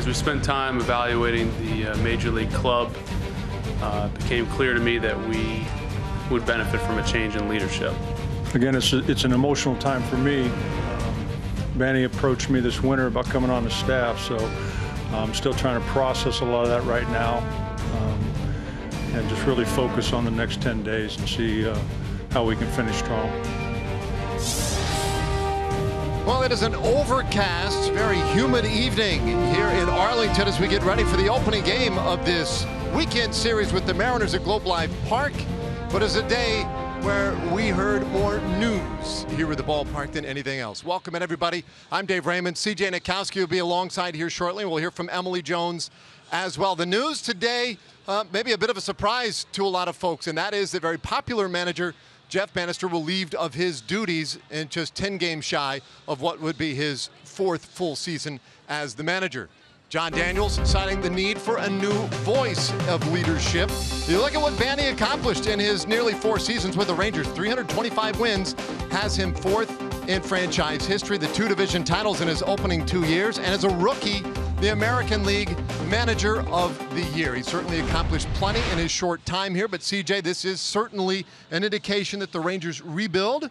As we spent time evaluating the Major League club, it became clear to me that we would benefit from a change in leadership. Again, it's an emotional time for me. Manny approached me this winter about coming on the staff, so I'm still trying to process a lot of that right now, and just really focus on the next 10 days and see how we can finish strong. Well, it is an overcast, very humid evening here in Arlington as we get ready for the opening game of this weekend series with the Mariners at Globe Life Park. But it's a day where we heard more news here at the ballpark than anything else. Welcome in, everybody. I'm Dave Raymond. CJ Nikowski will be alongside here shortly. We'll hear from Emily Jones as well. The news today, maybe a bit of a surprise to a lot of folks, and that is the very popular manager Jeff Bannister will leave of his duties in just 10 games shy of what would be his 4th full season as the manager. John Daniels citing the need for a new voice of leadership. You look at what Banny accomplished in his nearly 4 seasons with the Rangers. 325 wins has him 4th in franchise history, the 2 division titles in his opening 2 years, and as a rookie, the American League Manager of the Year. He certainly accomplished plenty in his short time here, but CJ, this is certainly an indication that the Rangers rebuild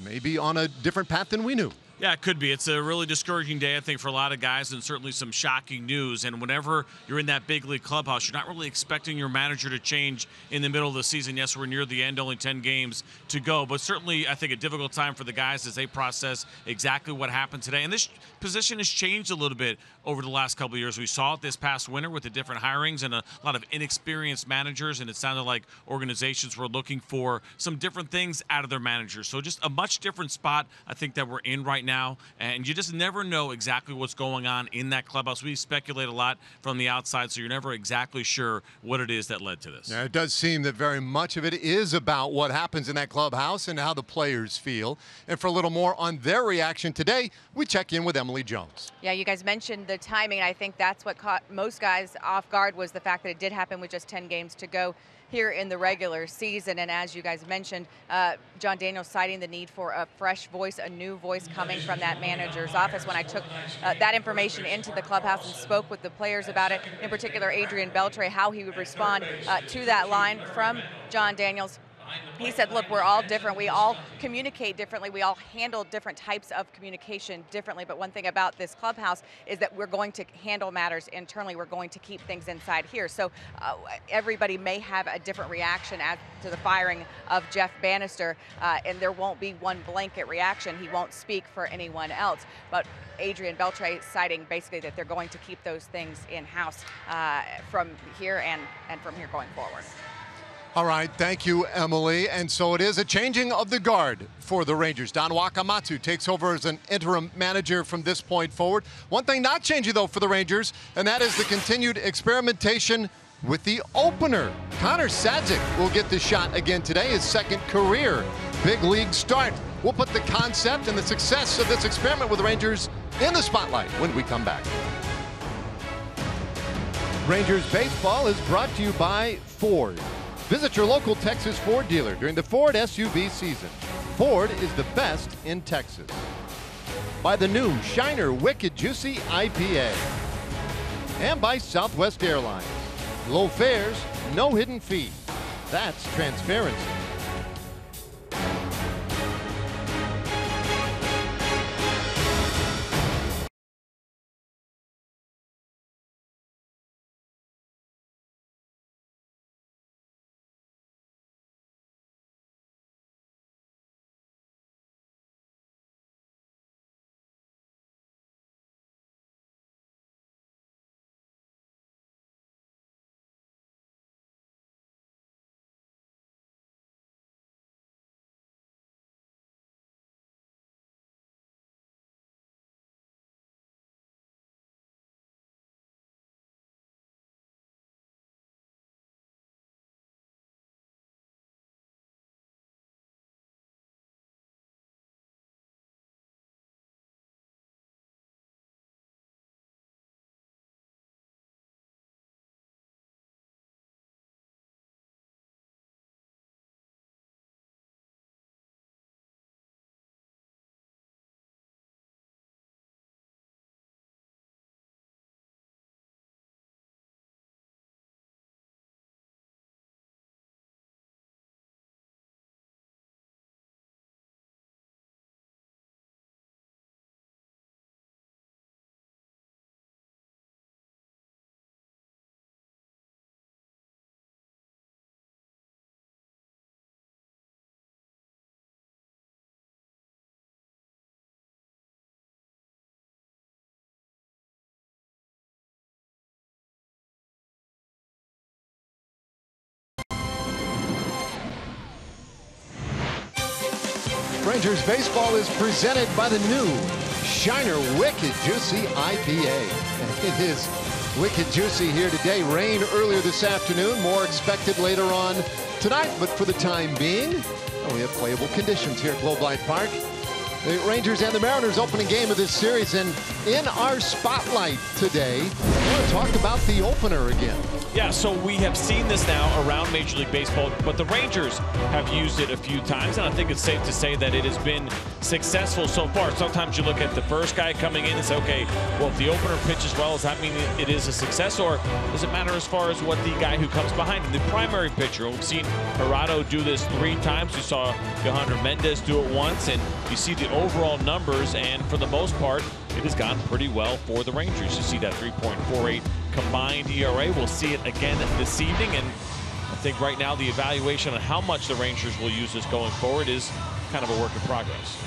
may be on a different path than we knew. Yeah, it could be. It's a really discouraging day, I think, for a lot of guys, and certainly some shocking news. And whenever you're in that big league clubhouse, you're not really expecting your manager to change in the middle of the season. Yes, we're near the end, only 10 games to go. But certainly, I think, a difficult time for the guys as they process exactly what happened today. And this position has changed a little bit over the last couple of years. We saw it this past winter with the different hirings and a lot of inexperienced managers, and it sounded like organizations were looking for some different things out of their managers. So just a much different spot, I think, that we're in right now, and you just never know exactly what's going on in that clubhouse. We speculate a lot from the outside, so you're never exactly sure what it is that led to this. Yeah, it does seem that very much of it is about what happens in that clubhouse and how the players feel. And for a little more on their reaction today, we check in with Emily Jones. Yeah, you guys mentioned the timing, and I think that's what caught most guys off guard was the fact that it did happen with just 10 games to go here in the regular season. And as you guys mentioned, John Daniels citing the need for a fresh voice, a new voice coming from that manager's office. When I took that information into the clubhouse and spoke with the players about it, in particular Adrian Beltre, how he would respond to that line from John Daniels, he said, look, we're all different. We all communicate differently. We all handle different types of communication differently. But one thing about this clubhouse is that we're going to handle matters internally. We're going to keep things inside here. So everybody may have a different reaction as to the firing of Jeff Bannister, and there won't be one blanket reaction. He won't speak for anyone else. But Adrian Beltre citing basically that they're going to keep those things in-house from here and from here going forward. All right, thank you, Emily. And so it is a changing of the guard for the Rangers. Don Wakamatsu takes over as an interim manager from this point forward. One thing not changing, though, for the Rangers, and that is the continued experimentation with the opener. Connor Sadzik will get the shot again today, his 2nd career big league start. We'll put the concept and the success of this experiment with the Rangers in the spotlight when we come back. Rangers baseball is brought to you by Ford. Visit your local Texas Ford dealer during the Ford SUV season. Ford is the best in Texas. By the new Shiner Wicked Juicy IPA. And by Southwest Airlines. Low fares, no hidden fees. That's transparency. Rangers baseball is presented by the new Shiner Wicked Juicy IPA. It is wicked juicy here today. Rain earlier this afternoon, more expected later on tonight, but for the time being, we have playable conditions here at Globe Life Park. The Rangers and the Mariners opening game of this series, and in our spotlight today, I want to talk about the opener again. Yeah, so we have seen this now around Major League Baseball, but the Rangers have used it a few times, and I think it's safe to say that it has been successful so far. Sometimes you look at the first guy coming in and say, okay, well, if the opener pitches well, does that mean it is a success, or does it matter as far as what the guy who comes behind him, the primary pitcher? We've seen Gerardo do this 3 times. We saw Yohander Mendez do it once, and you see the overall numbers, and for the most part, it has gone pretty well for the Rangers. You see that 3.48 combined ERA. We'll see it again this evening, and I think right now the evaluation on how much the Rangers will use this going forward is kind of a work in progress.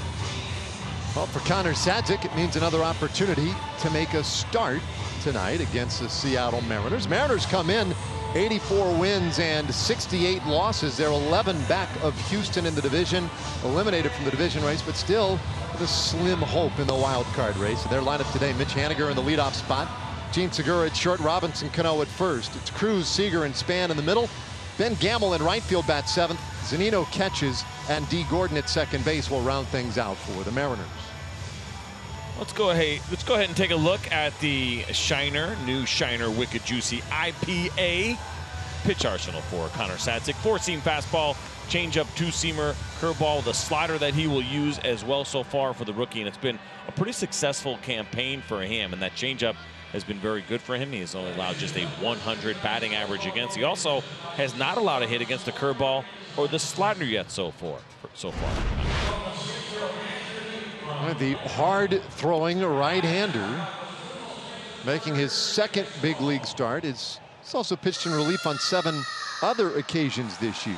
Well, for Connor Sadzik, it means another opportunity to make a start tonight against the Seattle Mariners. Mariners come in 84 wins and 68 losses. They're 11 back of Houston in the division, eliminated from the division race, but still with a slim hope in the wild card race. And their lineup today: Mitch Haniger in the leadoff spot, Gene Segura at short, Robinson Cano at first. It's Cruz, Seager, and Span in the middle. Ben Gamble in right field bats 7th. Zunino catches, and D. Gordon at second base will round things out for the Mariners. Let's go ahead and take a look at the new Shiner Wicked Juicy IPA pitch arsenal for Connor Sadzik. 4-seam fastball, changeup, 2-seamer, curveball, the slider that he will use as well so far for the rookie, and it's been a pretty successful campaign for him, and that changeup has been very good for him. He has only allowed just a 100 batting average against. He also has not allowed a hit against the curveball or the slider yet so far. The hard-throwing right-hander making his second big league start. He's also pitched in relief on 7 other occasions this year.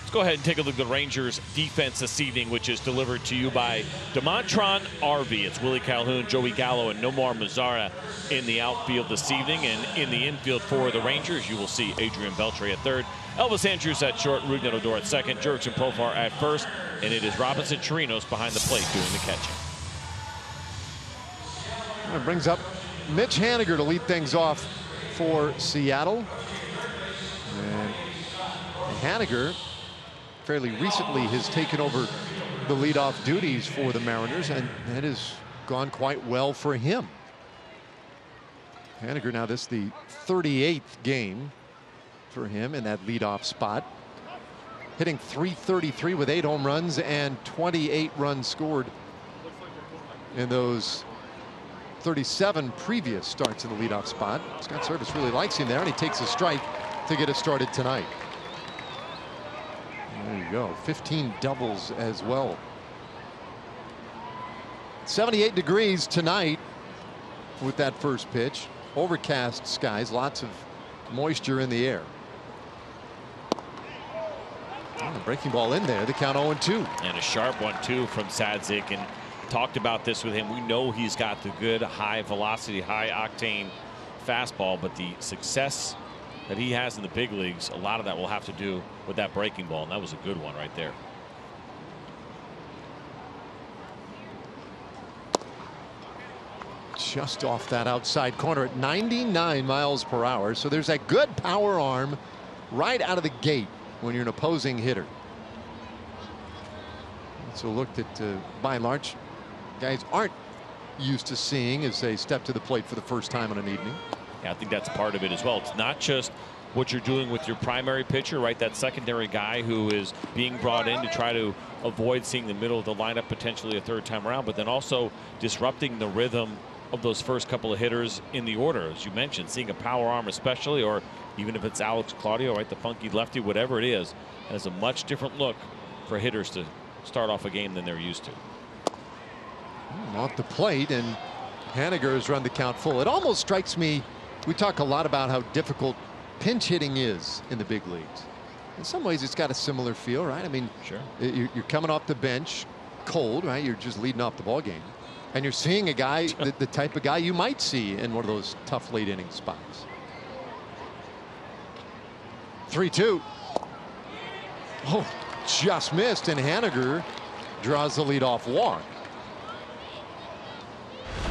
Let's go ahead and take a look at the Rangers defense this evening, which is delivered to you by DeMontron Arvey. It's Willie Calhoun, Joey Gallo, and Nomar Mazara in the outfield this evening. And in the infield for the Rangers, you will see Adrian Beltre at third, Elvis Andrews at short, Rougned Odor at second, Jurickson Profar at first, and it is Robinson Chirinos behind the plate doing the catching. That brings up Mitch Haniger to lead things off for Seattle. And Haniger fairly recently has taken over the leadoff duties for the Mariners, and that has gone quite well for him. Haniger, now this the 38th game for him in that leadoff spot, hitting .333 with 8 home runs and 28 runs scored in those 37 previous starts in the leadoff spot. Scott Service really likes him there, and he takes a strike to get it started tonight. There you go, 15 doubles as well. 78 degrees tonight with that first pitch. Overcast skies, lots of moisture in the air. The breaking ball in there, the count 0-2. And a sharp one, too, from Sadzik. And talked about this with him. We know he's got the good high velocity, high octane fastball, but the success that he has in the big leagues, a lot of that will have to do with that breaking ball, and that was a good one right there. Just off that outside corner at 99 miles per hour. So there's that good power arm right out of the gate when you're an opposing hitter. So look that by and large guys aren't used to seeing as they step to the plate for the first time in an evening. Yeah, I think that's part of it as well. It's not just what you're doing with your primary pitcher, right? That secondary guy who is being brought in to try to avoid seeing the middle of the lineup potentially a third time around, but then also disrupting the rhythm of those first couple of hitters in the order, as you mentioned, seeing a power arm especially, or even if it's Alex Claudio, right, the funky lefty, whatever it is, has a much different look for hitters to start off a game than they're used to. Off the plate, and Haniger has run the count full. It almost strikes me, we talk a lot about how difficult pinch hitting is in the big leagues. In some ways it's got a similar feel, right? I mean, sure, you're coming off the bench cold, right? You're just leading off the ball game, and you're seeing a guy, the type of guy you might see in one of those tough late inning spots. 3-2. Oh, just missed, and Haniger draws the leadoff walk.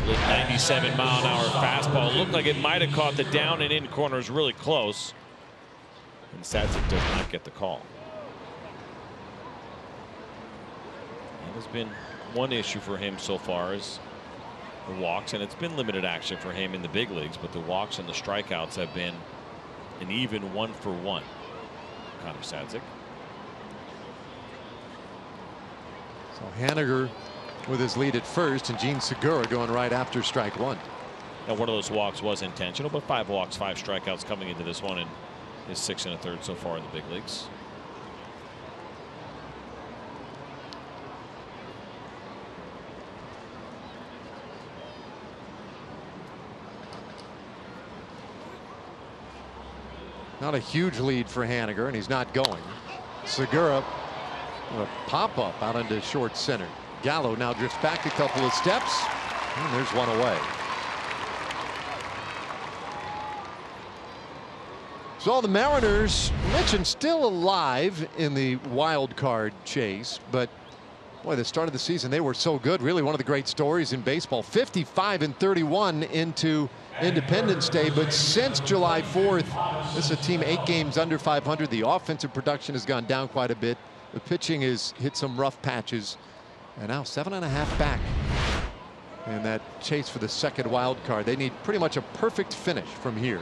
97-mile-an-hour fastball. Looked like it might have caught the down and in corners really close. And Sadzik does not get the call. That has been one issue for him so far is the walks, and it's been limited action for him in the big leagues, but the walks and the strikeouts have been an even 1-for-1. Connor Sadzik. So Haniger with his lead at first, and Gene Segura going right after strike one. Now, one of those walks was intentional, but 5 walks, 5 strikeouts coming into this one, and his 6 1/3 so far in the big leagues. Not a huge lead for Haniger, and he's not going. Segura, a pop up out into short center. Gallo now drifts back a couple of steps, and there's one away. So the Mariners, mentioned, still alive in the wild card chase, but boy, the start of the season they were so good. Really one of the great stories in baseball. 55-31 into Independence Day, but since July 4th, this is a team 8 games under 500. The offensive production has gone down quite a bit. The pitching has hit some rough patches, and now 7.5 back in that chase for the second wild card. They need pretty much a perfect finish from here.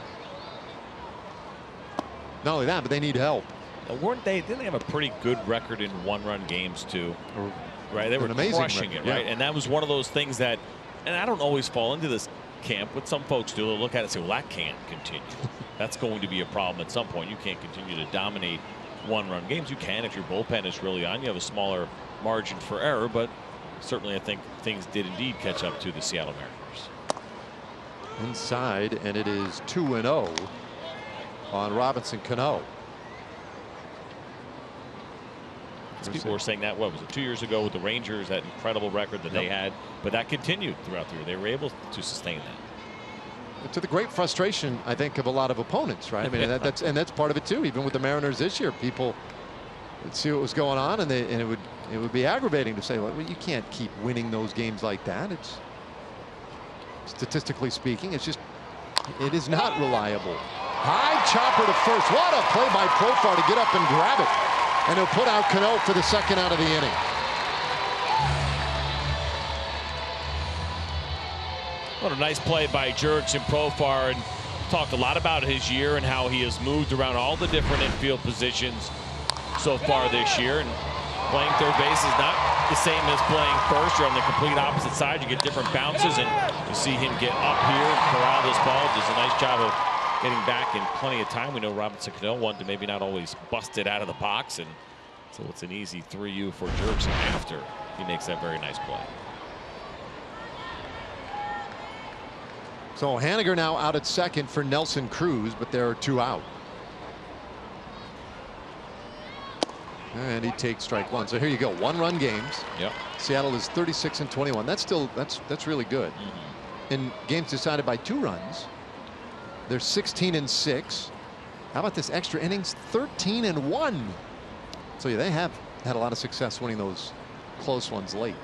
Not only that, but they need help. Now, didn't they have a pretty good record in 1-run games too? Right, they were crushing it, right? And that was one of those things that, and I don't always fall into this camp, but some folks do. They'll look at it and say, well, that can't continue. That's going to be a problem at some point. You can't continue to dominate 1-run games. You can if your bullpen is really on. You have a smaller margin for error, but certainly I think things did indeed catch up to the Seattle Mariners. Inside, and it is 2-0 on Robinson Cano. People were saying that, what was it, 2 years ago with the Rangers, that incredible record that they had, but that continued throughout the year. They were able to sustain that. To the great frustration, I think, of a lot of opponents, right? I mean, that's part of it too. Even with the Mariners this year, people would see what was going on, and it would be aggravating to say, well, you can't keep winning those games like that. It's, statistically speaking, it is not reliable. High chopper to first. What a play by Profar to get up and grab it. And he'll put out Cano for the second out of the inning. What a nice play by Jurickson Profar, and talked a lot about his year and how he has moved around all the different infield positions so far this year. And playing third base is not the same as playing first. You're on the complete opposite side. You get different bounces, and you see him get up here and corral this ball. Does a nice job of getting back in plenty of time. We know Robinson Cano wanted to maybe not always bust it out of the box, and so it's an easy 3-U for Jurickson after he makes that very nice play. So Haniger now out at second for Nelson Cruz, but there are 2 out. And he takes strike 1. So here you go, 1-run games. Yep. Seattle is 36-21. That's really good. In games decided by 2 runs, they're 16-6. How about this extra innings? 13-1. So yeah, they have had a lot of success winning those close ones late.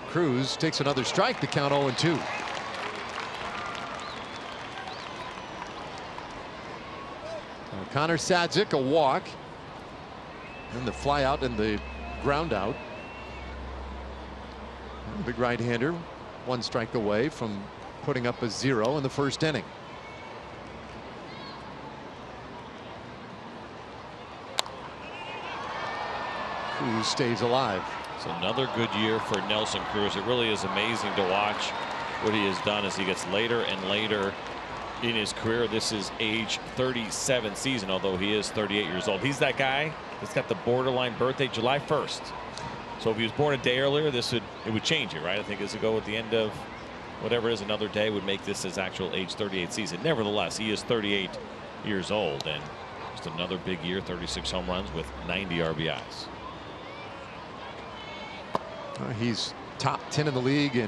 Cruz takes another strike to count 0-2. Connor Sadzik, a walk, and the fly out and the ground out. And big right-hander, 1 strike away from putting up a 0 in the first inning. Cruz stays alive. It's another good year for Nelson Cruz. It really is amazing to watch what he has done as he gets later and later in his career. This is age 37 season, although he is 38 years old. He's that guy that's got the borderline birthday, July 1st. So if he was born a day earlier, it would change it, right? I think as it go at the end of whatever it is, another day would make this his actual age 38 season. Nevertheless, he is 38 years old, and just another big year, 36 home runs with 90 RBIs. He's top 10 in the league in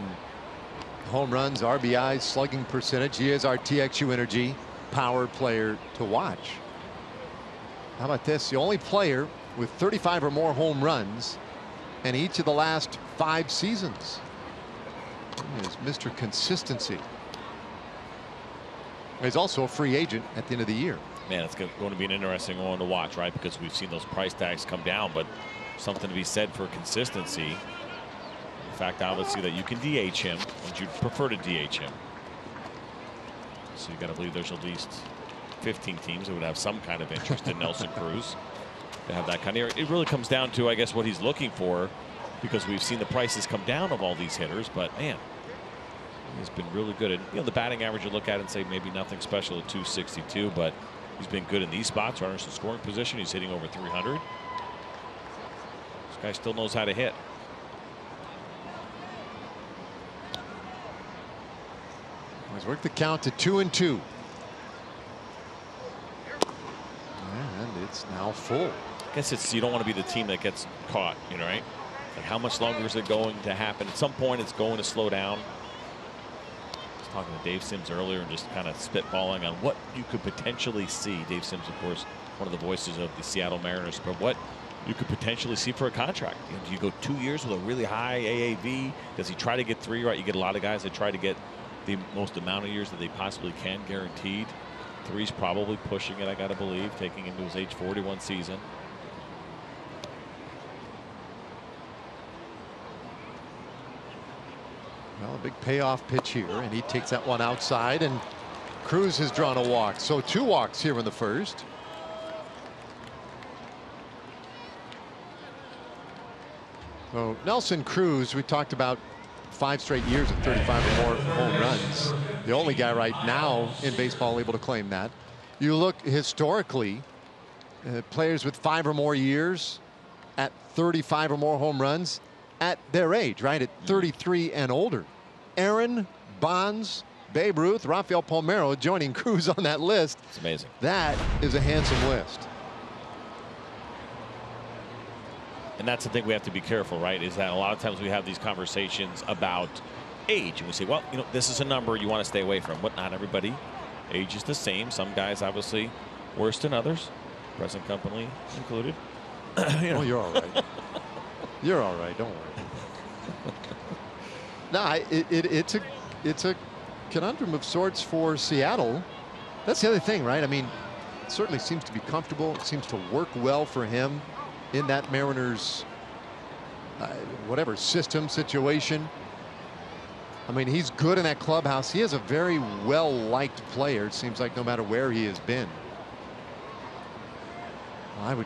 home runs, RBIs, slugging percentage. He is our TXU Energy power player to watch. How about this? The only player with 35 or more home runs in each of the last 5 seasons. He is Mr. Consistency. He's also a free agent at the end of the year. Man, it's going to be an interesting one to watch, right? Because we've seen those price tags come down, but something to be said for consistency. The fact, obviously, that you can DH him, and you'd prefer to DH him. So you got to believe there's at least 15 teams that would have some kind of interest in Nelson Cruz to have that kind of. It really comes down to, I guess, what he's looking for, because we've seen the prices come down of all these hitters. But man, he's been really good. And the batting average, you look at it and say maybe nothing special at 262, but he's been good in these spots. Runners in scoring position, he's hitting over 300. This guy still knows how to hit. He's worked the count to 2-2. And it's now full. I guess you don't want to be the team that gets caught, right? Like, how much longer is it going to happen? At some point, it's going to slow down. I was talking to Dave Sims earlier and just kind of spitballing on what you could potentially see. Dave Sims, of course, one of the voices of the Seattle Mariners, but what you could potentially see for a contract. Do you go 2 years with a really high AAV? Does he try to get 3? Right, you get a lot of guys that try to get the most amount of years that they possibly can guaranteed. 3's probably pushing it, I gotta believe, taking him to his age 41 season. Well, a big payoff pitch here, and he takes that one outside, and Cruz has drawn a walk. So 2 walks here in the first. So Nelson Cruz, we talked about 5 straight years of 35 or more home runs. The only guy right now in baseball able to claim that. You look historically, players with 5 or more years at 35 or more home runs at their age, right? At 33 and older. Aaron, Bonds, Babe Ruth, Rafael Palmeiro joining Cruz on that list. It's amazing. That is a handsome list. And that's the thing we have to be careful, right? Is that a lot of times we have these conversations about age, and we say, well, this is a number you want to stay away from. But not everybody. Age is the same. Some guys obviously worse than others, present company included. Oh, you're all right. You're all right. Don't worry. No, it's a conundrum of sorts for Seattle. That's the other thing, right? I mean, it certainly seems to be comfortable. It seems to work well for him in that Mariners whatever system situation. I mean, he's good in that clubhouse. He is a very well-liked player, it seems like, no matter where he has been. I'd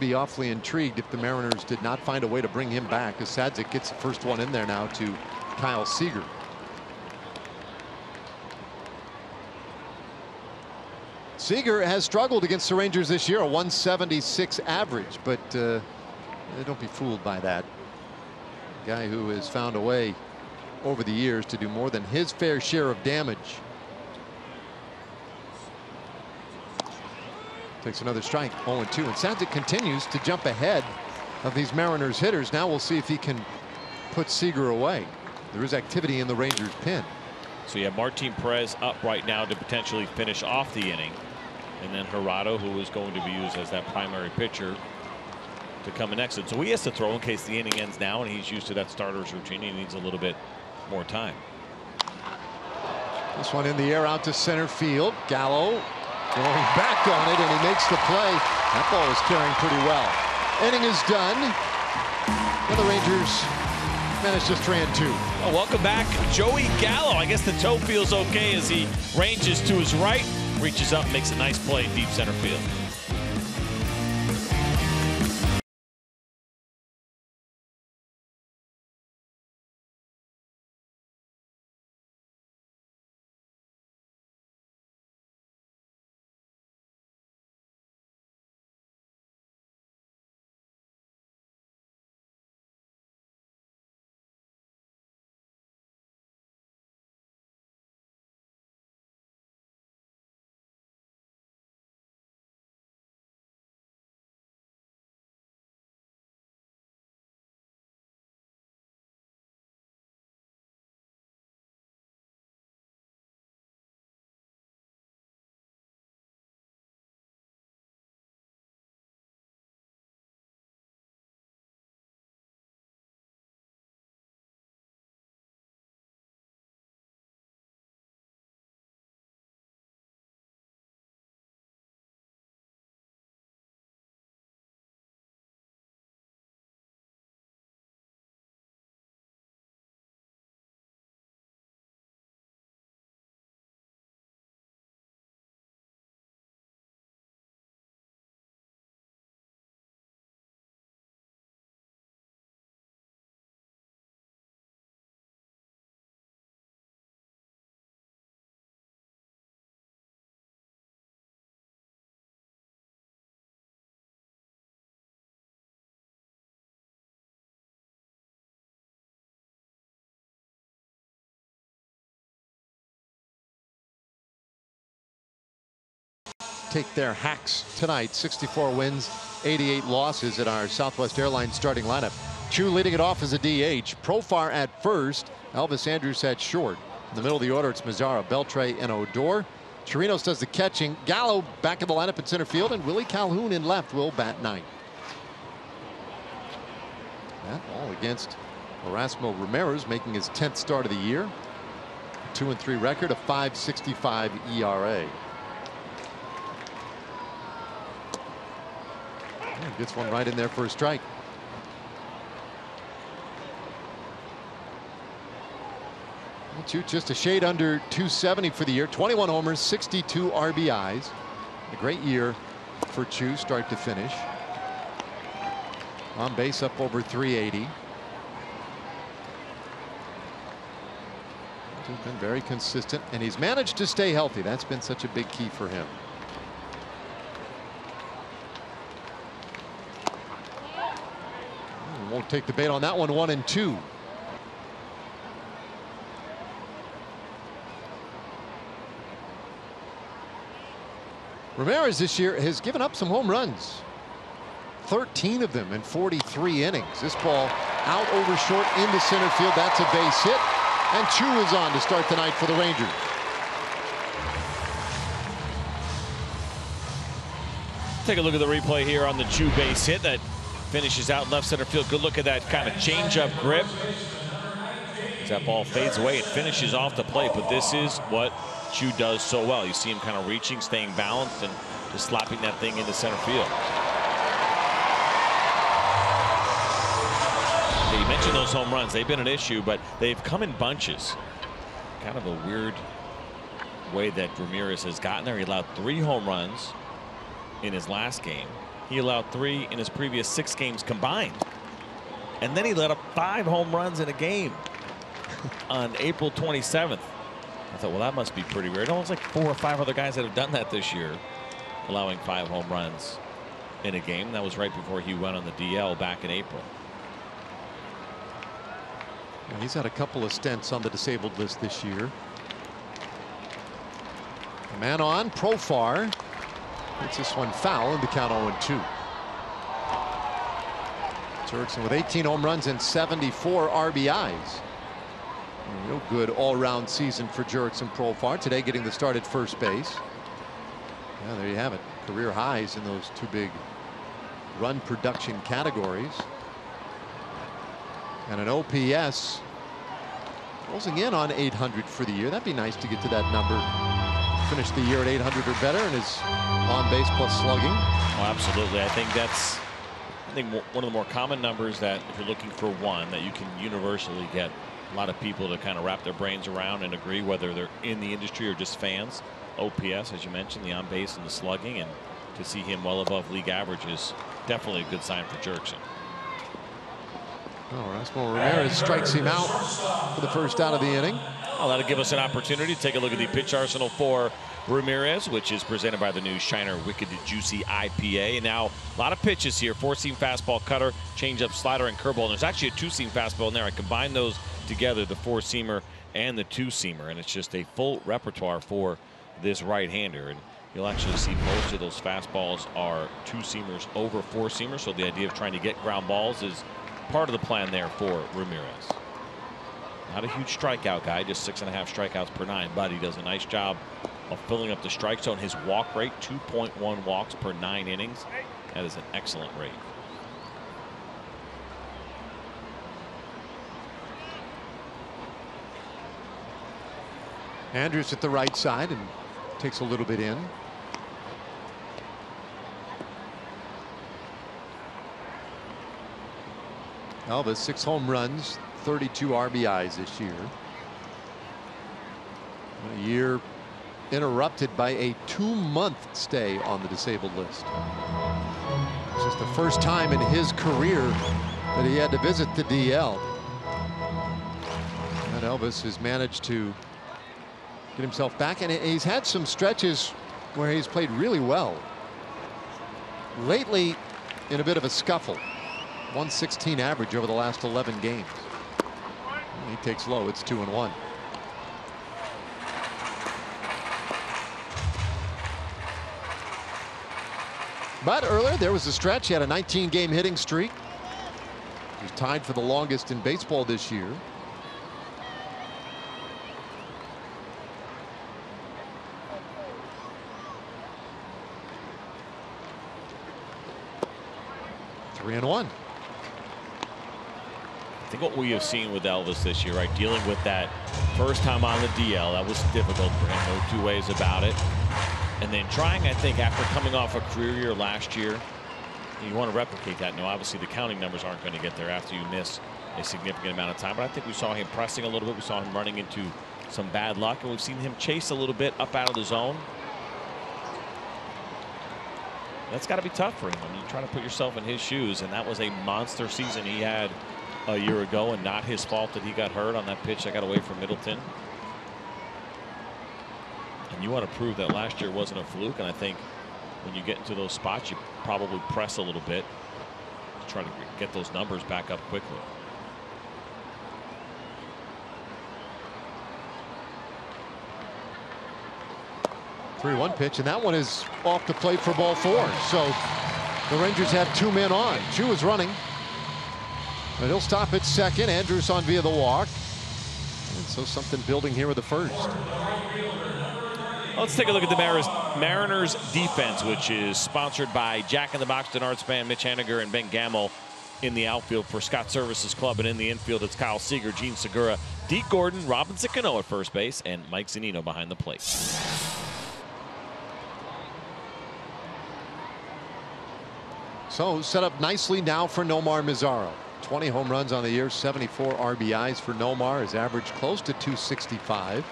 be awfully intrigued if the Mariners did not find a way to bring him back, as Sadzik gets the first one in there now to Kyle Seager. Seager has struggled against the Rangers this year, a 176 average, but don't be fooled by that. A guy who has found a way over the years to do more than his fair share of damage. Takes another strike, 0-2, and Sadzik continues to jump ahead of these Mariners hitters. Now we'll see if he can put Seager away. There is activity in the Rangers pen. So you have Martin Perez up right now to potentially finish off the inning. And then Gerardo, who is going to be used as that primary pitcher, to come in next. And so he has to throw in case the inning ends now, and he's used to that starter's routine. He needs a little bit more time. This one in the air out to center field. Gallo going back on it, and he makes the play. That ball is carrying pretty well. Inning is done. And the Rangers managed just 3-2. Oh, welcome back, Joey Gallo. I guess the toe feels okay as he ranges to his right, reaches up, makes a nice play deep center field. take their hacks tonight. 64 wins, 88 losses in our Southwest Airlines starting lineup. Chu leading it off as a DH. Profar at first. Elvis Andrus at short. In the middle of the order, it's Mazzara, Beltre, and Odor. Chirinos does the catching. Gallo back in the lineup at center field, and Willie Calhoun in left will bat ninth. That all against Erasmo Ramirez, making his 10th start of the year. 2-3 record, a .565 ERA. Gets one right in there for a strike. Chu just a shade under 270 for the year. 21 homers, 62 RBIs. A great year for Chu, start to finish. On base up over 380. He's been very consistent, and he's managed to stay healthy. That's been such a big key for him. Won't take the bait on that one. 1-2. Ramirez this year has given up some home runs. 13 of them in 43 innings. This ball out over short into center field. That's a base hit. And Chu is on to start the night for the Rangers. Take a look at the replay here on the Chu base hit that finishes out left center field. Good look at that kind of change-up grip. As that ball fades away, it finishes off the plate, but this is what Chu does so well. You see him kind of reaching, staying balanced, and just slapping that thing into center field. Yeah, you mentioned those home runs. They've been an issue, but they've come in bunches. Kind of a weird way that Ramirez has gotten there. He allowed 3 home runs in his last game. He allowed 3 in his previous 6 games combined. And then he let up 5 home runs in a game on April 27th. I thought, well, that must be pretty weird. Almost like 4 or 5 other guys that have done that this year, allowing 5 home runs in a game. That was right before he went on the DL back in April. Yeah, he's had a couple of stints on the disabled list this year. A man on, Profar. Gets this one foul in the count 0-2. Jurickson with 18 home runs and 74 RBIs. A real good all-round season for Jurickson Profar. Today getting the start at first base. Yeah, there you have it. Career highs in those 2 big run production categories. And an OPS closing in on 800 for the year. That'd be nice to get to that number. Finish the year at 800 or better in his on base plus slugging. Oh, absolutely. I think that's one of the more common numbers that if you're looking for one that you can universally get a lot of people to kind of wrap their brains around and agree, whether they're in the industry or just fans. OPS, as you mentioned, the on base and the slugging, and to see him well above league average is definitely a good sign for Jurickson. Oh, Erasmo Ramirez strikes him out for the first out of the inning. Well, that'll give us an opportunity to take a look at the pitch arsenal for Ramirez, which is presented by the new Shiner Wicked Juicy IPA. And now a lot of pitches here: 4-seam fastball, cutter, changeup, slider, and curveball. And there's actually a 2-seam fastball in there. I combine those together, the 4-seamer and the 2-seamer, and it's just a full repertoire for this right-hander. And you'll actually see most of those fastballs are 2-seamers over 4-seamers. So the idea of trying to get ground balls is part of the plan there for Ramirez. Not a huge strikeout guy, just 6.5 strikeouts per 9, but he does a nice job of filling up the strike zone. His walk rate, 2.1 walks per 9 innings. That is an excellent rate. Andrus at the right side and takes a little bit in. Elvis, 6 home runs, 32 RBIs this year. A year interrupted by a 2-month stay on the disabled list. It's just the first time in his career that he had to visit the DL. And Elvis has managed to get himself back, and he's had some stretches where he's played really well. Lately, in a bit of a scuffle. 116 average over the last 11 games. He takes low. It's 2-1. But earlier there was a stretch. He had a 19-game hitting streak. He was tied for the longest in baseball this year. Three and one. I think what we have seen with Elvis this year, right, dealing with that first time on the DL, that was difficult for him, no two ways about it. And then trying, I think, after coming off a career year last year, you want to replicate that. Now, obviously, the counting numbers aren't going to get there after you miss a significant amount of time. But I think we saw him pressing a little bit. We saw him running into some bad luck. And we've seen him chase a little bit up out of the zone. That's got to be tough for him. I mean, you try to put yourself in his shoes. And that was a monster season he had a year ago. And not his fault that he got hurt on that pitch that got away from Middleton. And you want to prove that last year wasn't a fluke. And I think when you get into those spots, you probably press a little bit to try to get those numbers back up quickly. Three-one pitch, and that one is off the plate for ball four. So the Rangers have two men on. Chu is running, but he'll stop at second. Andrews on via the walk. And so something building here with the first. Let's take a look at the Mariners defense, which is sponsored by Jack in the Box, Denard Span, Mitch Haniger, and Ben Gamble in the outfield for Scott Services Club. And in the infield, it's Kyle Seager, Gene Segura, Deke Gordon, Robinson Cano at first base, and Mike Zunino behind the plate. So set up nicely now for Nomar Mazara. 20 home runs on the year, 74 RBIs for Nomar. His average close to 265.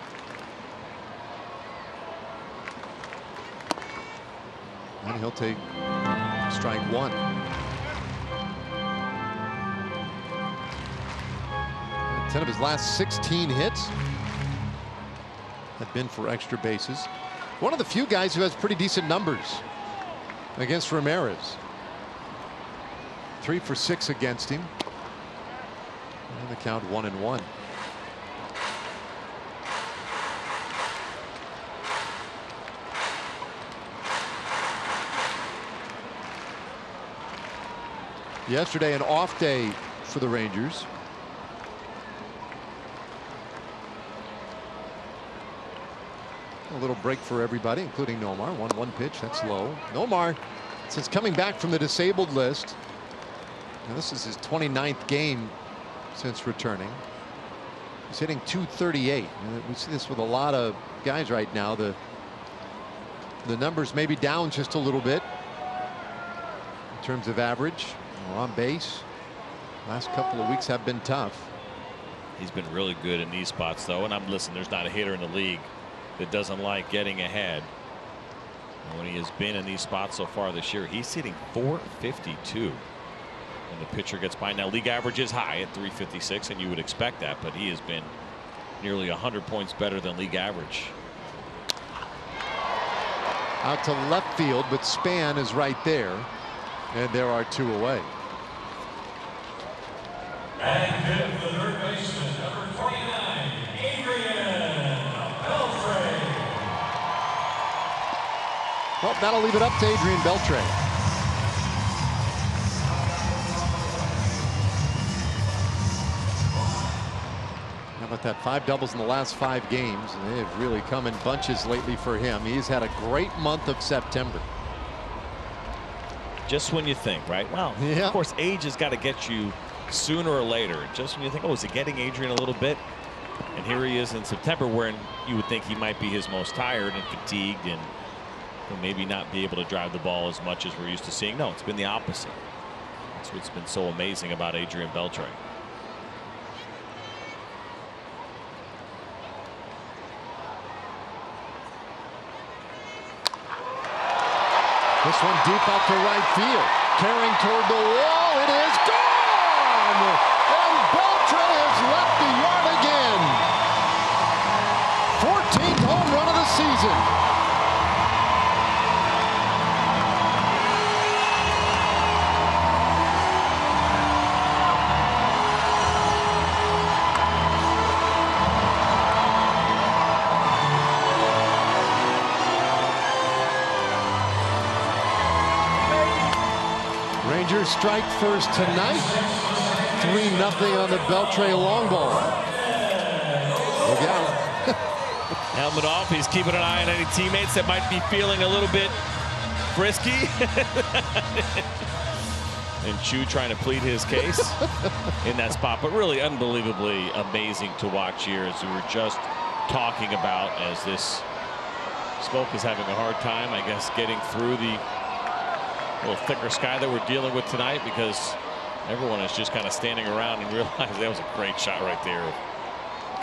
And he'll take strike one. 10 of his last 16 hits have been for extra bases. One of the few guys who has pretty decent numbers against Ramirez. 3 for 6 against him. And the count 1-1. Yesterday, an off day for the Rangers. A little break for everybody, including Nomar. 1-1 pitch, that's low. Nomar, since coming back from the disabled list, now this is his 29th game since returning. He's hitting .238. We see this with a lot of guys right now. The numbers may be down just a little bit in terms of average. On base, last couple of weeks have been tough. He's been really good in these spots, though. And listen, there's not a hitter in the league that doesn't like getting ahead. And when he has been in these spots so far this year, he's hitting .452 when the pitcher gets by. Now, league average is high at .356, and you would expect that, but he has been nearly 100 points better than league average. Out to left field, but Span is right there. And there are two away. And hit the third baseman, number 49, Adrian Beltre. Well, that'll leave it up to Adrian Beltre. How about that? 5 doubles in the last 5 games. They have really come in bunches lately for him. He's had a great month of September. Just when you think, right? Well, yeah. Of course, age has got to get you sooner or later. Just when you think, oh, is it getting Adrian a little bit? And here he is in September, where you would think he might be his most tired and fatigued and maybe not be able to drive the ball as much as we're used to seeing. No, it's been the opposite. That's what's been so amazing about Adrian Beltre. This one deep out to right field. Carrying toward the wall. It is gone! And Beltre has left the yard again. 14th home run of the season. Rangers strike first tonight. 3-0 on the Beltre long ball. Look out. Helmet off. He's keeping an eye on any teammates that might be feeling a little bit frisky. And Chu trying to plead his case in that spot. But really unbelievably amazing to watch here, as we were just talking about, as this smoke is having a hard time, I guess, getting through the little thicker sky that we're dealing with tonight, because everyone is just kind of standing around and realize that was a great shot right there of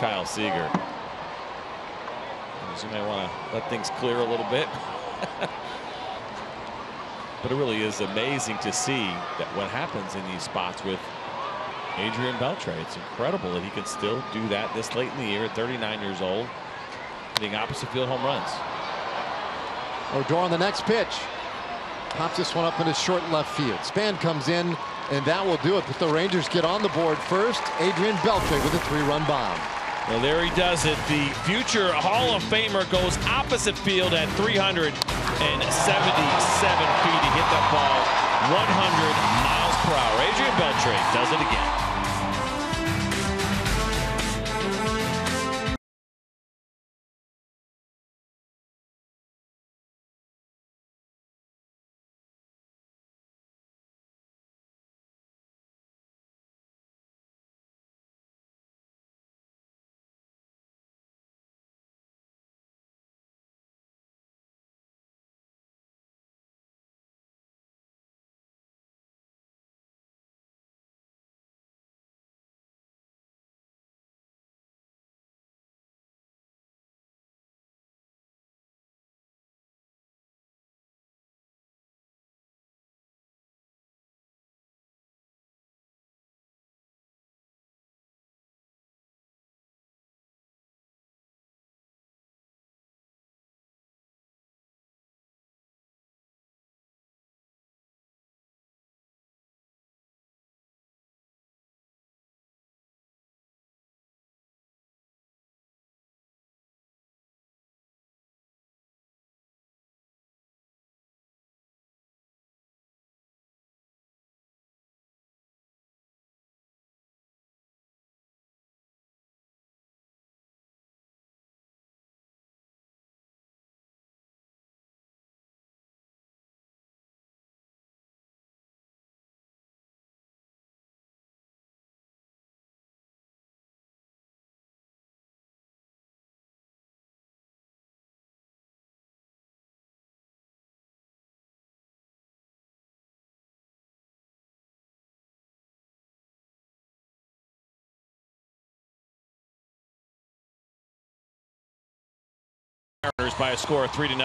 Kyle Seager. You may want to let things clear a little bit. But it really is amazing to see that what happens in these spots with Adrian Beltre. It's incredible that he can still do that this late in the year at 39 years old, hitting opposite field home runs. Odor on the next pitch. Pops this one up into short left field. Span comes in, and that will do it. But the Rangers get on the board first. Adrian Beltre with a 3-run bomb. Well, there he does it. The future Hall of Famer goes opposite field at 377 feet. He hit that ball 100 miles per hour. Adrian Beltre does it again. By a score of 3-0, and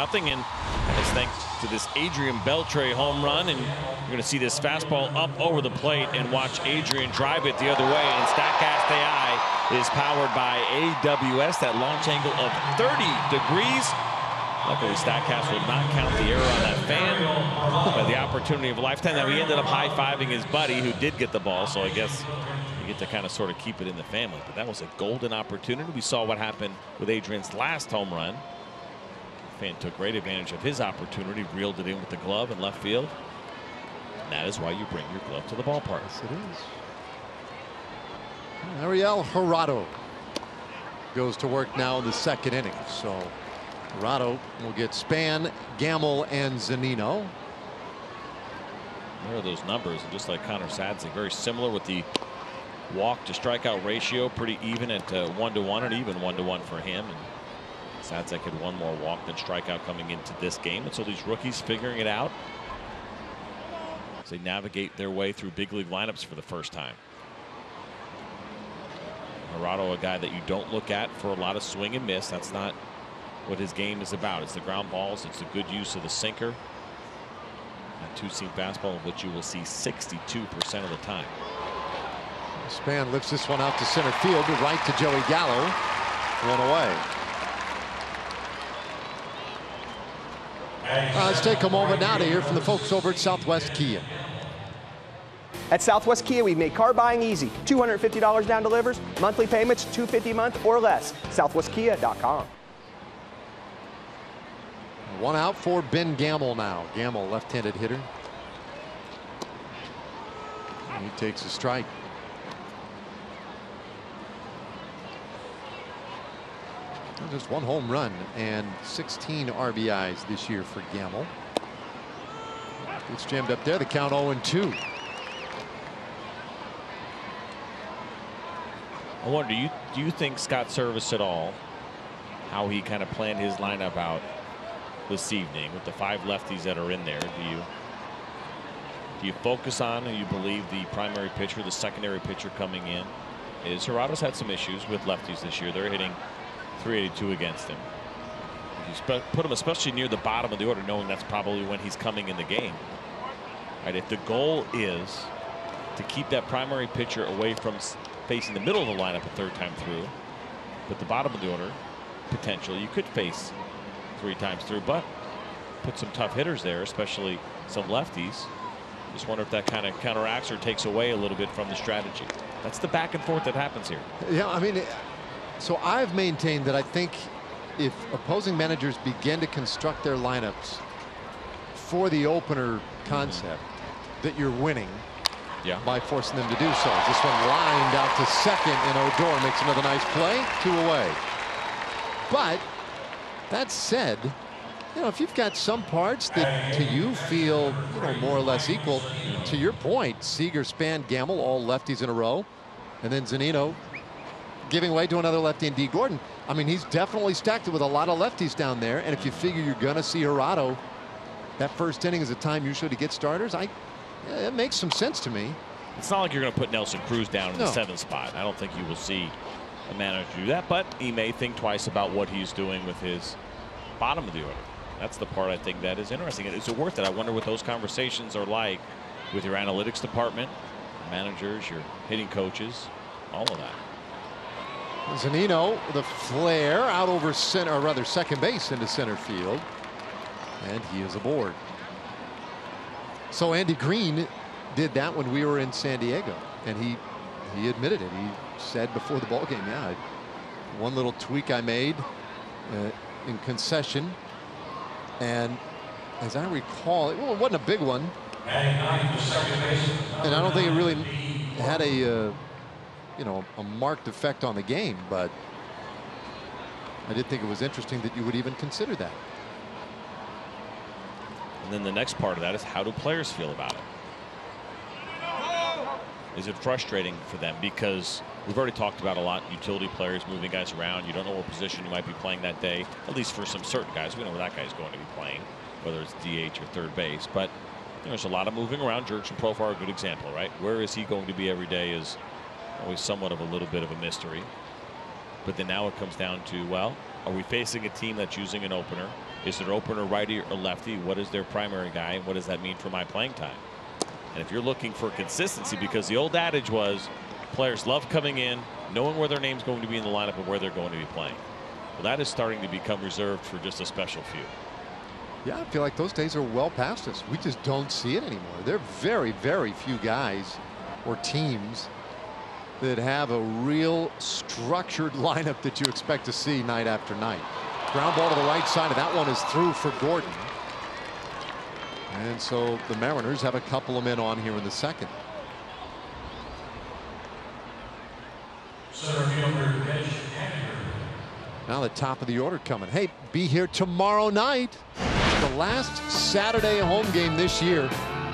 that's thanks to this Adrian Beltre home run. And you're going to see this fastball up over the plate and watch Adrian drive it the other way. And Statcast AI is powered by AWS, that launch angle of 30 degrees. Luckily, Statcast will not count the error on that fan, but the opportunity of a lifetime. Now, he ended up high-fiving his buddy who did get the ball, so I guess you get to kind of sort of keep it in the family. But that was a golden opportunity. We saw what happened with Adrian's last home run. Fan took great advantage of his opportunity, reeled it in with the glove in left field. And that is why you bring your glove to the ballpark. Yes, it is. Ariel Jurado goes to work now in the second inning. So Jurado will get Span, Gamble, and Zunino. There are those numbers, and just like Connor Sadzik, very similar with the walk to strikeout ratio, pretty even at 1-to-1, and even 1-to-1 for him. And Sadzik had one more walk than strikeout coming into this game. And so these rookies figuring it out as they navigate their way through big league lineups for the first time. Jurado, a guy that you don't look at for a lot of swing and miss. That's not what his game is about. It's the ground balls. It's the good use of the sinker. A two-seam fastball, which you will see 62% of the time. Span lifts this one out to center field, to right to Joey Gallo. One away. Let's take a moment now to hear from the folks over at Southwest Kia. At Southwest Kia, we've made car buying easy. $250 down delivers, monthly payments $250 a month or less. SouthwestKia.com. One out for Ben Gamble now. Gamble, left-handed hitter. He takes a strike. Just one home run and 16 RBIs this year for Gamble. It's jammed up there. The count 0-2. I wonder, do you think Scott Service at all, how he kind of planned his lineup out this evening with the 5 lefties that are in there? Do you focus on, and you believe the primary pitcher, the secondary pitcher coming in is Gerardo's had some issues with lefties this year. They're hitting .382 against him. You put him especially near the bottom of the order, knowing that's probably when he's coming in the game. Right, if the goal is to keep that primary pitcher away from facing the middle of the lineup a 3rd time through, but the bottom of the order, potentially you could face 3 times through, but put some tough hitters there, especially some lefties. Just wonder if that kind of counteracts or takes away a little bit from the strategy. That's the back and forth that happens here. Yeah, I mean, so I've maintained that I think if opposing managers begin to construct their lineups for the opener concept, that you're winning by forcing them to do so. This one lined out to second, and Odor makes another nice play. 2 away. But that said, you know, if you've got some parts that to you feel, you know, more or less equal, to your point, Seager, Span, Gamble, all lefties in a row, and then Zunino giving way to another lefty in D. Gordon. I mean, he's definitely stacked it with a lot of lefties down there, and if you figure you're going to see Gerardo, that first inning is a time usually to get starters. It makes some sense to me. It's not like you're going to put Nelson Cruz down in the 7th spot. I don't think you will see a manager do that, but he may think twice about what he's doing with his bottom of the order. That's the part I think that is interesting. Is it worth it? I wonder what those conversations are like with your analytics department, managers, your hitting coaches, all of that. Zunino, the flare out over center, or rather second base into center field, and he is aboard. So Andy Green did that when we were in San Diego, and he admitted it. He said before the ball game, yeah, one little tweak I made in concession, and as I recall, it wasn't a big one, and I don't think it really had a you know, a marked effect on the game, but I did think it was interesting that you would even consider that. And then the next part of that is, how do players feel about it? Is it frustrating for them? Because we've already talked about a lot, utility players moving guys around. You don't know what position you might be playing that day, at least for some certain guys. We know where that guy's going to be playing, whether it's DH or third base. But you know, there's a lot of moving around. Jurickson Profar, a good example, right? Where is he going to be every day is always somewhat of a little bit of a mystery. But then now it comes down to, well, are we facing a team that's using an opener? Is their opener righty or lefty? What is their primary guy? And what does that mean for my playing time? And if you're looking for consistency, because the old adage was players love coming in, knowing where their name's going to be in the lineup and where they're going to be playing. Well, that is starting to become reserved for just a special few. Yeah, I feel like those days are well past us. We just don't see it anymore. There are very, very few guys or teams that have a real structured lineup that you expect to see night after night. Ground ball to the right side, and that one is through for Gordon. And so the Mariners have a couple of men on here in the second. Now the top of the order coming. Hey, be here tomorrow night. The last Saturday home game this year.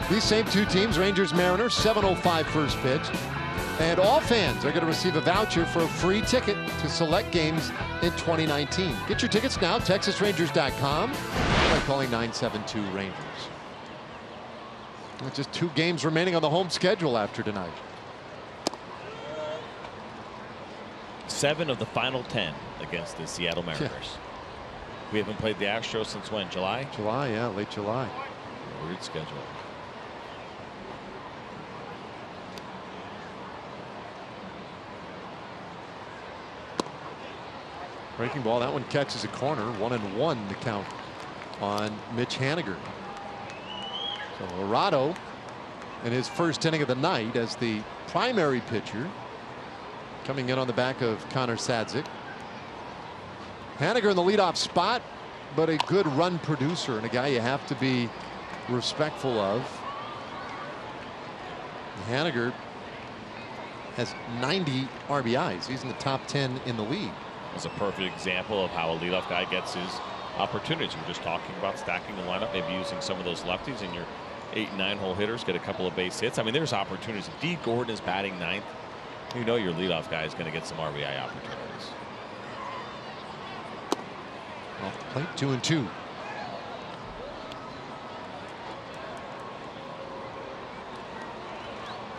These same two teams, Rangers, Mariners, 7:05 first pitch. And all fans are going to receive a voucher for a free ticket to select games in 2019. Get your tickets now, TexasRangers.com, by calling 972-RANGERS. Just 2 games remaining on the home schedule after tonight. 7 of the final 10 against the Seattle Mariners. Yeah. We haven't played the Astros since when? July? July, yeah, late July. Weird schedule. Breaking ball, that one catches a corner. 1-1 to count on Mitch Haniger. So Gerardo in his first inning of the night as the primary pitcher, coming in on the back of Connor Sadzik. Haniger in the leadoff spot, but a good run producer and a guy you have to be respectful of. Haniger has 90 RBIs. He's in the top 10 in the league. That's a perfect example of how a leadoff guy gets his opportunities. We're just talking about stacking the lineup, maybe using some of those lefties, and your 8 and 9 hole hitters get a couple of base hits. I mean, there's opportunities. If D. Gordon is batting 9th, you know your leadoff guy is going to get some RBI opportunities. Off the plate, 2-2.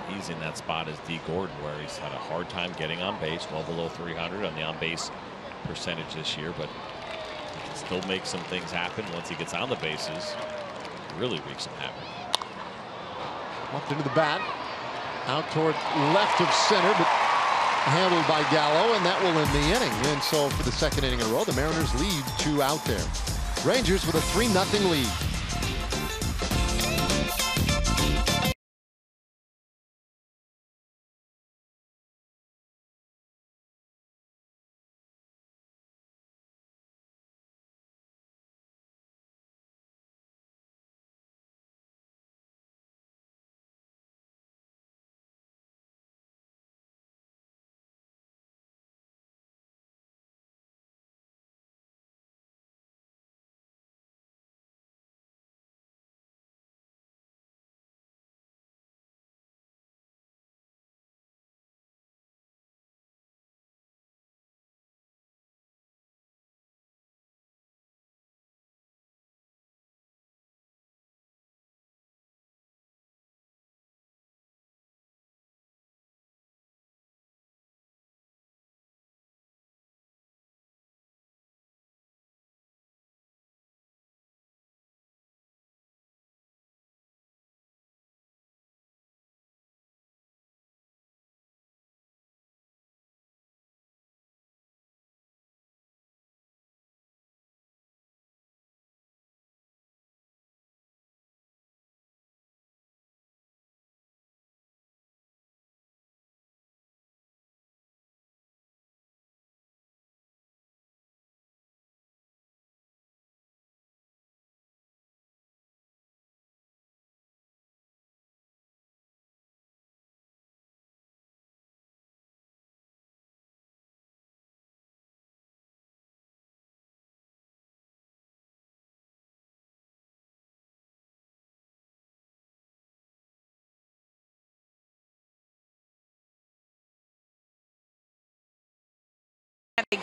He's in that spot as D. Gordon, where he's had a hard time getting on base, well below 300 on the on-base percentage this year, but he can still make some things happen once he gets on the bases. Really wreak some havoc. Up into the bat, out toward left of center, but handled by Gallo, and that will end the inning. And so for the second inning in a row, the Mariners lead 2 out there. Rangers with a 3-0 lead.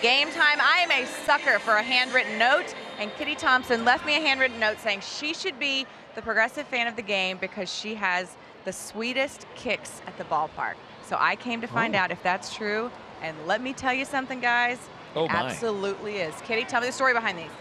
Game time. I am a sucker for a handwritten note, and Kitty Thompson left me a handwritten note saying she should be the Progressive Fan of the Game because she has the sweetest kicks at the ballpark. So I came to find out if that's true, and let me tell you something, guys. Oh my. Absolutely is. Kitty, tell me the story behind these.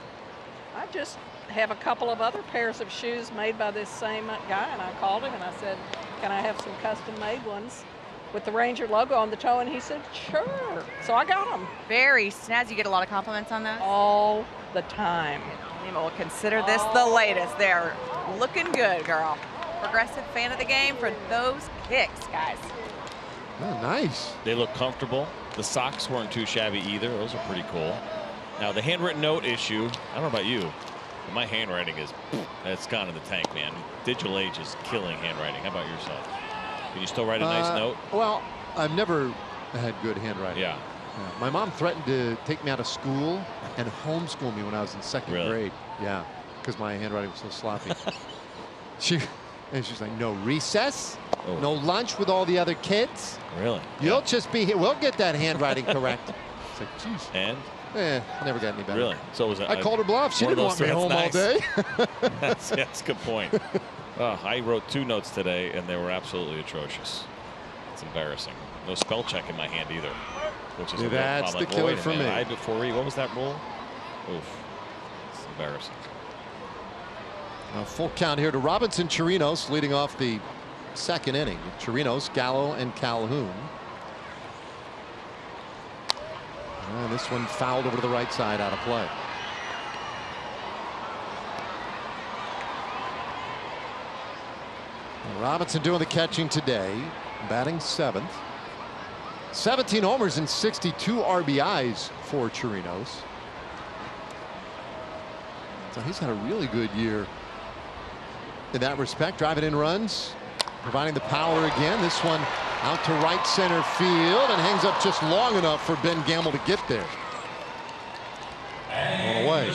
I just have a couple of other pairs of shoes made by this same guy, and I called him and I said, can I have some custom-made ones with the Ranger logo on the toe? And he said, sure. So I got them. Very snazzy. You get a lot of compliments on that? All the time. We'll consider this the latest. They're looking good, girl. Progressive Fan of the Game for those kicks, guys. Oh, nice. They look comfortable. The socks weren't too shabby either. Those are pretty cool. Now, the handwritten note issue, I don't know about you, but my handwriting is, it's gone in the tank, man. Digital age is killing handwriting. How about yourself? Can you still write a nice note? Well, I've never had good handwriting. Yeah. My mom threatened to take me out of school and homeschool me when I was in second grade. Yeah, because my handwriting was so sloppy. She's like, no recess, no lunch with all the other kids. Really? You'll just be here. We'll get that handwriting correct. It's like, geez. And? Never got any better. Really? So was it? I called her bluff. She didn't want me home all day. That's a good point. I wrote 2 notes today, and they were absolutely atrocious. It's embarrassing. No spell check in my hand either, which is a real that's problem. the killer for me. I before what was that rule? Oof. It's embarrassing. A full count here to Robinson Chirinos leading off the second inning. Chirinos, Gallo, and Calhoun. And this one fouled over to the right side, out of play. Robinson doing the catching today, batting 7th. 17 homers and 62 RBIs for Chirinos. So he's had a really good year in that respect, driving in runs providing the power again. This one out to right center field and hangs up just long enough for Ben Gamble to get there. On away.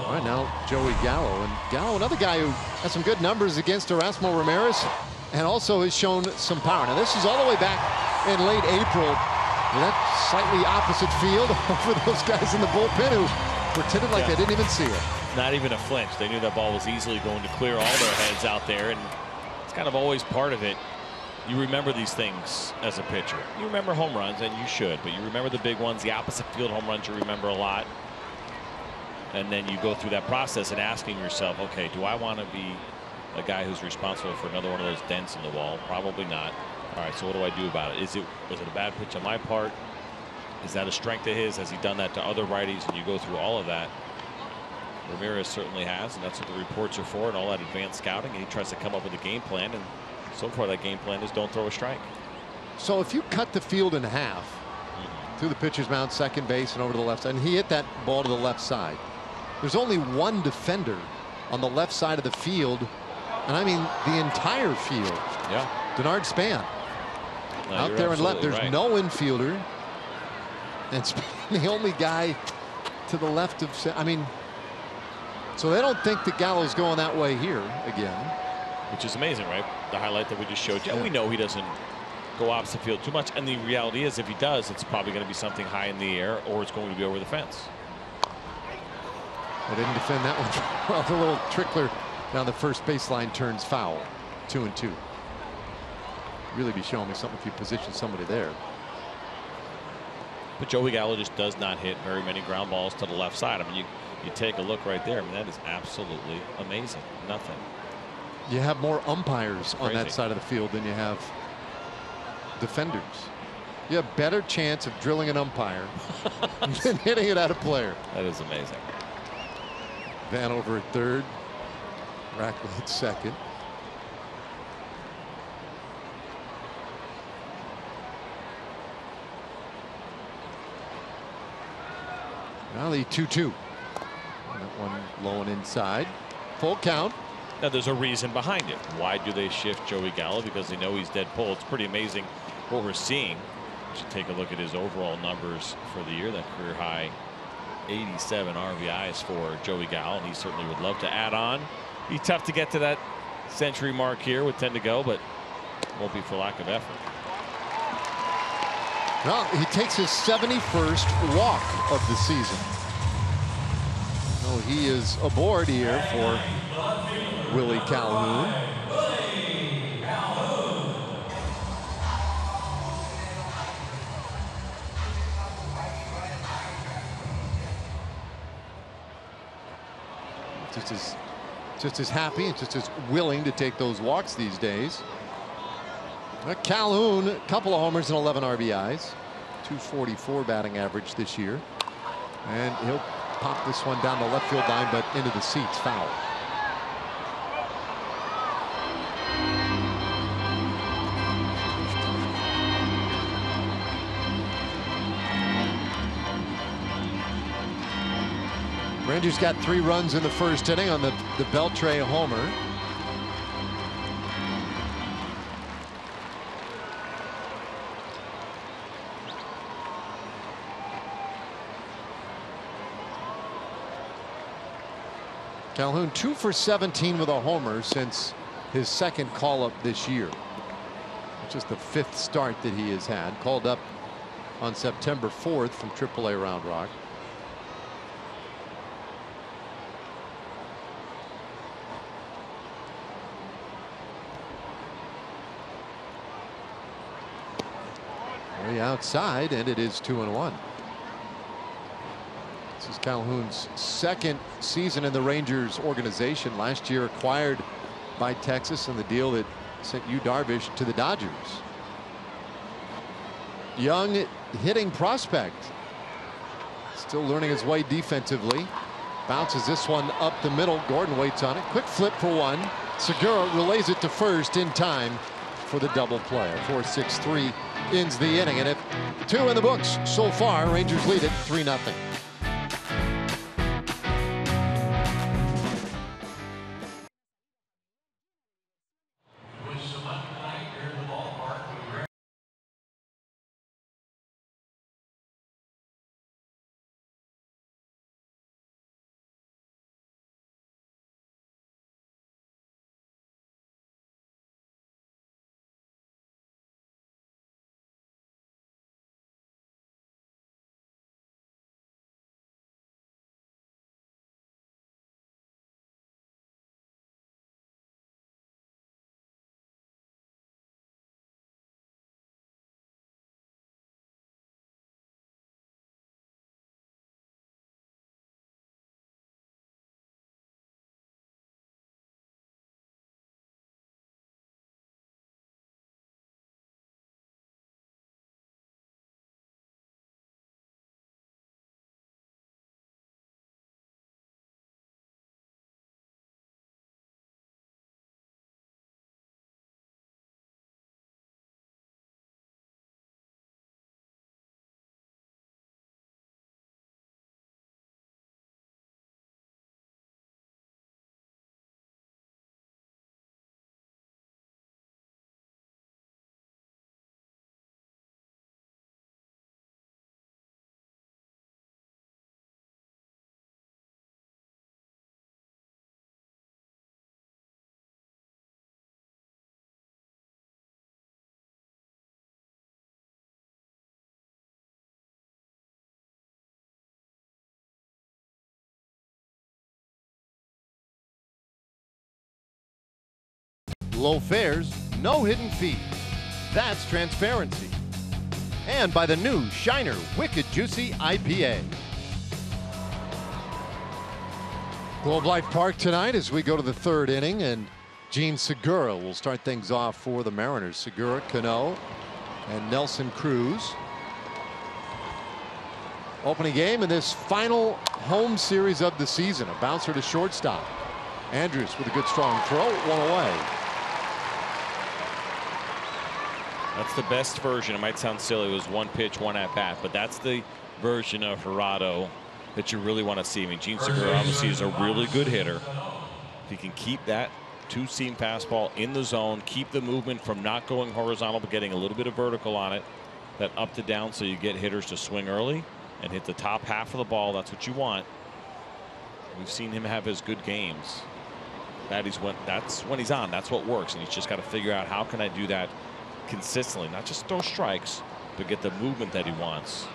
All right, now Joey Gallo. And Gallo, another guy who has some good numbers against Erasmo Ramirez and also has shown some power. Now, this is all the way back in late April. That slightly opposite field over those guys in the bullpen who pretended like they didn't even see it. Not even a flinch. They knew that ball was easily going to clear all their heads out there, and it's kind of always part of it. You remember these things as a pitcher. You remember home runs, and you should, but you remember the big ones, the opposite field home runs you remember a lot. And then you go through that process and asking yourself, okay, do I want to be a guy who's responsible for another one of those dents in the wall? Probably not. All right, so what do I do about it? Was it a bad pitch on my part? Is that a strength of his? Has he done that to other righties? And you go through all of that. Ramirez certainly has, and that's what the reports are for, and all that advanced scouting. And he tries to come up with a game plan, and so far that game plan is don't throw a strike. So if you cut the field in half through the pitcher's mound, second base, and over to the left side, and he hit that ball to the left side, there's only one defender on the left side of the field, and I mean the entire field. Yeah. Denard Span. No, out there and left. There's no infielder. And Span, the only guy to the left of. I mean, so they don't think that Gallo's going that way here again. Which is amazing, right? The highlight that we just showed you. Yeah. We know he doesn't go opposite field too much. And the reality is, if he does, it's probably going to be something high in the air, or it's going to be over the fence. I didn't defend that one. Well, the little trickler down the first baseline turns foul. 2-2. Really be showing me something if you position somebody there. But Joey Gallo just does not hit very many ground balls to the left side. I mean, you take a look right there. I mean, that is absolutely amazing. Nothing. You have more umpires on that side of the field than you have defenders. You have better chance of drilling an umpire than hitting it at a player. That is amazing. Van over at third. Rackley at second. Now the 2-2. That one low and inside. Full count. Now there's a reason behind it. Why do they shift Joey Gallo? Because they know he's dead pull. It's pretty amazing what we're seeing. You should take a look at his overall numbers for the year. That career high 87 RBIs for Joey Gallo. And he certainly would love to add on. Be tough to get to that century mark here with 10 to go, but won't be for lack of effort. Well, he takes his 71st walk of the season. So he is aboard here for Willie Calhoun. Just as happy and just as willing to take those walks these days. Calhoun, a couple of homers and 11 RBIs. 244 batting average this year. And he'll pop this one down the left field line, but into the seats, foul. Rangers got 3 runs in the first inning on the Beltre homer. Calhoun 2 for 17 with a homer since his second call up this year. It's just the 5th start that he has had. Called up on September 4th from AAA Round Rock. Way outside, and it is 2-1. This is Calhoun's second season in the Rangers organization. Last year acquired by Texas in the deal that sent Yu Darvish to the Dodgers. Young hitting prospect. Still learning his way defensively. Bounces this one up the middle. Gordon waits on it. Quick flip for one. Segura relays it to first in time for the double play. 4-6-3 ends the inning. And if 2 in the books so far, Rangers lead it 3-0. low fares, no hidden fees. That's transparency. And by the new Shiner Wicked Juicy IPA. Globe Life Park tonight as we go to the third inning, and Gene Segura will start things off for the Mariners. Segura, Cano, and Nelson Cruz. Opening game in this final home series of the season. A bouncer to shortstop. Andrews with a good strong throw, one away. That's the best version. It might sound silly. It was one pitch, one at bat, but that's the version of Gerardo that you really want to see. I mean, Gene Segura obviously is a really good hitter. If he can keep that two-seam fastball in the zone, keep the movement from not going horizontal but getting a little bit of vertical on it, that up to down, so you get hitters to swing early and hit the top half of the ball. That's what you want. We've seen him have his good games. That's when he's on. That's what works, and he's just got to figure out, how can I do that consistently, not just throw strikes, but get the movement that he wants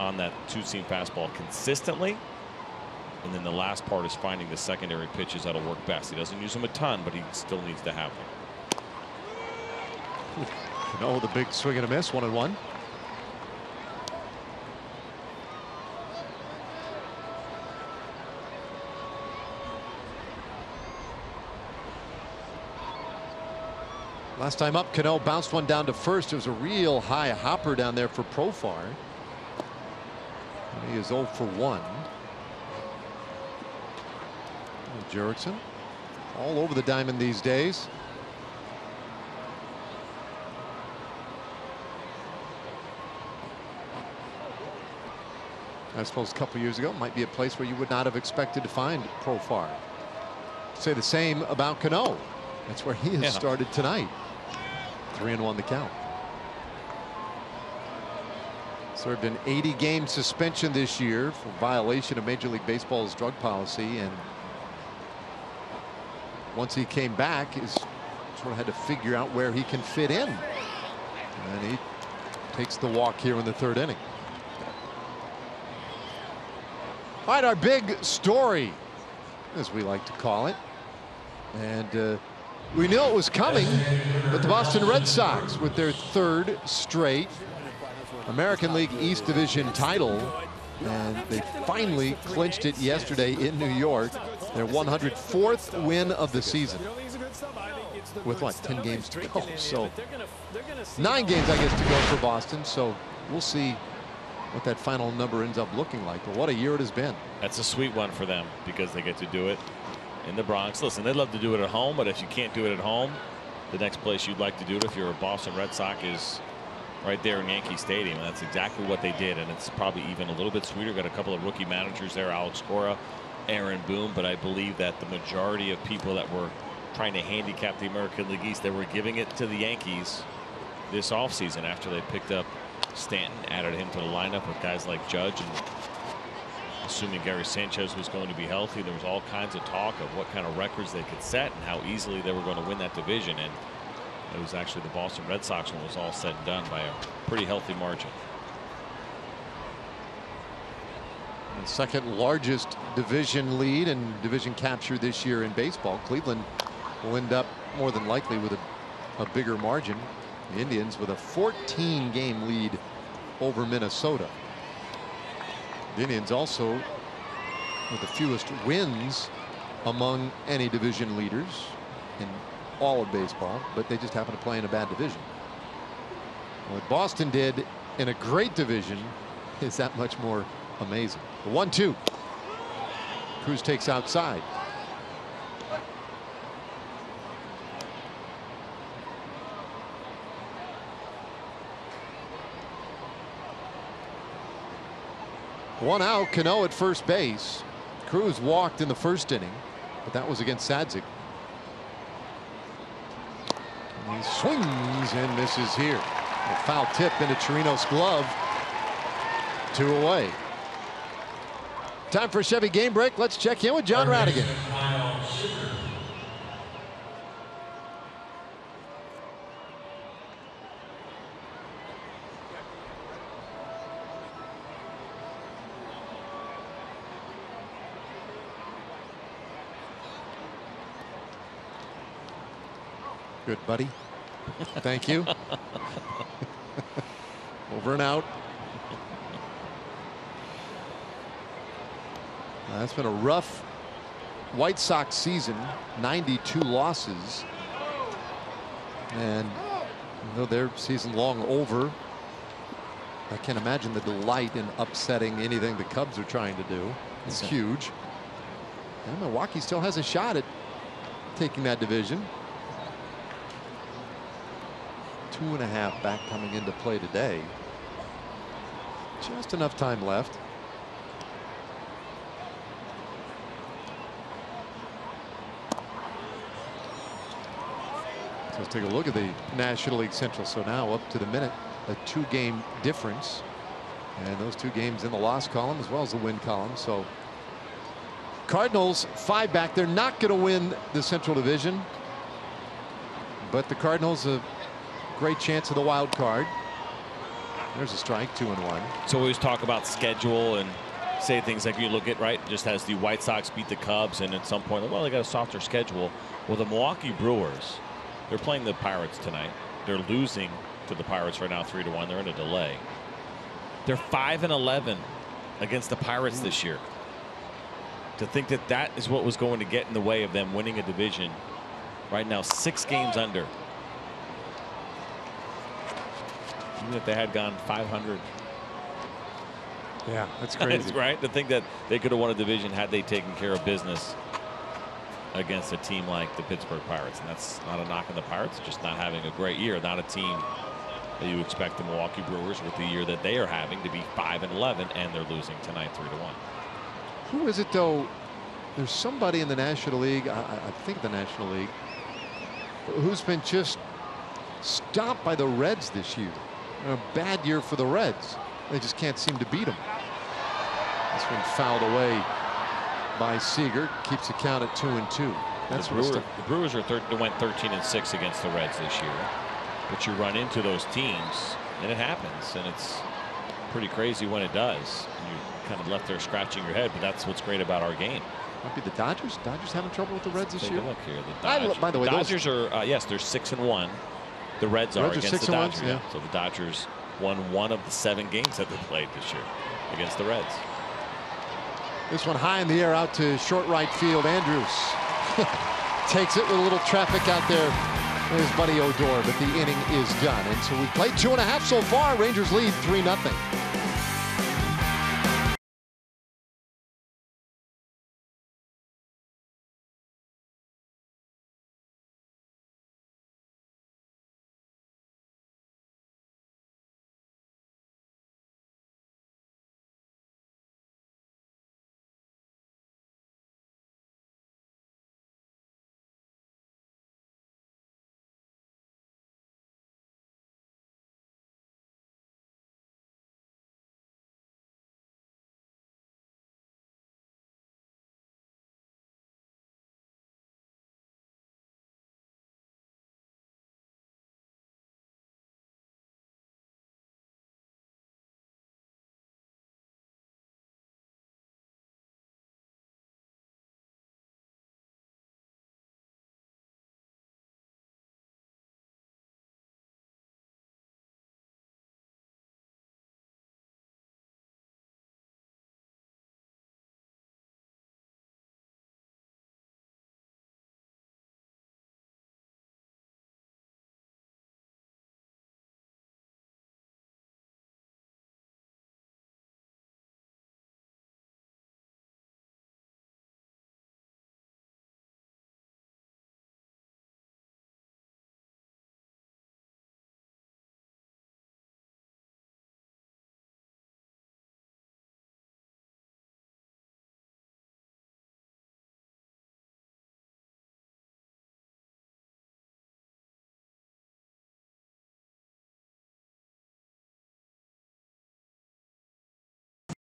on that two-seam fastball consistently. And then the last part is finding the secondary pitches that'll work best. He doesn't use them a ton, but he still needs to have them. No, the big swing and a miss, 1-1. Last time up, Cano bounced one down to first. It was a real high hopper down there for Profar. He is 0 for 1. Jurickson all over the diamond these days. I suppose a couple years ago might be a place where you would not have expected to find Profar. Say the same about Cano. That's where he has started tonight. 3-1 the count. Served an 80-game suspension this year for violation of Major League Baseball's drug policy, and once he came back, he's sort of had to figure out where he can fit in, and he takes the walk here in the third inning. All right, our big story, as we like to call it, and we knew it was coming, but the Boston Red Sox, with their third straight American League East Division title, and they finally clinched it yesterday in New York, their 104th win of the season, with what, 10 games to go? So 9 games, I guess, to go for Boston. So we'll see what that final number ends up looking like. But what a year it has been. That's a sweet one for them, because they get to do it in the Bronx. Listen, they'd love to do it at home, but if you can't do it at home, the next place you'd like to do it, if you're a Boston Red Sox, is right there in Yankee Stadium. And that's exactly what they did, and it's probably even a little bit sweeter. Got a couple of rookie managers there, Alex Cora, Aaron Boone, but I believe that the majority of people that were trying to handicap the American League East, they were giving it to the Yankees this offseason after they picked up Stanton, added him to the lineup with guys like Judge, and assuming Gary Sanchez was going to be healthy, there was all kinds of talk of what kind of records they could set and how easily they were going to win that division. And it was actually the Boston Red Sox when it was all said and done by a pretty healthy margin. The second largest division lead and division capture this year in baseball. Cleveland will end up more than likely with a bigger margin. The Indians with a 14-game lead over Minnesota. The Indians also with the fewest wins among any division leaders in all of baseball, but they just happen to play in a bad division. What Boston did in a great division is that much more amazing. The 1-2. Cruz takes outside. One out, Cano at first base. Cruz walked in the first inning, but that was against Sadzik. And he swings and misses here. A foul tip into Chirinos' glove. 2 away. Time for a Chevy game break. Let's check in with John Radigan. Good, buddy. Thank you. Over and out. That's been a rough White Sox season. 92 losses. And though their season long over, I can't imagine the delight in upsetting anything the Cubs are trying to do. It's huge. And Milwaukee still has a shot at taking that division. 2.5 back coming into play today. Just enough time left. So let's take a look at the National League Central. So now up to the minute, a 2-game difference, and those 2 games in the loss column as well as the win column. So Cardinals 5 back. They're not going to win the Central Division, but the Cardinals a great chance of the wild card. There's a strike, 2-1. So we always talk about schedule and say things like you look at, right, just as the White Sox beat the Cubs, and at some point, well, they got a softer schedule. Well, the Milwaukee Brewers, they're playing the Pirates tonight. They're losing to the Pirates right now 3-1. They're in a delay. They're 5-11 against the Pirates this year. To think that that is what was going to get in the way of them winning a division, right now 6 games under. Even if they had gone 500. Yeah, that's crazy. Right? To think that they could have won a division had they taken care of business against a team like the Pittsburgh Pirates. And that's not a knock on the Pirates, just not having a great year. Not a team that you expect the Milwaukee Brewers, with the year that they are having, to be 5-11, and they're losing tonight 3-1. Who is it, though? There's somebody in the National League, I think the National League, who's been just stopped by the Reds this year. A bad year for the Reds. They just can't seem to beat them. This one fouled away by Seager. Keeps the count at 2-2. That's the Brewers went 13-6 against the Reds this year. But you run into those teams, and it happens, and it's pretty crazy when it does. And you kind of left there scratching your head, but that's what's great about our game. Might be the Dodgers. Dodgers having trouble with the Reds this year. Take a look here. The Dodgers, by the way, Dodgers are yes, they're 6-1. The Reds are against the Dodgers. Yeah. So the Dodgers won 1 of the 7 games that they played this year against the Reds. This one high in the air out to short right field. Andrews takes it with a little traffic out there. There's Buddy Odor, but the inning is done. And so we played 2.5 so far. Rangers lead 3-0.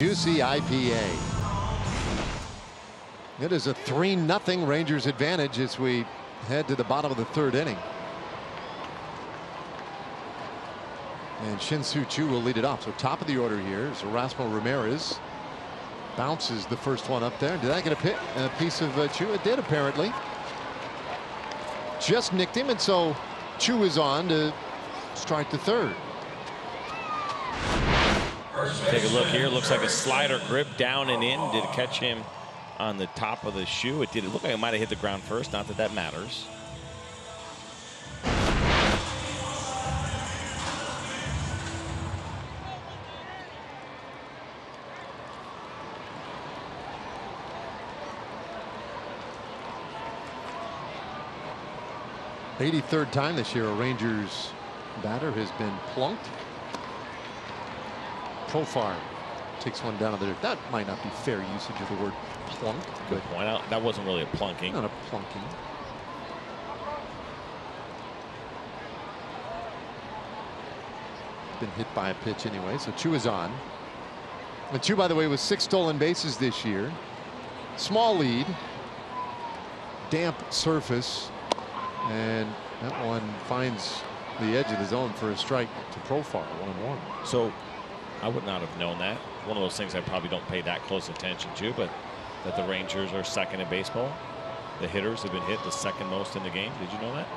Juicy IPA. It is a 3-0 Rangers advantage as we head to the bottom of the 3rd inning. And Shin-Soo Choo will lead it off. So top of the order here is Erasmo Ramirez. Bounces the first one up there. Did that get a piece of Choo? It did, apparently. Just nicked him, and so Chu is on to start the third. Take a look here. Looks like a slider grip down and in. Did it catch him on the top of the shoe? It did. It look like it might have hit the ground first. Not that that matters. '83rd time this year a Rangers batter has been plunked. Profar takes one down to the. That might not be fair usage of the word plunk. Good point out. That wasn't really a plunking. Not a plunking. Been hit by a pitch anyway, so Chu is on. And Chu, by the way, was 6 stolen bases this year. Small lead. Damp surface. And that one finds the edge of the zone for a strike to Profar, 1-1. So I would not have known that. One of those things I probably don't pay that close attention to, but that the Rangers are second in baseball. The hitters have been hit the second most in the game. Did you know that?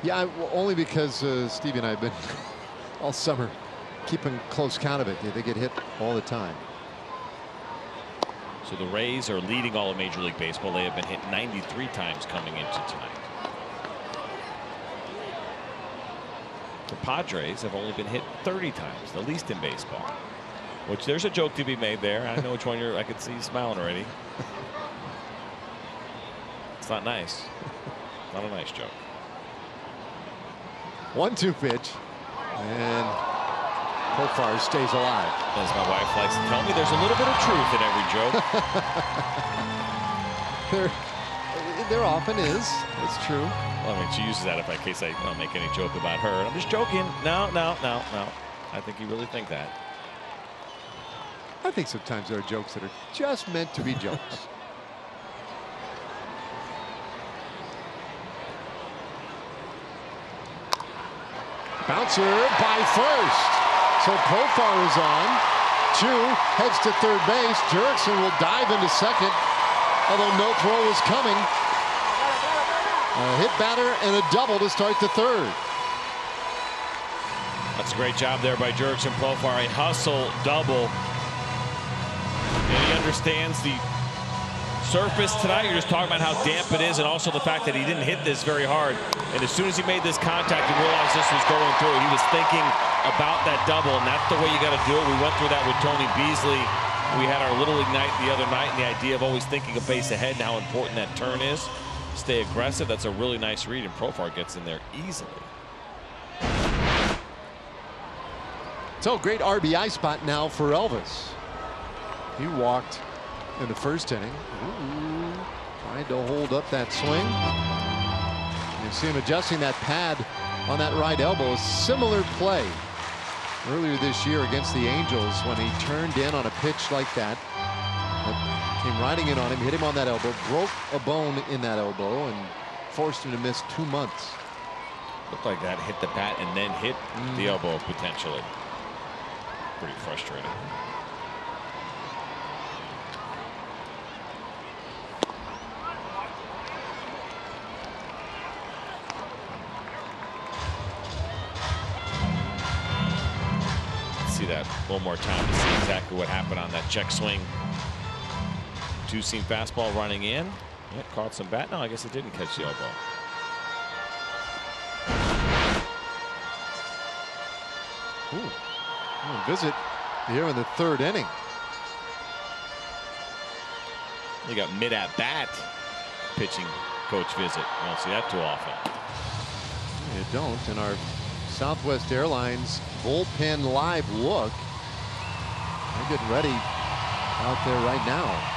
Yeah, well, only because Stevie and I have been all summer keeping close count of it. They get hit all the time. So the Rays are leading all of Major League Baseball. They have been hit 93 times coming into tonight. The Padres have only been hit 30 times, the least in baseball. Which there's a joke to be made there. I know which one you're. I can see you smiling already. It's not nice. Not a nice joke. 1-2 pitch, and Profar stays alive. As my wife likes to tell me, there's a little bit of truth in every joke. There often is. It's true. Well, I mean, she uses that if in case I don't make any joke about her. I'm just joking. No. I think you really think that. I think sometimes there are jokes that are just meant to be jokes. Bouncer by first. So Profar is on. Chu heads to third base. Jurickson will dive into second, although no throw is coming. A hit batter and a double to start the third. That's a great job there by Jurickson Profar. A hustle double. And he understands the surface tonight. You're just talking about how damp it is and also the fact that he didn't hit this very hard. And as soon as he made this contact and realized this was going through, he was thinking about that double, and that's the way you got to do it. We went through that with Tony Beasley. We had our Little League night the other night, and the idea of always thinking a base ahead and how important that turn is. Stay aggressive. That's a really nice read, and Profar gets in there easily. So great RBI spot now for Elvis. He walked in the first inning. Trying to hold up that swing. You see him adjusting that pad on that right elbow. A similar play earlier this year against the Angels when he turned in on a pitch like that. Came riding in on him, hit him on that elbow, broke a bone in that elbow, and forced him to miss 2 months. Looked like that hit the bat and then hit the elbow potentially. Pretty frustrating. See that one more time to see exactly what happened on that check swing. Two-seam fastball running in. Yeah, caught some bat. No, I guess it didn't catch the elbow. Visit here in the third inning. You got mid-at-bat pitching coach visit. You don't see that too often. You don't. In our Southwest Airlines bullpen live look, they're getting ready out there right now.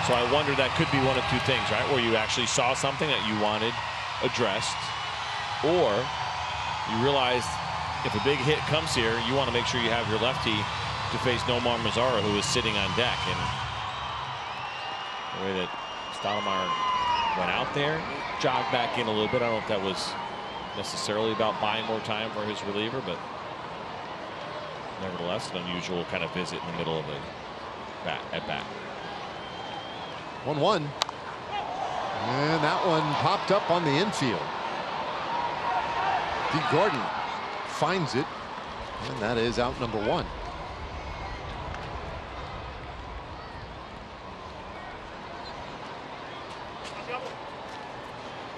So I wonder that could be one of two things, right? Where you actually saw something that you wanted addressed, or you realized if a big hit comes here, you want to make sure you have your lefty to face Nomar Mazara, who is sitting on deck. And the way that Stottlemyre went out there, jogged back in a little bit. I don't know if that was necessarily about buying more time for his reliever, but nevertheless, an unusual kind of visit in the middle of the at-bat. 1-1. And that one popped up on the infield. Dee Gordon finds it, and that is out number 1.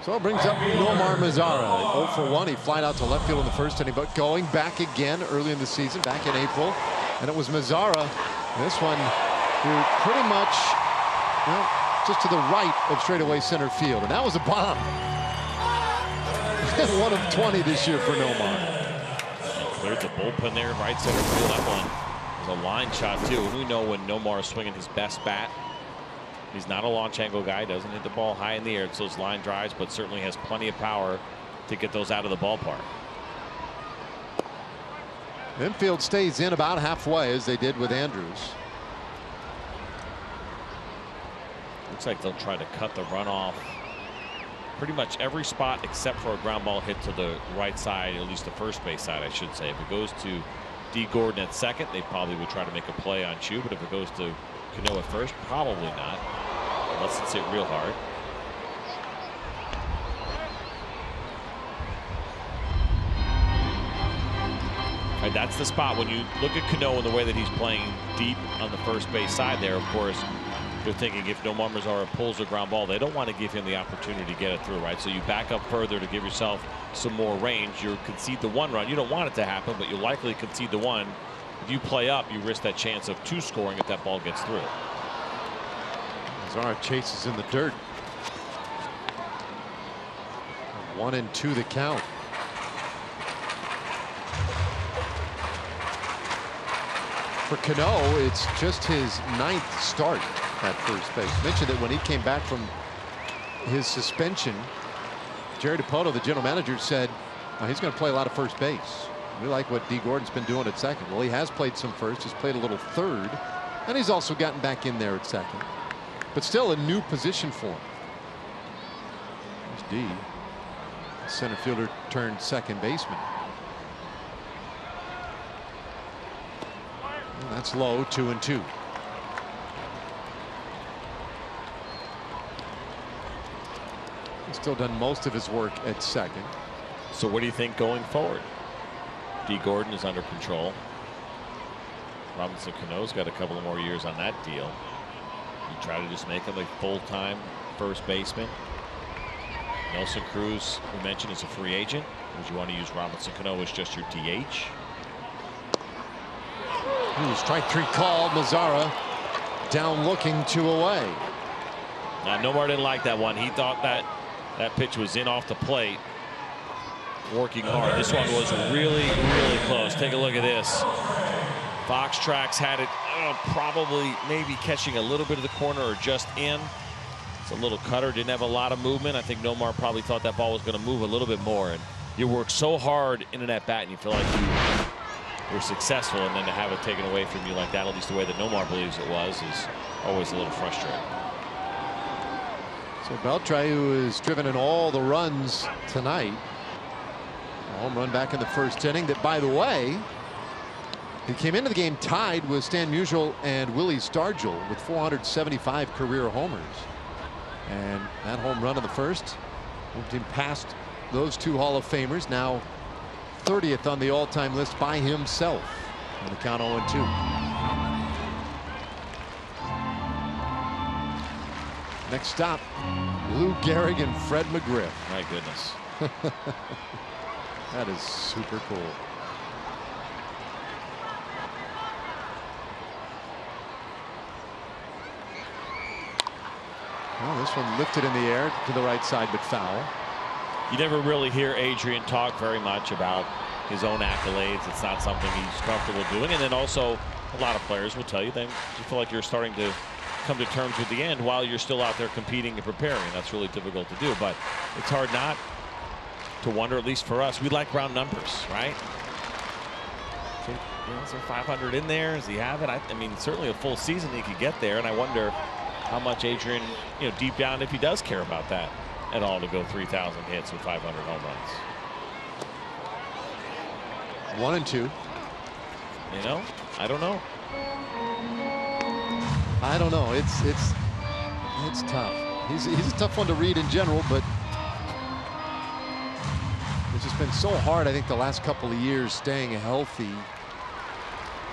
So it brings up Nomar Mazara, 0 for 1. He flied out to left field in the first inning, but going back again early in the season, back in April. And it was Mazara, this one, who pretty much, well, just to the right of straightaway center field. And that was a bomb. 1 of 20 this year for Nomar. Cleared the bullpen there, right center field. That one was a line shot, too. And we know when Nomar is swinging his best bat, he's not a launch angle guy, doesn't hit the ball high in the air. It's those line drives, but certainly has plenty of power to get those out of the ballpark. Infield stays in about halfway, as they did with Andrews. Looks like they'll try to cut the runoff pretty much every spot except for a ground ball hit to the right side, at least the first base side, I should say. If it goes to Dee Gordon at second, they probably would try to make a play on Chu, but if it goes to Cano at first, probably not, unless it's hit real hard. And that's the spot when you look at Cano and the way that he's playing deep on the first base side there. Of course, they're thinking if Nomar Mazara pulls a ground ball, they don't want to give him the opportunity to get it through, right? So you back up further to give yourself some more range. You concede the 1 run. You don't want it to happen, but you likely concede the 1. If you play up, you risk that chance of 2 scoring if that ball gets through. Mazara chases in the dirt. 1-2 the count. For Cano, it's just his 9th start at first base. Mentioned that when he came back from his suspension, Jerry DiPoto, the general manager, said he's going to play a lot of first base. We like what Dee Gordon's been doing at second. Well, he has played some first, he's played a little third, and he's also gotten back in there at second. But still a new position for him. There's Dee, center fielder turned second baseman. That's low, 2-2. He's still done most of his work at second. So what do you think going forward? Dee Gordon is under control. Robinson Cano's got a couple of more years on that deal. You try to just make him a full-time first baseman. Nelson Cruz, we mentioned, is a free agent. Would you want to use Robinson Cano as just your DH? Ooh, strike 3 call. Mazara down looking, 2 away. Now Nomar didn't like that one. He thought that pitch was in off the plate. Working hard. This one was really close. Take a look at this. Fox Tracks had it probably maybe catching a little bit of the corner or just in. It's a little cutter, didn't have a lot of movement. I think Nomar probably thought that ball was going to move a little bit more. And you work so hard in an at-bat and you feel like you were successful, and then to have it taken away from you like that, at least the way that Nomar believes it was, is always a little frustrating. So Beltre, who has driven in all the runs tonight, a home run back in the first inning. That, by the way, he came into the game tied with Stan Musial and Willie Stargell with 475 career homers. And that home run in the first moved him past those 2 Hall of Famers, now 30th on the all-time list by himself. On the count 0-2. Next stop, Lou Gehrig and Fred McGriff. My goodness. That is super cool. Well, this one lifted in the air to the right side, but foul. You never really hear Adrian talk very much about his own accolades. It's not something he's comfortable doing. And then also, a lot of players will tell you that you feel like you're starting to come to terms with the end while you're still out there competing and preparing. That's really difficult to do, but it's hard not to wonder, at least for us. We like round numbers, right? So, is there 500 in there? Does he have it? I mean, certainly a full season he could get there, and I wonder how much Adrian, deep down, if he does care about that at all, to go 3,000 hits with 500 home runs. 1-2. I don't know. I don't know. It's tough. He's a tough one to read in general, but It's just been so hard, I think, the last couple of years staying healthy.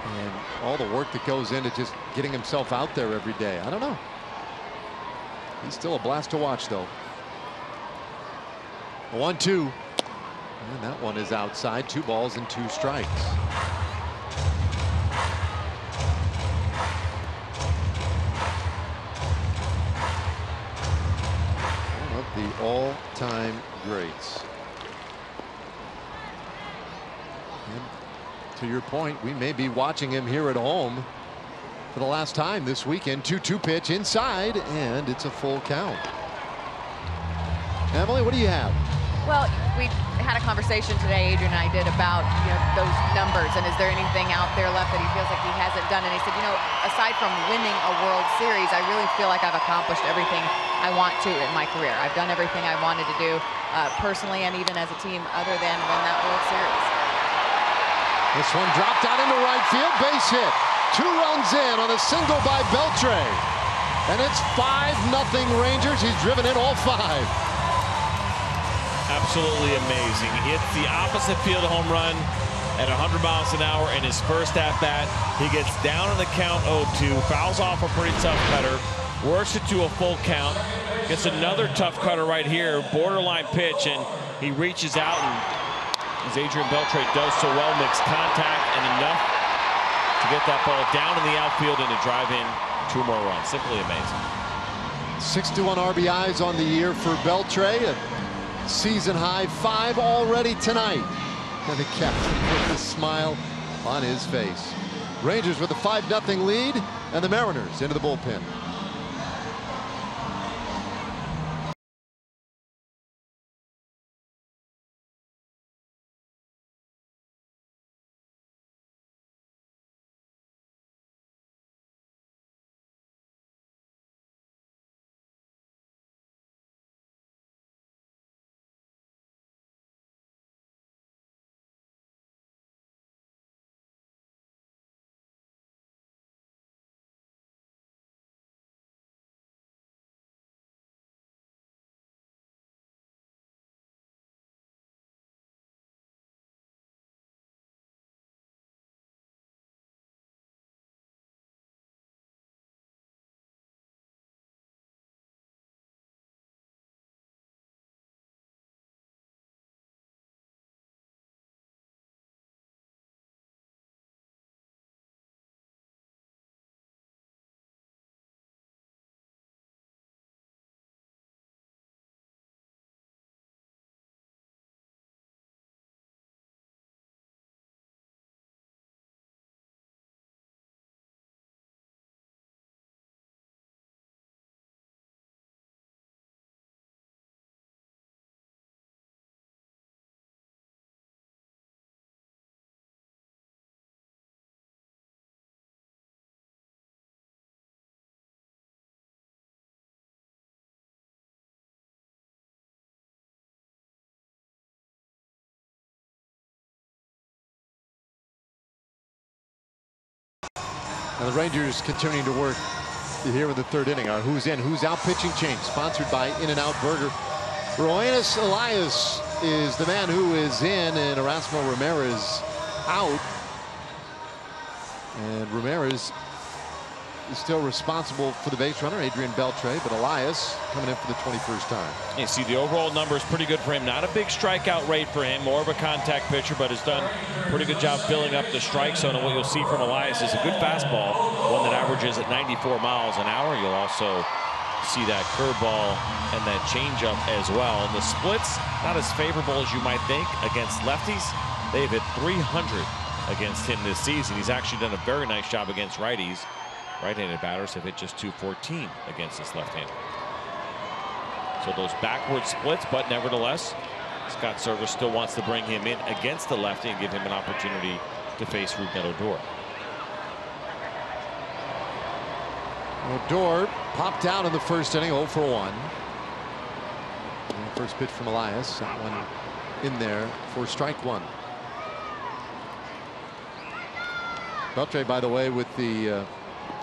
And all the work that goes into just getting himself out there every day. I don't know. He's still a blast to watch, though. 1-2. And that one is outside. 2 balls and 2 strikes. One of the all-time greats. And to your point, we may be watching him here at home for the last time this weekend. 2-2 pitch inside, and it's a full count. Emily, what do you have? Well, we had a conversation today, Adrian and I did, about those numbers, and is there anything out there left that he feels like he hasn't done? And he said, aside from winning a World Series, I really feel like I've accomplished everything I want to in my career. I've done everything I wanted to do personally and even as a team, other than win that World Series. This one dropped out into right field, base hit. 2 runs in on a single by Beltre, and it's 5-0 Rangers. He's driven in all 5. Absolutely amazing. He hits the opposite field home run at 100 miles an hour in his first at-bat. He gets down in the count 0-2, fouls off a pretty tough cutter, works it to a full count, gets another tough cutter right here, borderline pitch, and he reaches out, and as Adrian Beltre does so well, makes contact and enough to get that ball down in the outfield and to drive in 2 more runs. Simply amazing. 61 RBIs on the year for Beltre. Season high 5 already tonight. And the captain with a smile on his face. Rangers with a 5-0 lead, and the Mariners into the bullpen. And the Rangers continuing to work here in the 3rd inning. Our who's in, who's out pitching change, sponsored by In-N-Out Burger. Roenis Elias is the man who is in, and Erasmo Ramirez out. And Ramirez is still responsible for the base runner, Adrian Beltre, but Elias coming in for the 21st time. You see the overall number is pretty good for him. Not a big strikeout rate for him, more of a contact pitcher, but has done a pretty good job filling up the strike zone. And what you'll see from Elias is a good fastball, one that averages at 94 miles an hour. You'll also see that curveball and that changeup as well. And the splits, not as favorable as you might think against lefties. They've hit 300 against him this season. He's actually done a very nice job against righties. Right-handed batters have hit just 214 against this left-hander. So those backward splits, but nevertheless, Scott Servais still wants to bring him in against the lefty and give him an opportunity to face Rougned Odor. Odor popped out in the 1st inning, 0 for 1. And the first pitch from Elias, that one in there for strike 1. Beltre, by the way, with the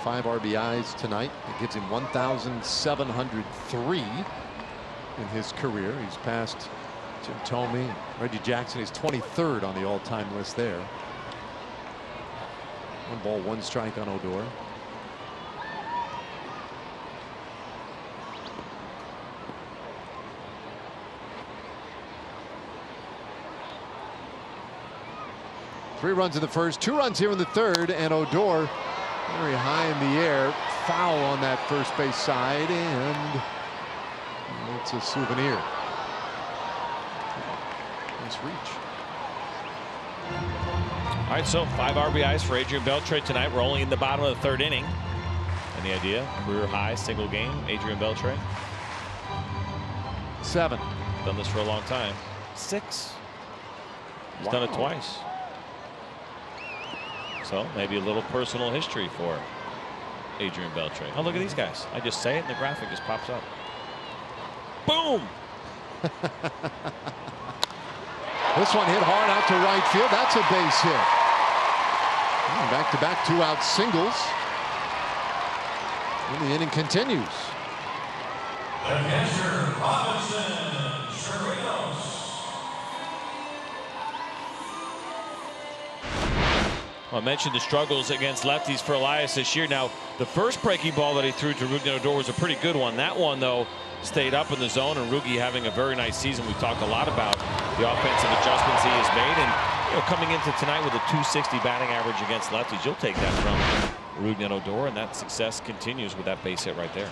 5 RBIs tonight. It gives him 1,703 in his career. He's passed Jim Thome, Reggie Jackson is 23rd on the all-time list there. 1 ball, 1 strike on Odor. Three runs in the first, 2 runs here in the third, and Odor very high in the air. Foul on that first base side, and it's a souvenir. Nice reach. All right, so 5 RBIs for Adrian Beltre tonight. We're only in the bottom of the 3rd inning. Any idea? Career high single game, Adrian Beltre. 7. Done this for a long time. 6. He's done it twice. So maybe a little personal history for Adrian Beltre. Oh, look at these guys. I just say it and the graphic just pops up. Boom! This one hit hard out to right field. That's a base hit. Back-to-back 2-out singles. And the inning continues. The catcher, Robinson Chirinos. Well, I mentioned the struggles against lefties for Elias this year. Now, the first breaking ball that he threw to Rougned Odor was a pretty good one. That one, though, stayed up in the zone, and Rugi having a very nice season. We've talked a lot about the offensive adjustments he has made, and coming into tonight with a .260 batting average against lefties, you'll take that from Rougned Odor, and that success continues with that base hit right there.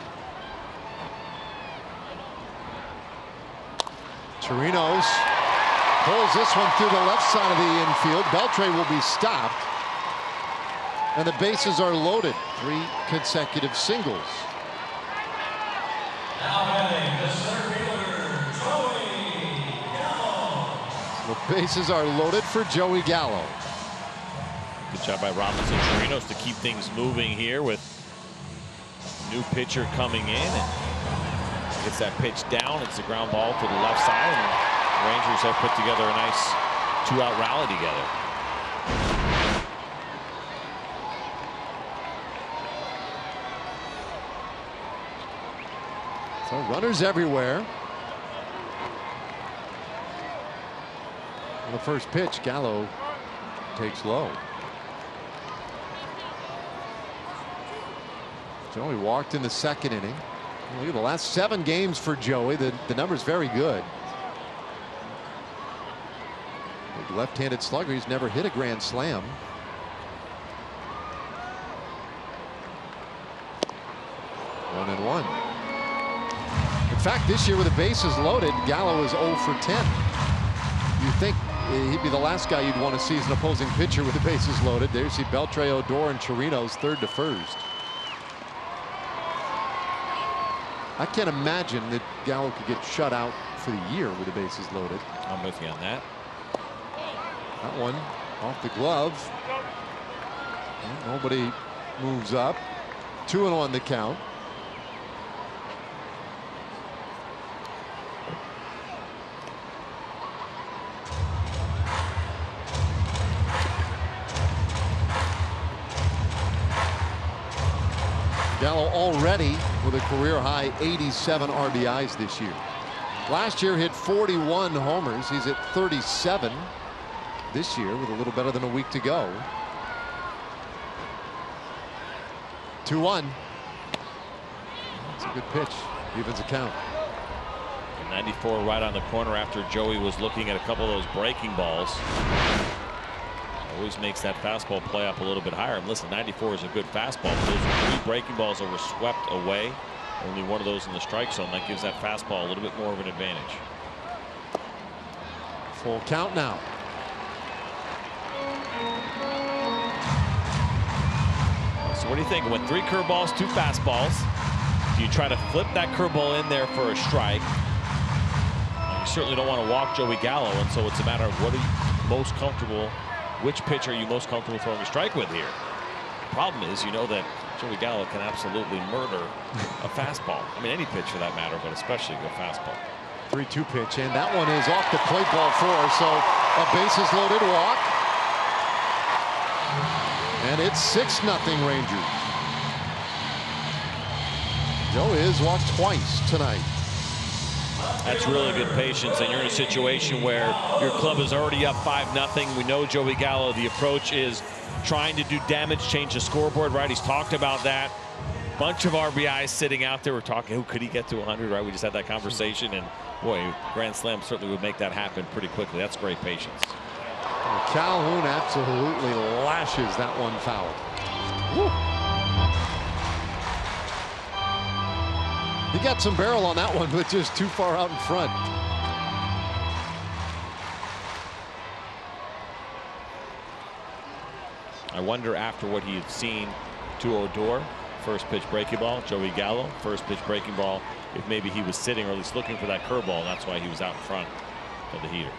Chirinos pulls this one through the left side of the infield. Beltre will be stopped, and the bases are loaded. 3 consecutive singles. Now batting the center fielder, Joey Gallo. The bases are loaded for Joey Gallo. Good job by Robinson Chirinos to keep things moving here with new pitcher coming in and gets that pitch down. It's a ground ball to the left side, and the Rangers have put together a nice 2-out rally together. So runners everywhere. On the first pitch, Gallo takes low. Joey walked in the 2nd inning. Look at the last 7 games for Joey. The number's very good. Big left-handed slugger. He's never hit a grand slam. One and one. In fact, this year with the bases loaded, Gallo is 0 for 10. You think he'd be the last guy you'd want to see as an opposing pitcher with the bases loaded. There you see Beltre, Odor, and Chirinos 3rd to 1st. I can't imagine that Gallo could get shut out for the year with the bases loaded. I'm with you on that. That one off the glove. And nobody moves up. 2-1 the count. Gallo already with a career high 87 RBIs this year. Last year hit 41 homers. He's at 37 this year with a little better than a week to go. 2-1. That's a good pitch. Evens the count. 94 right on the corner after Joey was looking at a couple of those breaking balls. Always makes that fastball play up a little bit higher. And listen, 94 is a good fastball. Those 3 breaking balls that were swept away. Only one of those in the strike zone. That gives that fastball a little bit more of an advantage. Full count now. So what do you think? With 3 curveballs, 2 fastballs, do you try to flip that curveball in there for a strike? You certainly don't want to walk Joey Gallo, and so it's a matter of what are you most comfortable. Which pitch are you most comfortable throwing a strike with here? The problem is, you know that Joey Gallo can absolutely murder a fastball. I mean, any pitch for that matter, but especially a fastball. 3-2 pitch, and that one is off the plate, ball 4. So a bases loaded walk. And it's 6-0 Rangers. Joey has walked twice tonight. That's really good patience, and you're in a situation where your club is already up 5-0. We know Joey Gallo, the approach is trying to do damage, change the scoreboard, right? He's talked about that. Bunch of RBIs sitting out there. We're talking, who could he get to 100, right? We just had that conversation, and boy, Grand Slam certainly would make that happen pretty quickly. That's great patience. Calhoun absolutely lashes that one foul. Woo. He got some barrel on that one, but just too far out in front. I wonder, after what he had seen to Odor, first pitch breaking ball, Joey Gallo, first pitch breaking ball, if maybe he was sitting or at least looking for that curveball, and that's why he was out in front of the heater.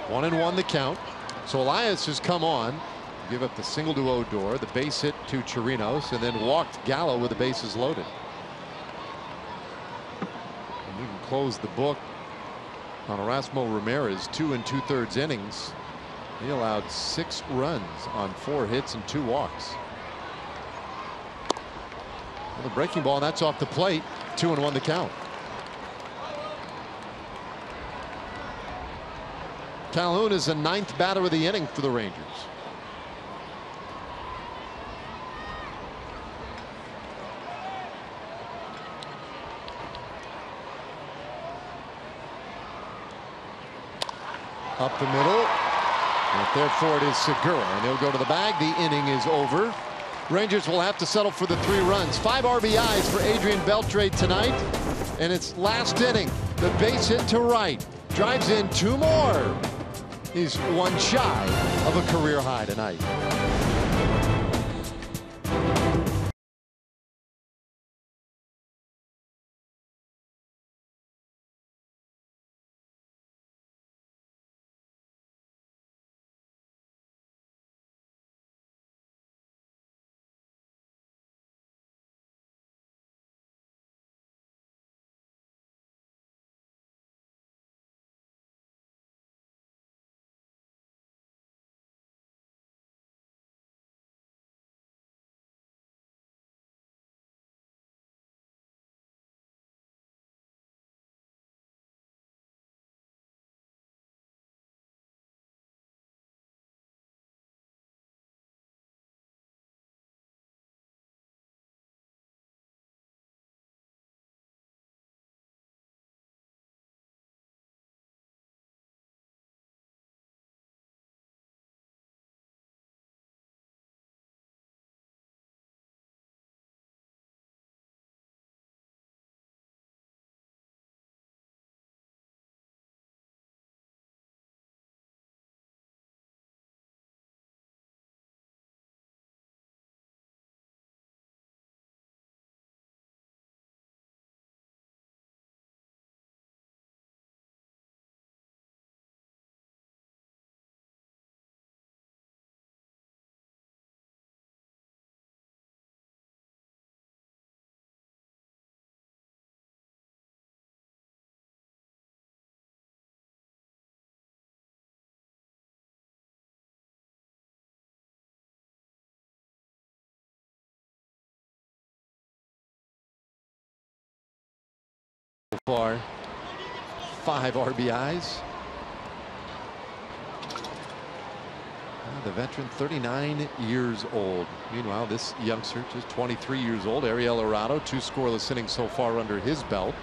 1-1 the count. So Elias has come on, give up the single to Odor, the base hit to Chirinos, and then walked Gallo with the bases loaded. And we can close the book on Erasmo Ramirez. 2 2/3 innings. He allowed 6 runs on 4 hits and 2 walks. Well, the breaking ball, and that's off the plate. 2-1 the count. Calhoun is the 9th batter of the inning for the Rangers. Up the middle. And therefore it is Segura, and he'll go to the bag. The inning is over. Rangers will have to settle for the 3 runs. 5 RBIs for Adrian Beltre tonight, and it's last inning. The base hit to right, drives in 2 more. He's 1 shy of a career high tonight. So far, 5 RBIs. The veteran, 39 years old. Meanwhile, this youngster, just 23 years old, Ariel Arado, 2 scoreless innings so far under his belt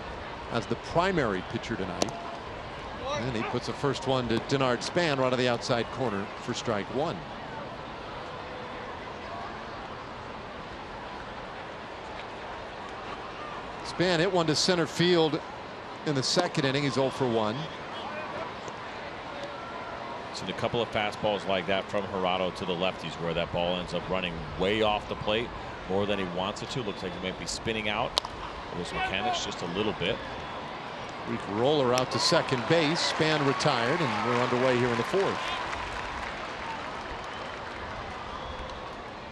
as the primary pitcher tonight. And he puts the first one to Denard Span right on the outside corner for strike 1. Span hit one to center field in the 2nd inning. He's 0 for 1. Seen a couple of fastballs like that from Gerardo to the lefties, where that ball ends up running way off the plate more than he wants it to. Looks like he might be spinning out those mechanics just a little bit. Weak roller out to second base. Span retired, and we're underway here in the 4th.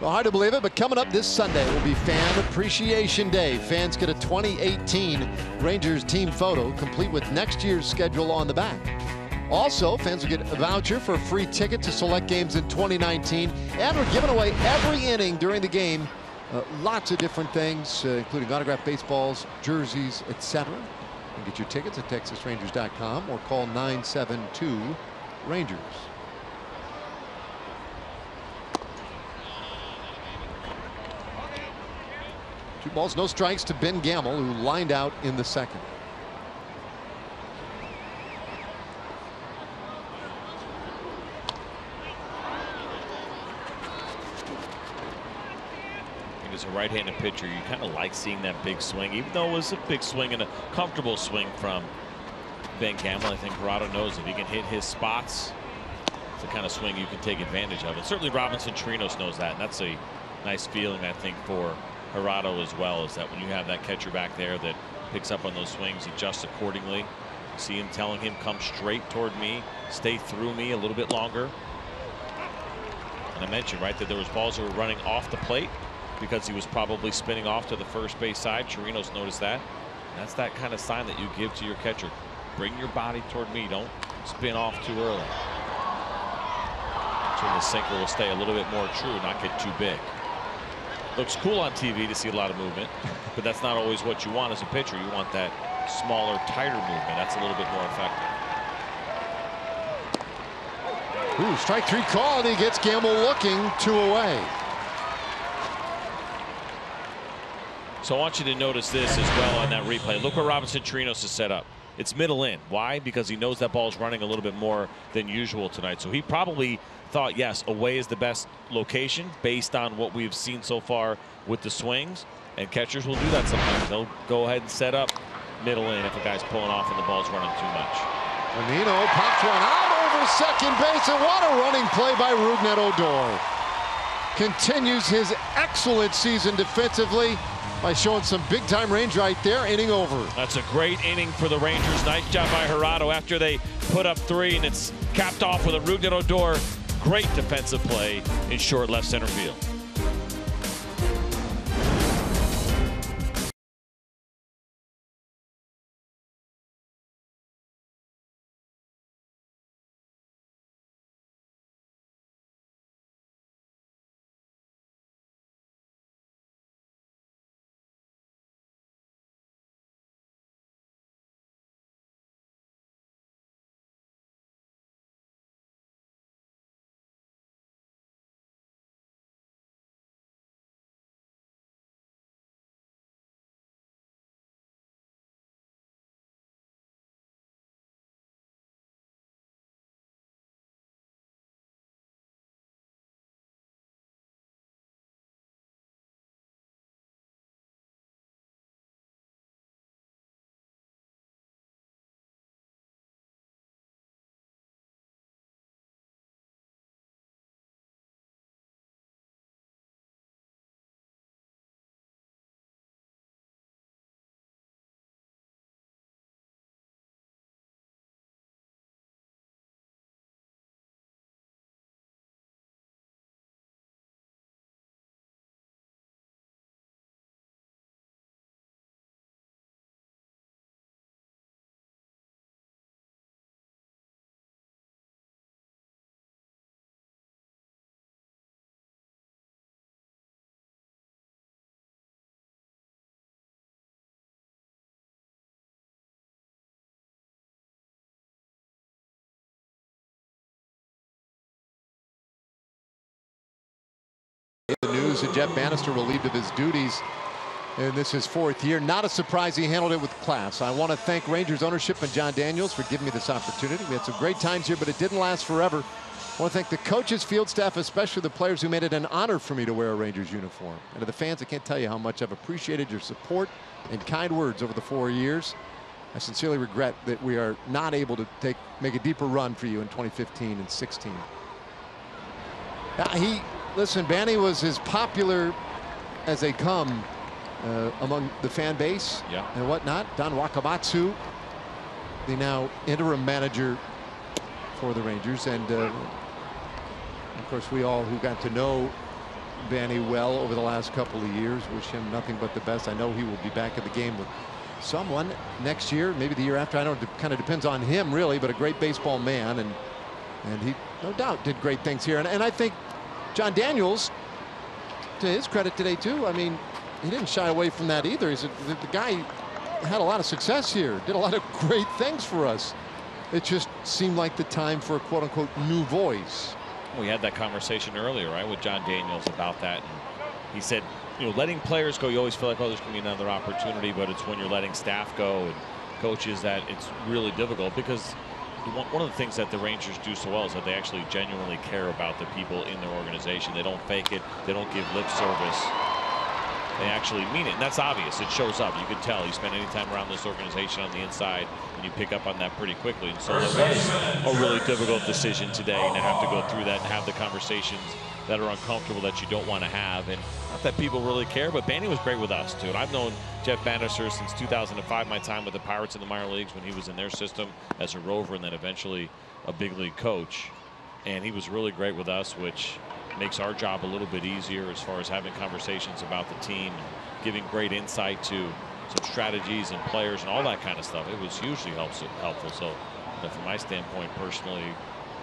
Well, hard to believe it, but coming up this Sunday will be Fan Appreciation Day. Fans get a 2018 Rangers team photo, complete with next year's schedule on the back. Also, fans will get a voucher for a free ticket to select games in 2019, and we're giving away every inning during the game lots of different things, including autographed baseballs, jerseys, etc. You can get your tickets at TexasRangers.com or call 972-RANGERS. 2 balls, no strikes to Ben Gamble, who lined out in the second. As a right-handed pitcher, you kind of like seeing that big swing, even though it was a big swing and a comfortable swing from Ben Gamble. I think Hirado knows if he can hit his spots, it's the kind of swing you can take advantage of. And certainly Robinson Chirinos knows that, and that's a nice feeling, I think, for Hirado as well, is that when you have that catcher back there that picks up on those swings, adjusts accordingly. You see him telling him, come straight toward me, stay through me a little bit longer. And I mentioned, right, that there was balls that were running off the plate because he was probably spinning off to the first base side. Chirinos noticed that. And that's that kind of sign that you give to your catcher. Bring your body toward me. Don't spin off too early. That's when the sinker will stay a little bit more true, not get too big. Looks cool on TV to see a lot of movement, but that's not always what you want as a pitcher. You want that smaller, tighter movement. That's a little bit more effective. Ooh, strike 3 call, and he gets Gamble looking, 2 away. So I want you to notice this as well on that replay. Look where Robinson Chirinos is set up. It's middle in. Why? Because he knows that ball's running a little bit more than usual tonight. So he probably thought, yes, away is the best location based on what we've seen so far with the swings. And catchers will do that sometimes. They'll go ahead and set up middle in if a guy's pulling off and the ball's running too much. Bonino pops one out over second base, and what a running play by Rougned Odor. Continues his excellent season defensively by showing some big-time range right there, inning over. That's a great inning for the Rangers. Nice job by Hirado after they put up 3, and it's capped off with a Rougned Odor. Great defensive play in short left center field. The news that Jeff Bannister relieved of his duties, and this is his 4th year. Not a surprise, he handled it with class. I want to thank Rangers ownership and John Daniels for giving me this opportunity. We had some great times here, but it didn't last forever. I want to thank the coaches, field staff, especially the players who made it an honor for me to wear a Rangers uniform. And to the fans, I can't tell you how much I've appreciated your support and kind words over the 4 years. I sincerely regret that we are not able to make a deeper run for you in 2015 and 16. Listen, Banny was as popular as they come among the fan base and whatnot. Don Wakamatsu, the now interim manager for the Rangers. And of course, we all who got to know Banny well over the last couple of years wish him nothing but the best. I know he will be back in the game with someone next year, maybe the year after. I don't know, it kind of depends on him, really, but a great baseball man. And he, no doubt, did great things here. And I think John Daniels to his credit today, too, I mean, he didn't shy away from that either. He said the guy had a lot of success here, did a lot of great things for us. It just seemed like the time for a quote-unquote new voice. We had that conversation earlier, right, with John Daniels about that. And he said, you know, letting players go, you always feel like, oh, there's going to be another opportunity, but it's when you're letting staff go and coaches that it's really difficult, because one of the things that the Rangers do so well is that they actually genuinely care about the people in their organization. They don't fake it. They don't give lip service. They actually mean it, and that's obvious. It shows up. You can tell. You spend any time around this organization on the inside, and you pick up on that pretty quickly. And so it was a really difficult decision today, and to have to go through that and have the conversations that are uncomfortable that you don't want to have. And not that people really care, but Banny was great with us, too. And I've known Jeff Bannister since 2005, my time with the Pirates in the minor leagues when he was in their system as a rover and then eventually a big league coach. And he was really great with us, which makes our job a little bit easier as far as having conversations about the team and giving great insight to some strategies and players and all that kind of stuff. It was hugely helpful. So from my standpoint, personally,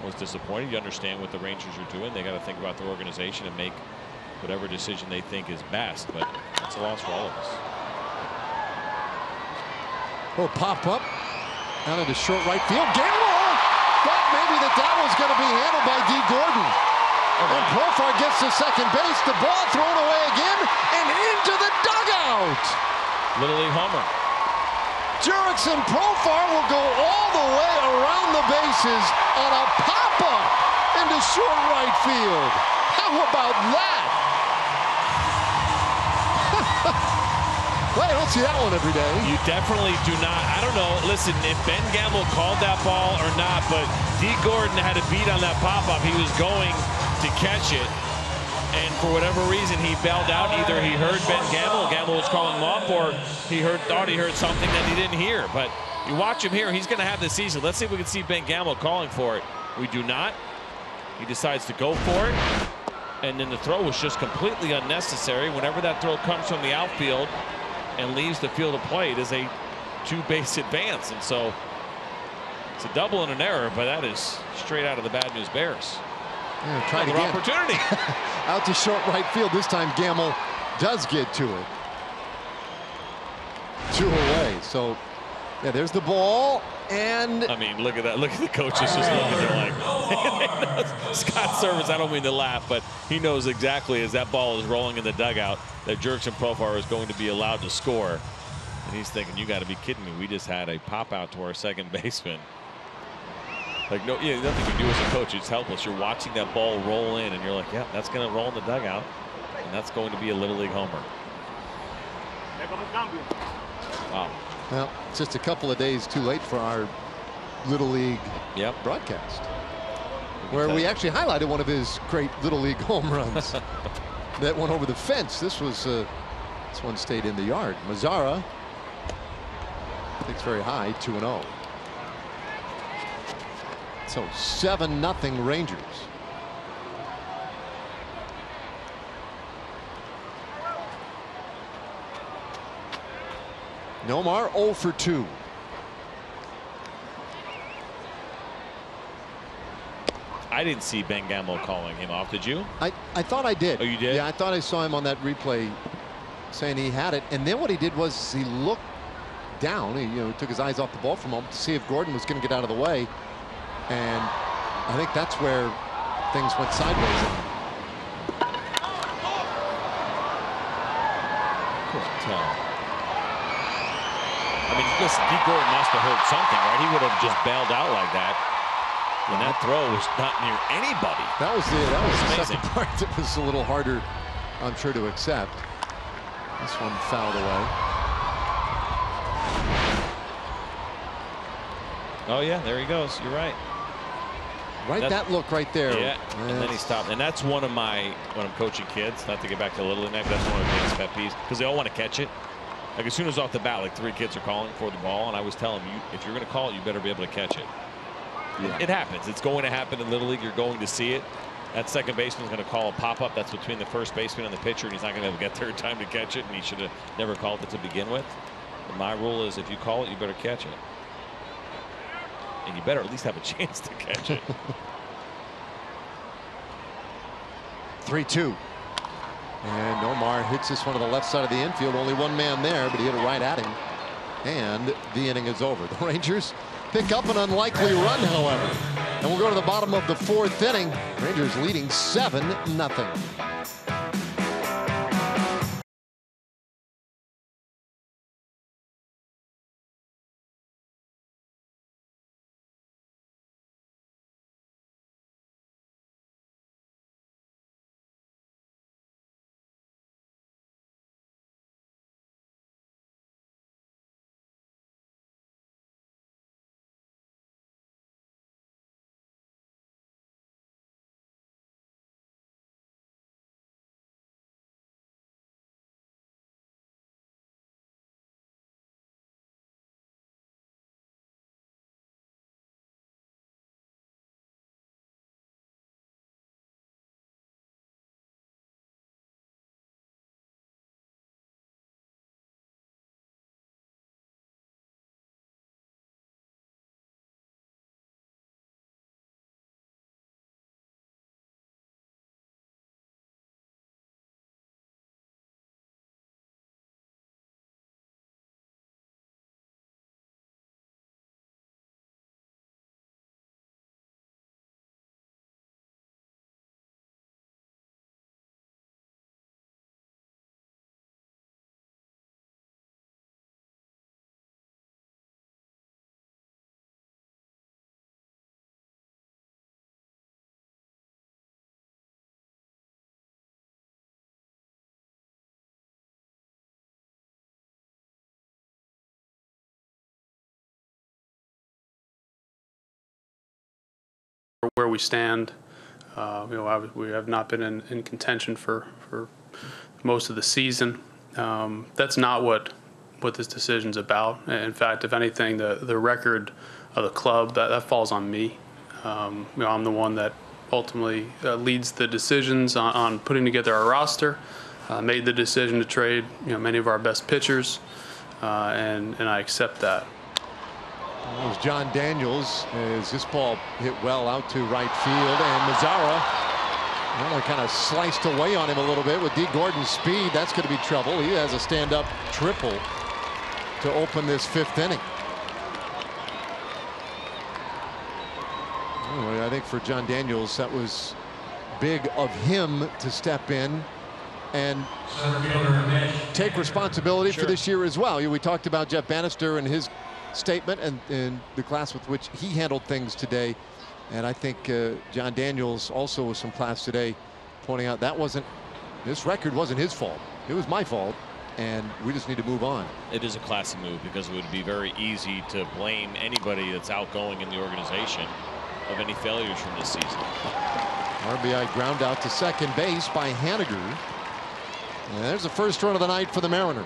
I was disappointed. You understand what the Rangers are doing. They got to think about their organization and make whatever decision they think is best. But it's a loss for all of us. Oh, pop up out into short right field. Gamble thought maybe that was going to be handled by D. Gordon. And Profar gets to second base. The ball thrown away again and into the dugout. Little League homer. Jurickson Profar will go all the way around the bases on a pop-up into short right field. How about that? Well, you don't see that one every day. You definitely do not. I don't know. Listen, if Ben Gamble called that ball or not, but D. Gordon had a beat on that pop-up. He was going to catch it, and for whatever reason, he bailed out. Either he heard Ben Gamble, Gamble was calling him off, or he thought he heard something that he didn't hear. But you watch him here, he's going to have the season. Let's see if we can see Ben Gamble calling for it. We do not. He decides to go for it, and then the throw was just completely unnecessary. Whenever that throw comes from the outfield and leaves the field of play, it is a two-base advance. And so it's a double and an error, but that is straight out of the Bad News Bears. Yeah, try another opportunity. Out to short right field. This time Gamble does get to it. 2 away. So yeah, there's the ball. And I mean, look at that. Look at the coaches just looking. They're like, Scott Service, I don't mean to laugh, but he knows exactly as that ball is rolling in the dugout that Jurickson Profar is going to be allowed to score. And he's thinking, you got to be kidding me. We just had a pop out to our second baseman. Like, no, yeah, nothing you can do as a coach. It's helpless. You're watching that ball roll in, and you're like, yeah, that's going to roll in the dugout. And that's going to be a Little League homer. Wow. Well, it's just a couple of days too late for our Little League broadcast, where we actually highlighted one of his great Little League home runs that went over the fence. This was this one stayed in the yard. Mazzara takes very high, 2-0. So 7-0 Rangers. Nomar 0 for 2. I didn't see Ben Gamble calling him off. Did you? I thought I did. Oh, you did? Yeah, I thought I saw him on that replay saying he had it. And then what he did was he looked down. He took his eyes off the ball for a moment to see if Gordon was going to get out of the way. And I think that's where things went sideways. Couldn't tell. I mean, listen, D. Gordon must have heard something, right? He would have just bailed out like that. And that throw was not near anybody. That was the second part that was a little harder, I'm sure, to accept. This one fouled away. Oh, yeah, there he goes. You're right. That look right there. Yeah, and then he stopped. And that's one of my, when I'm coaching kids, not to get back to Little League, that's one of the biggest pet peeves, because they all want to catch it. Like, as soon as off the bat, like 3 kids are calling for the ball, and I was telling them, if you're going to call it, you better be able to catch it. Yeah. It happens. It's going to happen in Little League. You're going to see it. That second baseman's going to call a pop-up. That's between the first baseman and the pitcher, and he's not going to be able to get there in time to catch it, and he should have never called it to begin with. And my rule is, if you call it, you better catch it. And you better at least have a chance to catch it. 3-2. And Omar hits this one to the left side of the infield. Only one man there, but he hit it right at him. And the inning is over. The Rangers pick up an unlikely run, however. And we'll go to the bottom of the 4th inning. Rangers leading 7-0. Where we stand, we have not been in contention for most of the season. That's not what this decision's about. In fact, if anything, the record of the club that falls on me. I'm the one that ultimately leads the decisions on putting together our roster. Made the decision to trade many of our best pitchers, and I accept that. That was John Daniels as this ball hit well out to right field, and Mazzara kind of sliced away on him a little bit with D. Gordon's speed. That's going to be trouble. He has a stand-up triple to open this 5th inning. Anyway, I think for John Daniels that was big of him to step in and take responsibility for this year as well. We talked about Jeff Bannister and his statement and the class with which he handled things today, and I think John Daniels also with some class today, pointing out that this record wasn't his fault. It was my fault, and we just need to move on. It is a classy move because it would be very easy to blame anybody that's outgoing in the organization of any failures from this season. RBI ground out to second base by Haniger. And there's the first run of the night for the Mariners.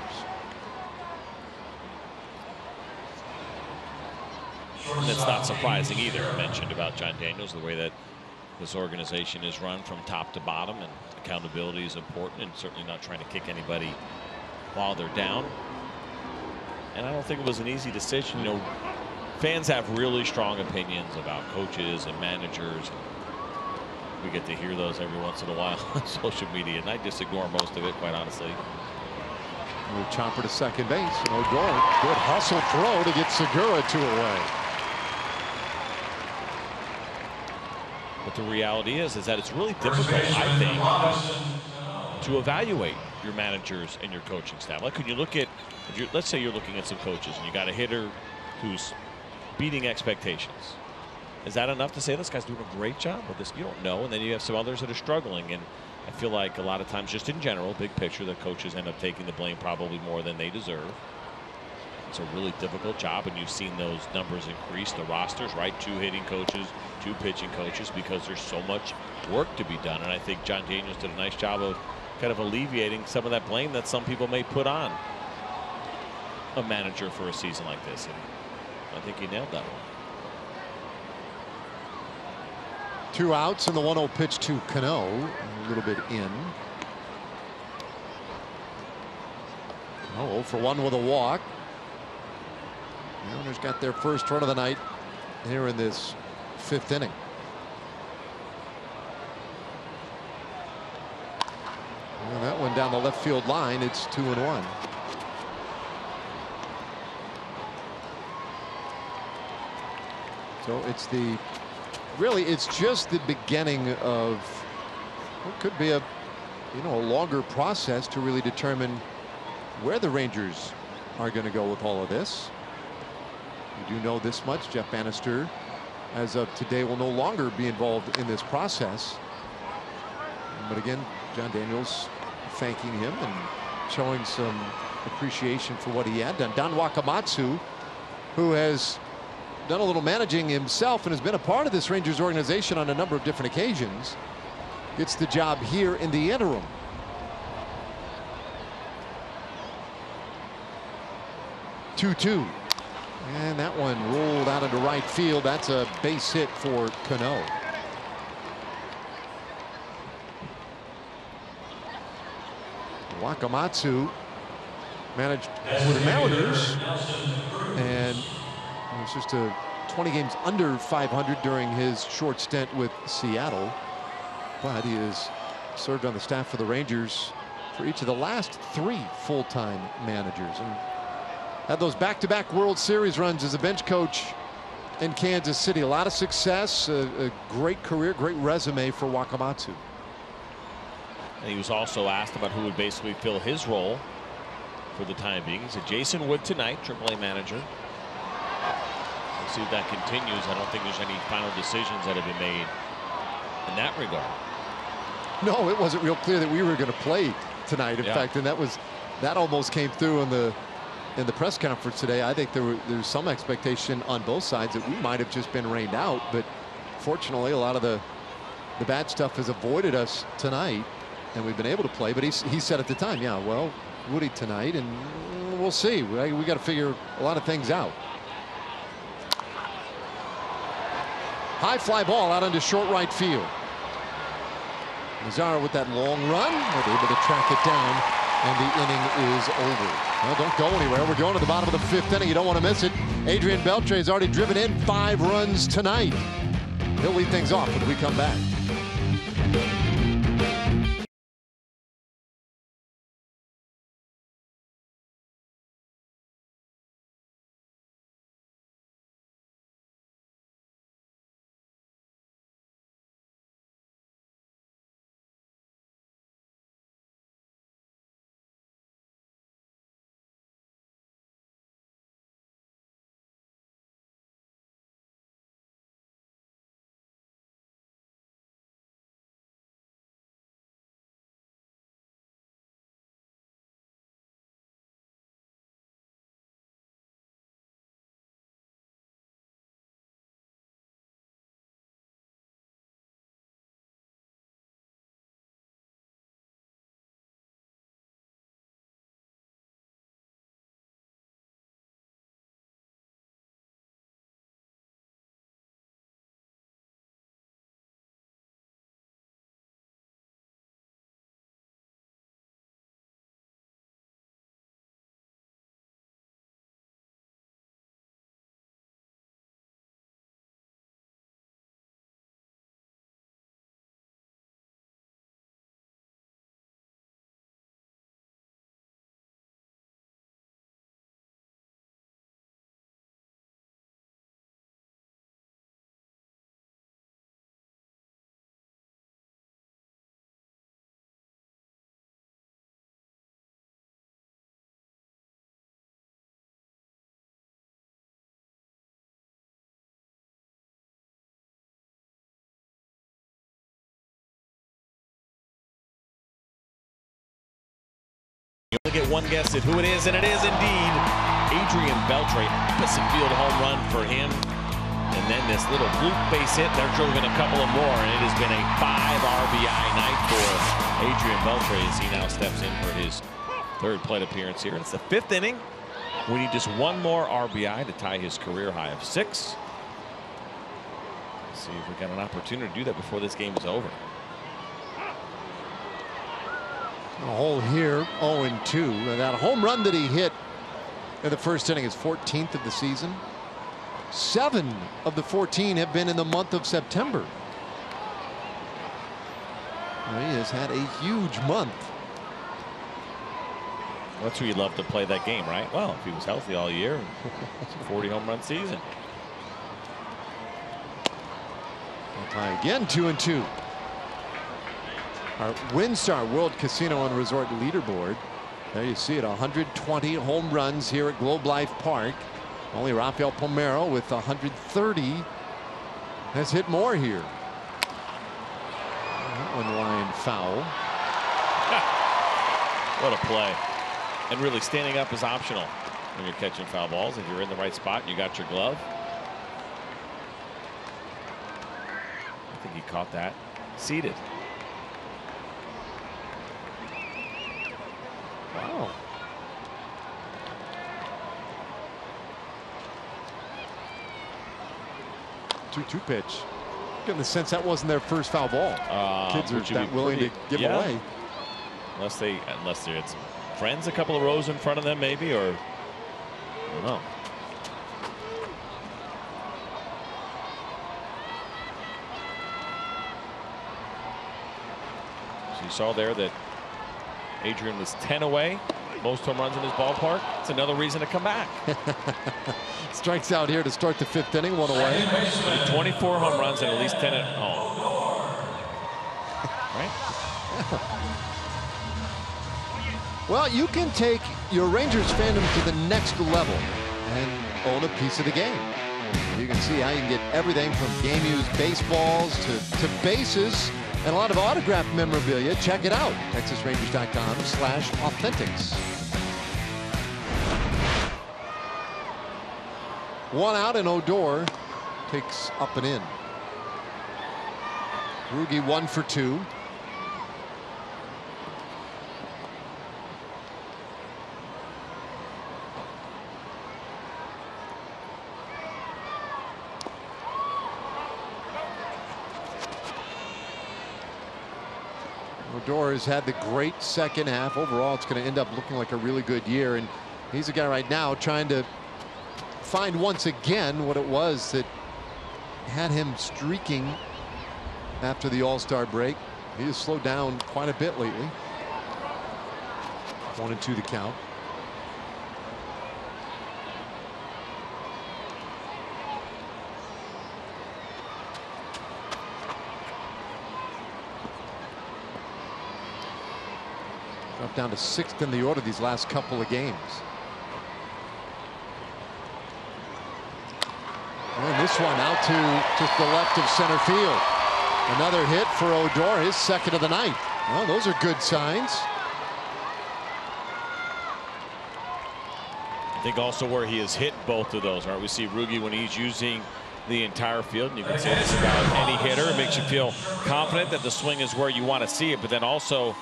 And it's not surprising either. I mentioned about John Daniels, the way that this organization is run from top to bottom, and accountability is important, and certainly not trying to kick anybody while they're down. And I don't think it was an easy decision. Fans have really strong opinions about coaches and managers. We get to hear those every once in a while on social media, and I just ignore most of it, quite honestly. Chopper to second base. Odor, good hustle throw to get Segura 2 away. But the reality is that it's really difficult, I think, to evaluate your managers and your coaching staff. Like when you look at, let's say you're looking at some coaches and you got a hitter who's beating expectations. Is that enough to say this guy's doing a great job with this? You don't know. And then you have some others that are struggling. And I feel like a lot of times, just in general, big picture, the coaches end up taking the blame probably more than they deserve. It's a really difficult job, and you've seen those numbers increase. The rosters, right? 2 hitting coaches, 2 pitching coaches, because there's so much work to be done. And I think John Daniels did a nice job of kind of alleviating some of that blame that some people may put on a manager for a season like this. And I think he nailed that one. 2 outs and the 1-0 pitch to Cano, a little bit in. Oh, 0-for-1 with a walk. The Mariners got their first run of the night here in this 5th inning. Well, that one down the left field line. It's 2-1. So it's it's just the beginning of what could be a longer process to really determine where the Rangers are going to go with all of this. We do know this much: Jeff Bannister, as of today, will no longer be involved in this process. But again, John Daniels thanking him and showing some appreciation for what he had done. Don Wakamatsu, who has done a little managing himself and has been a part of this Rangers organization on a number of different occasions, gets the job here in the interim. Two-two. And that one rolled out into right field. That's a base hit for Cano. Wakamatsu managed for the Mariners, and it was just 20 games under 500 during his short stint with Seattle. But he has served on the staff for the Rangers for each of the last 3 full-time managers, and had those back-to-back World Series runs as a bench coach in Kansas City. A lot of success, a great career, great resume for Wakamatsu. And he was also asked about who would basically fill his role for the time being. He said Jason Wood tonight, AAA manager. We'll see if that continues. I don't think there's any final decisions that have been made in that regard. No, it wasn't real clear that we were going to play tonight. In fact, and that almost came through in the press conference today. I think there's some expectation on both sides that we might have just been rained out, but fortunately a lot of the bad stuff has avoided us tonight, and we've been able to play. But he said at the time, yeah, well, Woody tonight, and we'll see. We got to figure a lot of things out. High fly ball out into short right field. Mazzara with that long run, they're able to track it down, and the inning is over. Well, don't go anywhere. We're going to the bottom of the 5th inning. You don't want to miss it. Adrian Beltre has already driven in 5 runs tonight. He'll lead things off when we come back. You only get one guess at who it is, and it is indeed Adrian Beltre. Opposite field home run for him. And then this little bloop base hit. They're driven a couple of more, and it has been a 5 RBI night for Adrian Beltre as he now steps in for his 3rd plate appearance here. It's the 5th inning. We need just one more RBI to tie his career high of 6. Let's see if we got an opportunity to do that before this game is over. A hole here, 0-2. That home run that he hit in the 1st inning is 14th of the season. 7 of the 14 have been in the month of September. Well, he has had a huge month That's who you'd love to play that game, right? Well, if he was healthy all year, it's a 40 home run season. Tie again, 2-2. Our WinStar World Casino and Resort leaderboard. There you see it, 120 home runs here at Globe Life Park. Only Rafael Palmeiro with 130 has hit more here. One line foul. What a play. And really standing up is optional when you're catching foul balls. If you're in the right spot, you got your glove. I think he caught that. Seated. Wow. Two pitch. Getting the sense that wasn't their first foul ball. Kids are that willing to give away. Unless it's friends a couple of rows in front of them, maybe, or I don't know. So you saw there that Adrian was 10 away, most home runs in his ballpark. It's another reason to come back. Strikes out here to start the 5th inning, 1 away. 24 home runs and at least 10 at home. Right? Well, you can take your Rangers fandom to the next level and own a piece of the game. You can see how you can get everything from game-used baseballs to bases and a lot of autographed memorabilia. Check it out. TexasRangers.com/authentics. 1 out, and Odor takes up and in. Rugi 1 for 2. Odor has had the great second half. Overall, it's going to end up looking like a really good year, and he's a guy right now trying to find once again what it was that had him streaking after the All-Star break. He has slowed down quite a bit lately. 1-2 the count. Dropped down to 6th in the order these last couple of games. And this one out to just the left of center field. Another hit for Odor, his 2nd of the night. Well, those are good signs. I think also where he has hit both of those, right? We see Rugi when he's using the entire field, and you can say this about any hitter. It makes you feel confident that the swing is where you want to see it, but then also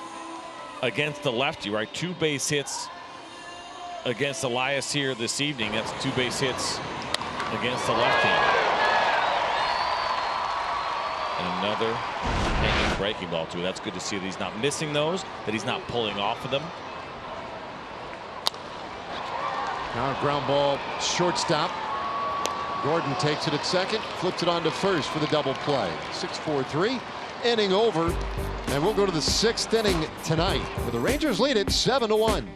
against the lefty, right? 2 base hits against Elias here this evening. That's 2 base hits against the left-hander. And another hanging breaking ball too. That's good to see that he's not missing those, that he's not pulling off of them. Now a ground ball, shortstop. Gordon takes it at 2nd, flips it on to 1st for the double play. 6-4-3, inning over, and we'll go to the 6th inning tonight, where the Rangers lead it 7-1.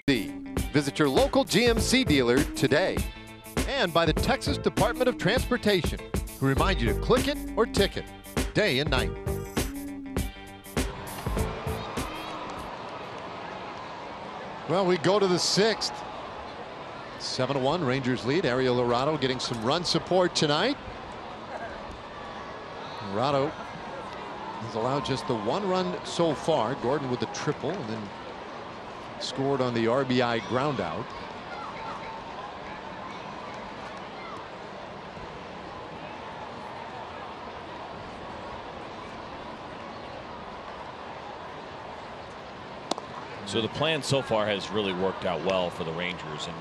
Visit your local GMC dealer today. And by the Texas Department of Transportation, who remind you to click it or ticket day and night. Well, we go to the 6th. 7-1 Rangers lead. Ariel Lorado getting some run support tonight. Lorado has allowed just the 1 run so far. Gordon with the triple and then scored on the RBI ground out. So the plan so far has really worked out well for the Rangers, and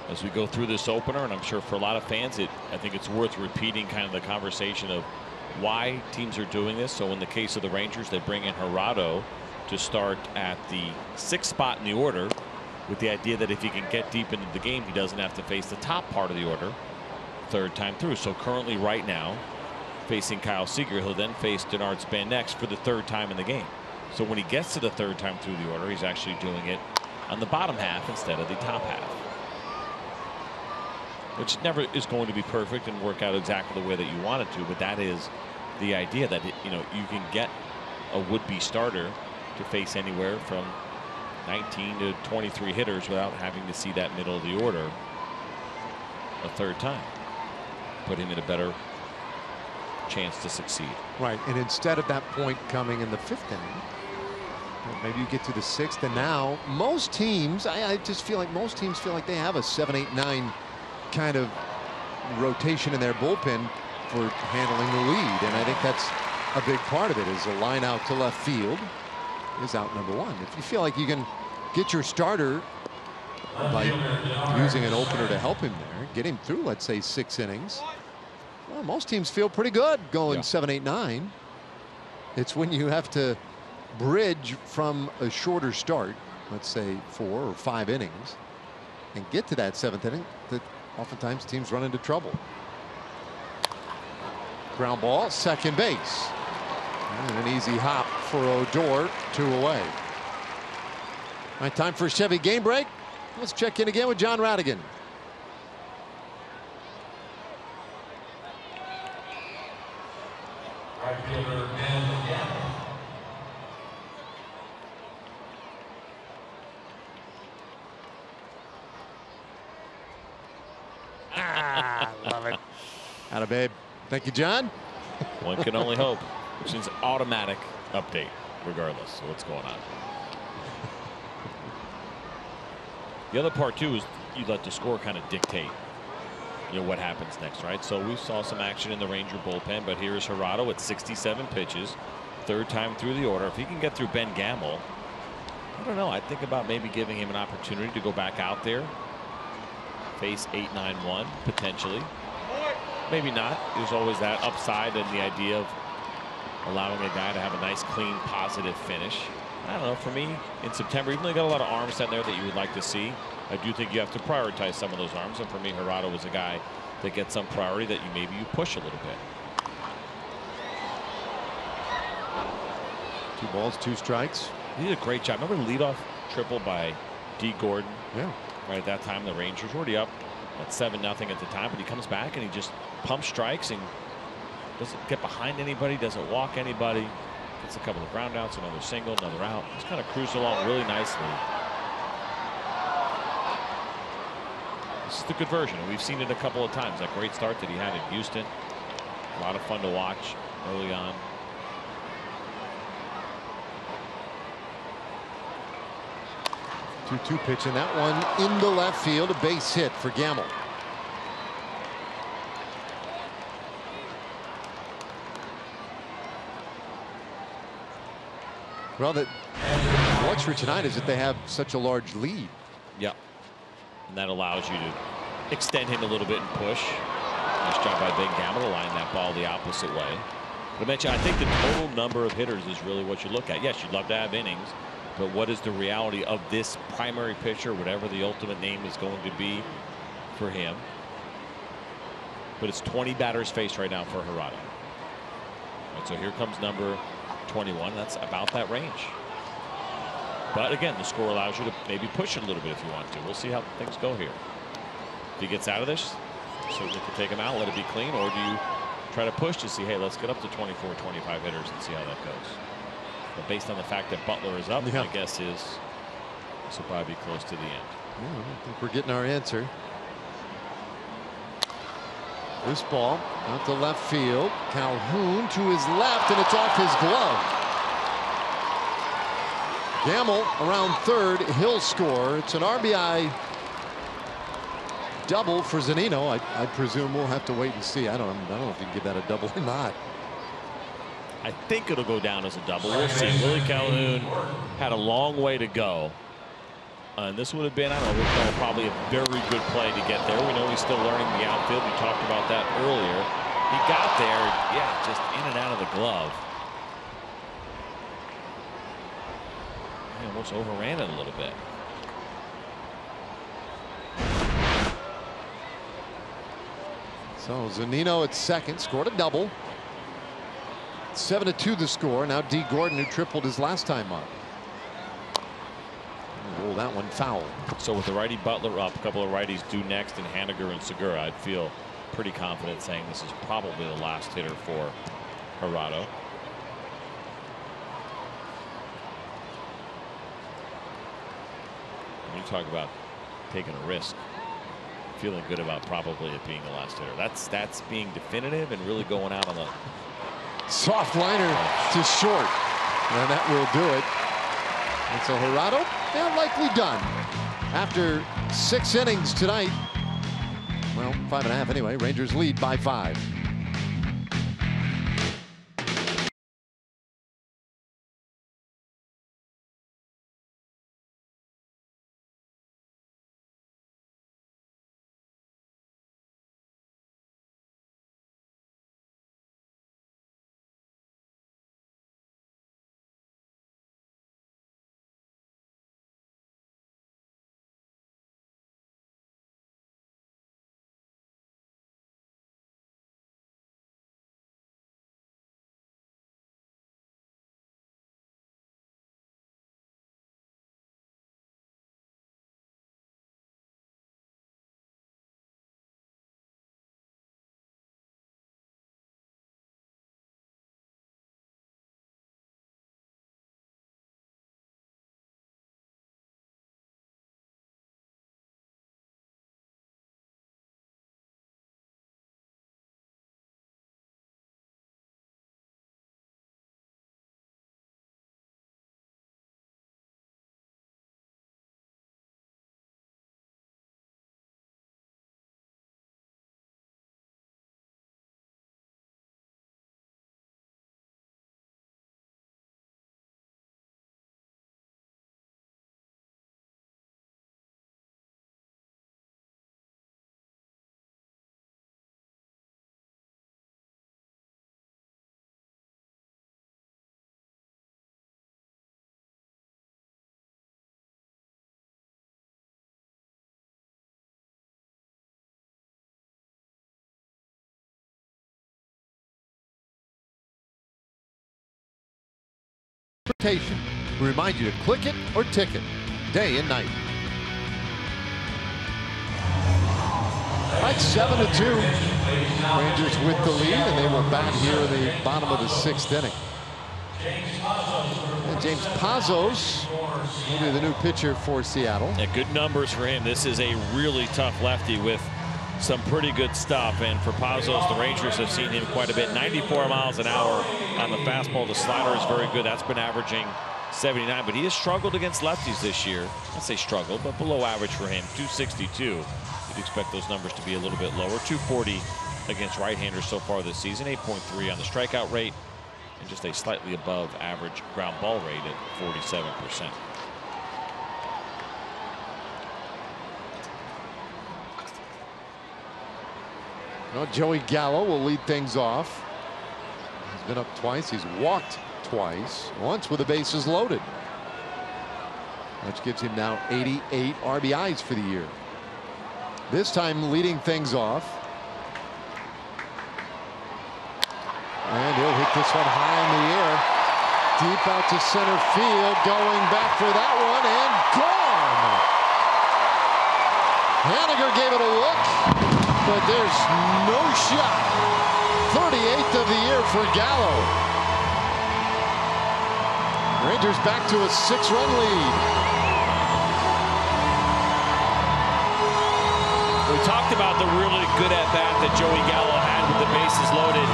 as we go through this opener, and I'm sure for a lot of fans, I think it's worth repeating kind of the conversation of why teams are doing this. So in the case of the Rangers, they bring in Gerardo to start at the 6th spot in the order, with the idea that if he can get deep into the game, he doesn't have to face the top part of the order 3rd time through. So currently right now facing Kyle Seager, he'll then face Denard Span next for the 3rd time in the game. So when he gets to the 3rd time through the order, he's actually doing it on the bottom half instead of the top half, which never is going to be perfect and work out exactly the way that you want it to. But that is the idea, that you can get a would-be starter to face anywhere from 19 to 23 hitters without having to see that middle of the order a 3rd time. Put him in a better chance to succeed. Right, and instead of that point coming in the 5th inning, maybe you get to the 6th, and now most teams, I just feel like most teams feel like they have a 7, 8, 9 kind of rotation in their bullpen for handling the lead, and I think that's a big part of it. Is a line out to left field is out number 1. If you feel like you can get your starter by using an opener to help him there, get him through, let's say, 6 innings, well, most teams feel pretty good going 7, 8, 9. It's when you have to bridge from a shorter start, let's say 4 or 5 innings, and get to that 7th inning, that oftentimes teams run into trouble. Ground ball, second base. And an easy hop for Odor, 2 away. All right, time for a Chevy game break. Let's check in again with John Radigan. Right fielder, Manfred. Love it. Atta babe. Thank you, John. One can only hope. Which is automatic update regardless of what's going on. The other part too is you let the score kind of dictate what happens next, right? So we saw some action in the Ranger bullpen, but here is Gerardo at 67 pitches, 3rd time through the order. If he can get through Ben Gamble, I don't know, I think about maybe giving him an opportunity to go back out there, face 8-9-1 potentially. Maybe not. There's always that upside and the idea of allowing a guy to have a nice, clean, positive finish. I don't know. For me, in September, even though you got a lot of arms down there that you would like to see, I do think you have to prioritize some of those arms. And for me, Gerardo was a guy that gets some priority that you push a little bit. 2 balls, 2 strikes. He did a great job. Remember the leadoff triple by D. Gordon? Yeah. Right at that time, the Rangers were already up at 7-0 at the time, but he comes back and he just pumps strikes and doesn't get behind anybody, doesn't walk anybody. Gets a couple of ground outs, another single, another out. Just kind of cruised along really nicely. This is the good version, and we've seen it a couple of times. That great start that he had in Houston. A lot of fun to watch early on. Two pitch, and that one in the left field, a base hit for Gamble. Well, what's for tonight is that they have such a large lead. Yep. And that allows you to extend him a little bit and push. Nice job by Ben Gamble to line that ball the opposite way. But I mentioned, I think the total number of hitters is really what you look at. Yes, you'd love to have innings, but what is the reality of this primary pitcher, whatever the ultimate name is going to be for him? But it's 20 batters faced right now for Gerardo. Right, so here comes number 21. That's about that range. But again, the score allows you to maybe push it a little bit if you want to. We'll see how things go here. If he gets out of this, certainly could take him out, let it be clean, or do you try to push to see, hey, let's get up to 24, 25 hitters and see how that goes. But based on the fact that Butler is up, my guess is this will probably be close to the end. Yeah, I don't think we're getting our answer. This ball out to left field. Calhoun to his left, and it's off his glove. Gamble around third. He'll score. It's an RBI double for Zunino. I presume we'll have to wait and see. I don't know if you can give that a double or not. I think it'll go down as a double. We'll see. Willie Calhoun had a long way to go. And this would have been, I don't know, we'll call it probably a very good play to get there. We know he's still learning the outfield. We talked about that earlier. He got there, yeah, just in and out of the glove. He almost overran it a little bit. So Zunino at second, scored a double. 7-2 the score. Now D. Gordon, who tripled his last time up. Roll that one foul. So with the righty Butler up, a couple of righties due next, and Haniger and Segura, I'd feel pretty confident saying this is probably the last hitter for Gerardo. When you talk about taking a risk, feeling good about probably it being the last hitter. That's being definitive and really going out on the soft liner to short, and that will do it. And so Gerardo, yeah, likely done after 6 innings tonight. Well, 5.5 anyway. Rangers lead by 5. We remind you to click it or tick it day and night. All right, 7-2. Rangers with the lead, and they will bat here in the bottom of the 6th inning. And James Pazos will be the new pitcher for Seattle. Yeah, good numbers for him. This is a really tough lefty with some pretty good stuff. And for Pazos, the Rangers have seen him quite a bit. 94 miles an hour on the fastball. The slider is very good. That's been averaging 79, but he has struggled against lefties this year. I'd say struggled, but below average for him. 262. You'd expect those numbers to be a little bit lower. 240 against right-handers so far this season. 8.3 on the strikeout rate, and just a slightly above average ground ball rate at 47%. Now Joey Gallo will lead things off. He's been up twice. He's walked twice, once with the bases loaded, which gives him now 88 RBIs for the year. This time leading things off. And he'll hit this one high in the air. Deep out to center field, going back for that one, and gone. Haniger gave it a look, but there's no shot. 38th of the year for Gallo. Rangers back to a 6-run lead. We talked about the really good at-bat that Joey Gallo had with the bases loaded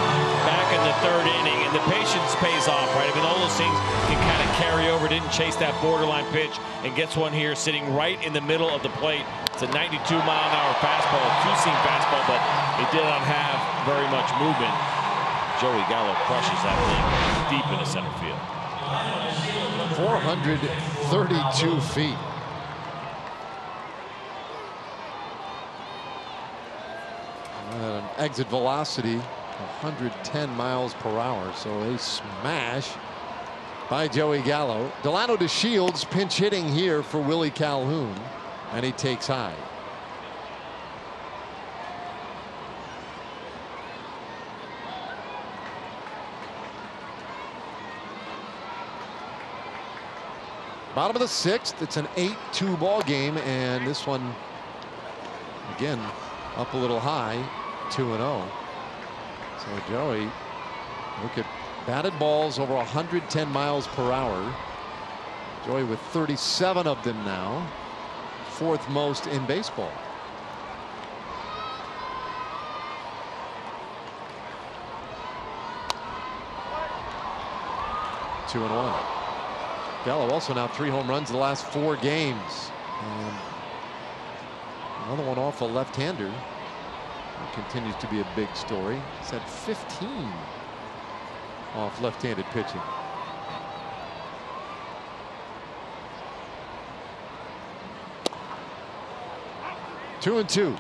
back in the 3rd inning, and the patience pays off, right? I mean, all those things can kind of carry over. Didn't chase that borderline pitch and gets one here sitting right in the middle of the plate. It's a 92-mile-an-hour fastball, two-seam fastball, but it did not have very much movement. Joey Gallo crushes that thing deep into center field. 432 feet. At an exit velocity 110 miles per hour, so a smash by Joey Gallo. Delano to Shields, pinch hitting here for Willie Calhoun, and he takes high. Bottom of the 6th, it's an 8-2 ball game, and this one again up a little high, 2-0. So Joey, look at batted balls over 110 miles per hour. Joey with 37 of them now, 4th most in baseball. Two and 1. Gallo also now 3 home runs in the last 4 games. And another one off a left-hander. Continues to be a big story. He's had 15 off left-handed pitching. Two and 2.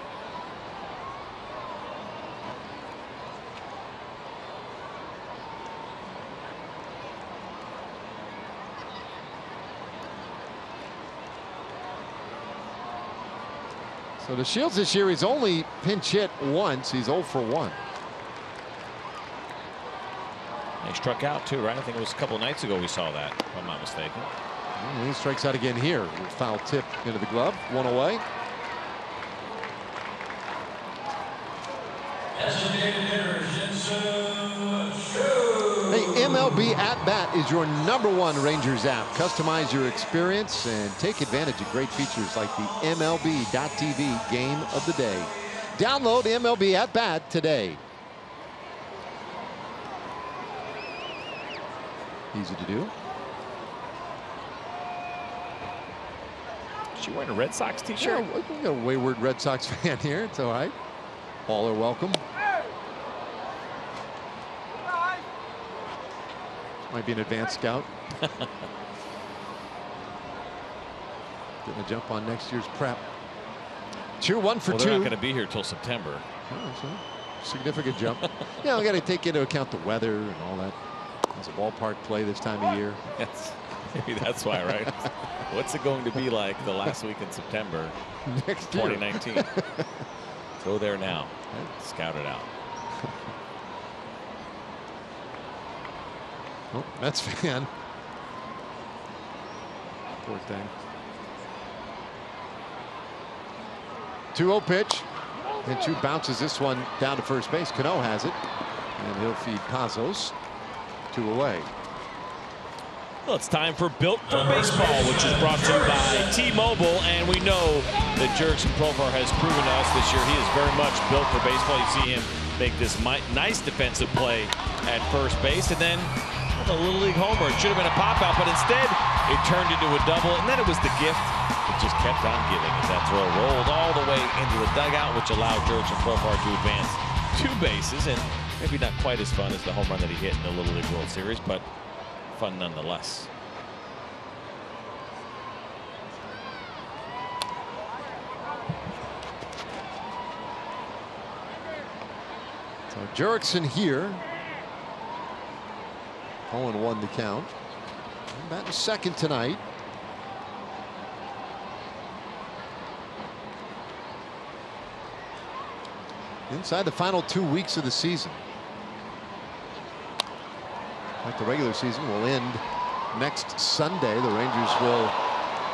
So to Shields this year, he's only pinch hit once. He's 0 for 1. He struck out too, right? I think it was a couple nights ago we saw that, if I'm not mistaken. He strikes out again here. Foul tip into the glove. 1 away. Hey, MLB At Bat is your #1 Rangers app. Customize your experience and take advantage of great features like the MLB.TV Game of the Day. Download MLB At Bat today. Easy to do. Is she wearing a Red Sox t-shirt? Yeah, we got a wayward Red Sox fan here. It's all right. All are welcome. Might be an advanced scout. Getting a jump on next year's prep. 2-1 for 2. They're not going to be here till September. Oh, so significant jump. Yeah, we got to take into account the weather and all that. It's a ballpark play this time of year. Yes, maybe that's why, right? What's it going to be like the last week in September next year? 2019? Go there now. Scout it out. Oh, Mets fan. Poor thing. 2-0 pitch. And 2 bounces this one down to first base. Cano has it. And he'll feed Pazos. 2 away. Well, it's time for Built for Baseball, which is brought to you by T-Mobile. And we know that Jurickson Profar has proven to us this year he is very much built for baseball. You see him make this nice defensive play at first base. And then a Little League homer. It should have been a pop-out, but instead it turned into a double. And then it was the gift. It just kept on giving as that throw rolled all the way into the dugout, which allowed Jurickson Profar to advance 2 bases. And maybe not quite as fun as the home run that he hit in the Little League World Series, but fun nonetheless. So Jurickson here. 0-1 the count. Batting second tonight. Inside the final 2 weeks of the season. Like the regular season will end next Sunday. The Rangers will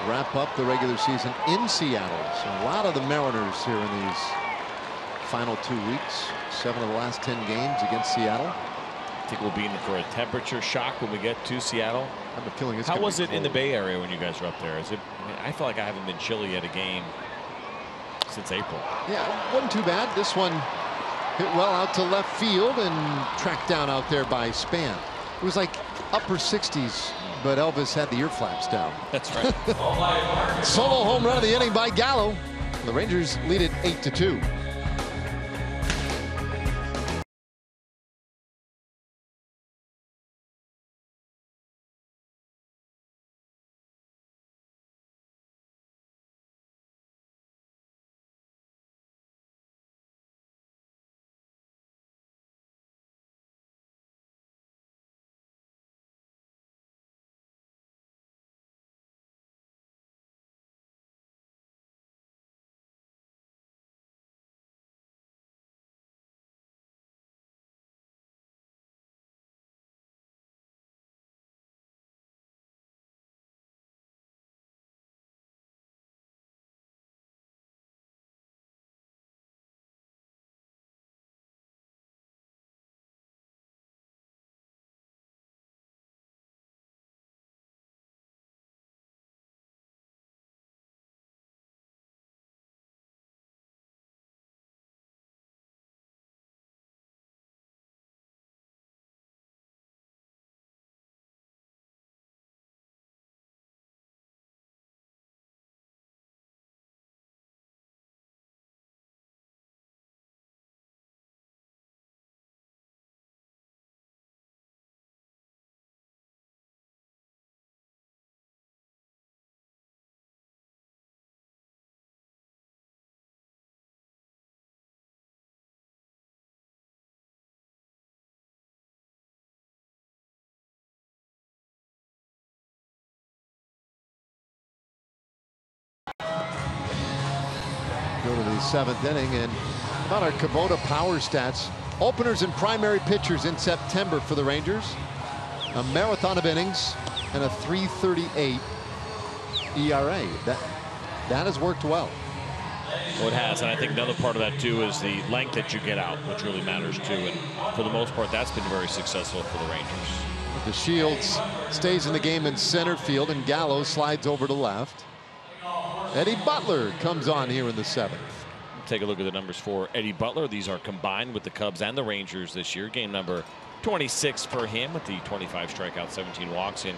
wrap up the regular season in Seattle. So a lot of the Mariners here in these final 2 weeks. 7 of the last 10 games against Seattle. I think we'll be in for a temperature shock when we get to Seattle. I have a feeling it's How gonna was be it in the cold. Bay Area when you guys were up there? Is it? I mean, I feel like I haven't been chilly at a game since April. Yeah, it wasn't too bad. This one hit well out to left field and tracked down out there by Span. It was like upper 60s, but Elvis had the ear flaps down. That's right. Solo home run of the inning by Gallo. The Rangers lead it 8-2. Go to the 7th inning, and about our Kubota power stats. Openers and primary pitchers in September for the Rangers. A marathon of innings and a 3.38 ERA. That has worked well. Well, it has, and I think another part of that too is the length that you get out, which really matters too. And for the most part, that's been very successful for the Rangers. The Shields stays in the game in center field, and Gallo slides over to left. Eddie Butler comes on here in the 7th. Take a look at the numbers for Eddie Butler. These are combined with the Cubs and the Rangers this year. Game number 26 for him with the 25 strikeouts, 17 walks in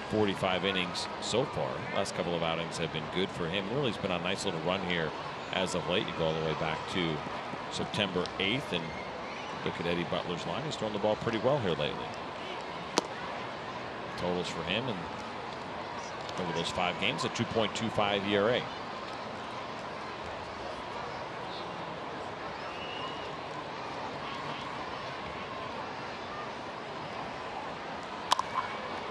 45 innings so far. Last couple of outings have been good for him. Really, he's been on a nice little run here as of late. You go all the way back to September 8th and look at Eddie Butler's line. He's thrown the ball pretty well here lately. Totals for him and over those 5 games, a 2.25 ERA.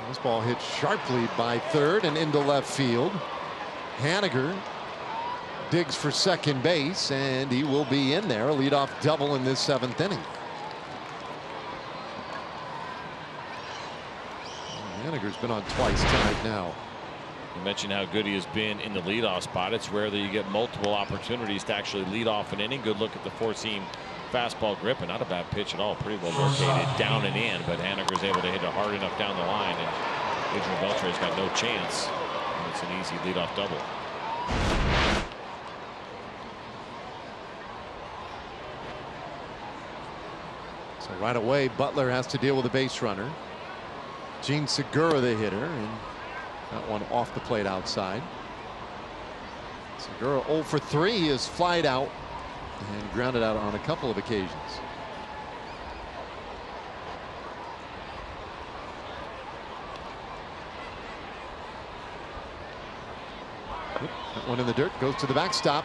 This ball hit sharply by third and into left field. Haniger digs for second base, and he will be in there. A leadoff double in this 7th inning. Haniger's been on twice tonight now. You mentioned how good he has been in the leadoff spot. It's rare that you get multiple opportunities to actually lead off an inning. Good look at the 4-seam fastball grip, and not a bad pitch at all. Pretty well located down and in, but Haniger's able to hit it hard enough down the line, and Adrian Beltre's got no chance. And it's an easy leadoff double. So right away, Butler has to deal with a base runner. Gene Segura, the hitter, and that one off the plate outside. Segura 0 for 3. He is flied out and grounded out on a couple of occasions. That one in the dirt, goes to the backstop.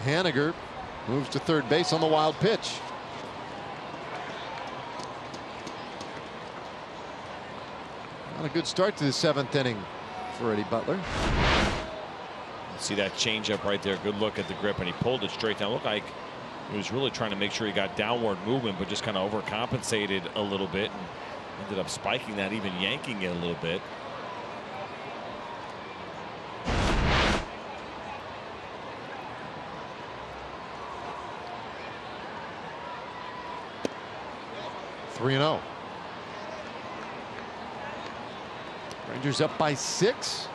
Haniger moves to third base on the wild pitch. Not a good start to the 7th inning for Eddie Butler. See that changeup right there. Good look at the grip, and he pulled it straight down. Looked like he was really trying to make sure he got downward movement, but just kind of overcompensated a little bit. And Ended up spiking that, even yanking it a little bit. Three and 0. Rangers up by 6.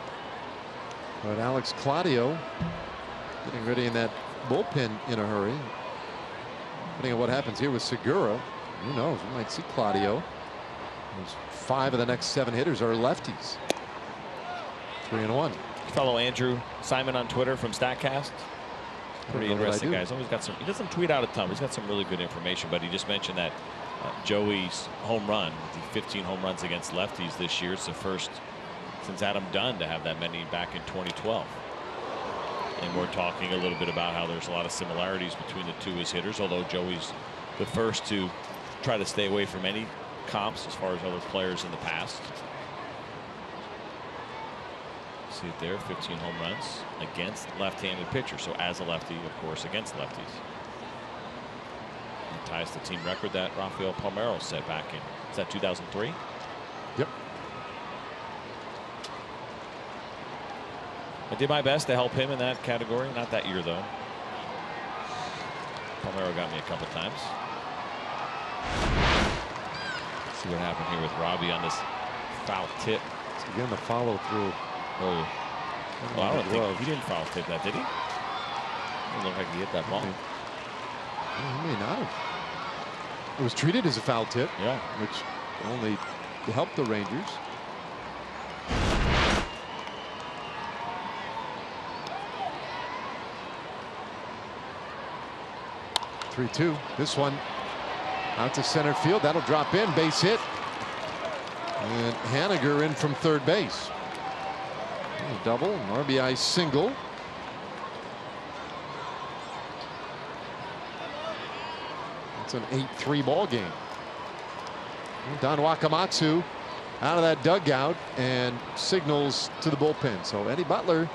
But Alex Claudio getting ready in that bullpen in a hurry. Depending on what happens here with Segura, who knows? We might see Claudio. Those 5 of the next 7 hitters are lefties. 3 and 1. Follow Andrew Simon on Twitter from StatCast. Pretty interesting guy. He's always got some. He doesn't tweet out a ton. He's got some really good information. But he just mentioned that Joey's home run, the 15 home runs against lefties this year. It's the first since Adam Dunn to have that many back in 2012. And we're talking a little bit about how there's a lot of similarities between the two as hitters, although Joey's the first to try to stay away from any comps as far as other players in the past. See it there, 15 home runs against left-handed pitchers. So as a lefty, of course, against lefties. He ties the team record that Rafael Palmeiro set back in, is that 2003? Yep. I did my best to help him in that category. Not that year, though. Palmeiro got me a couple times. Let's see what happened here with Robbie on this foul tip. So again, the follow through. Oh, well, I don't think he didn't foul tip that, did he? It looked like he hit that ball. He may not have. It was treated as a foul tip. Yeah. Which only helped the Rangers. Three-two. This one out to center field. That'll drop in. Base hit. And Haniger in from third base. A double, an RBI single. It's an 8-3 ball game. Don Wakamatsu out of that dugout and signals to the bullpen. So Eddie Butler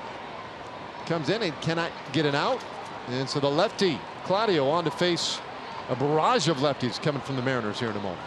comes in and cannot get an out. And so the lefty, Claudio, on to face a barrage of lefties coming from the Mariners here in a moment.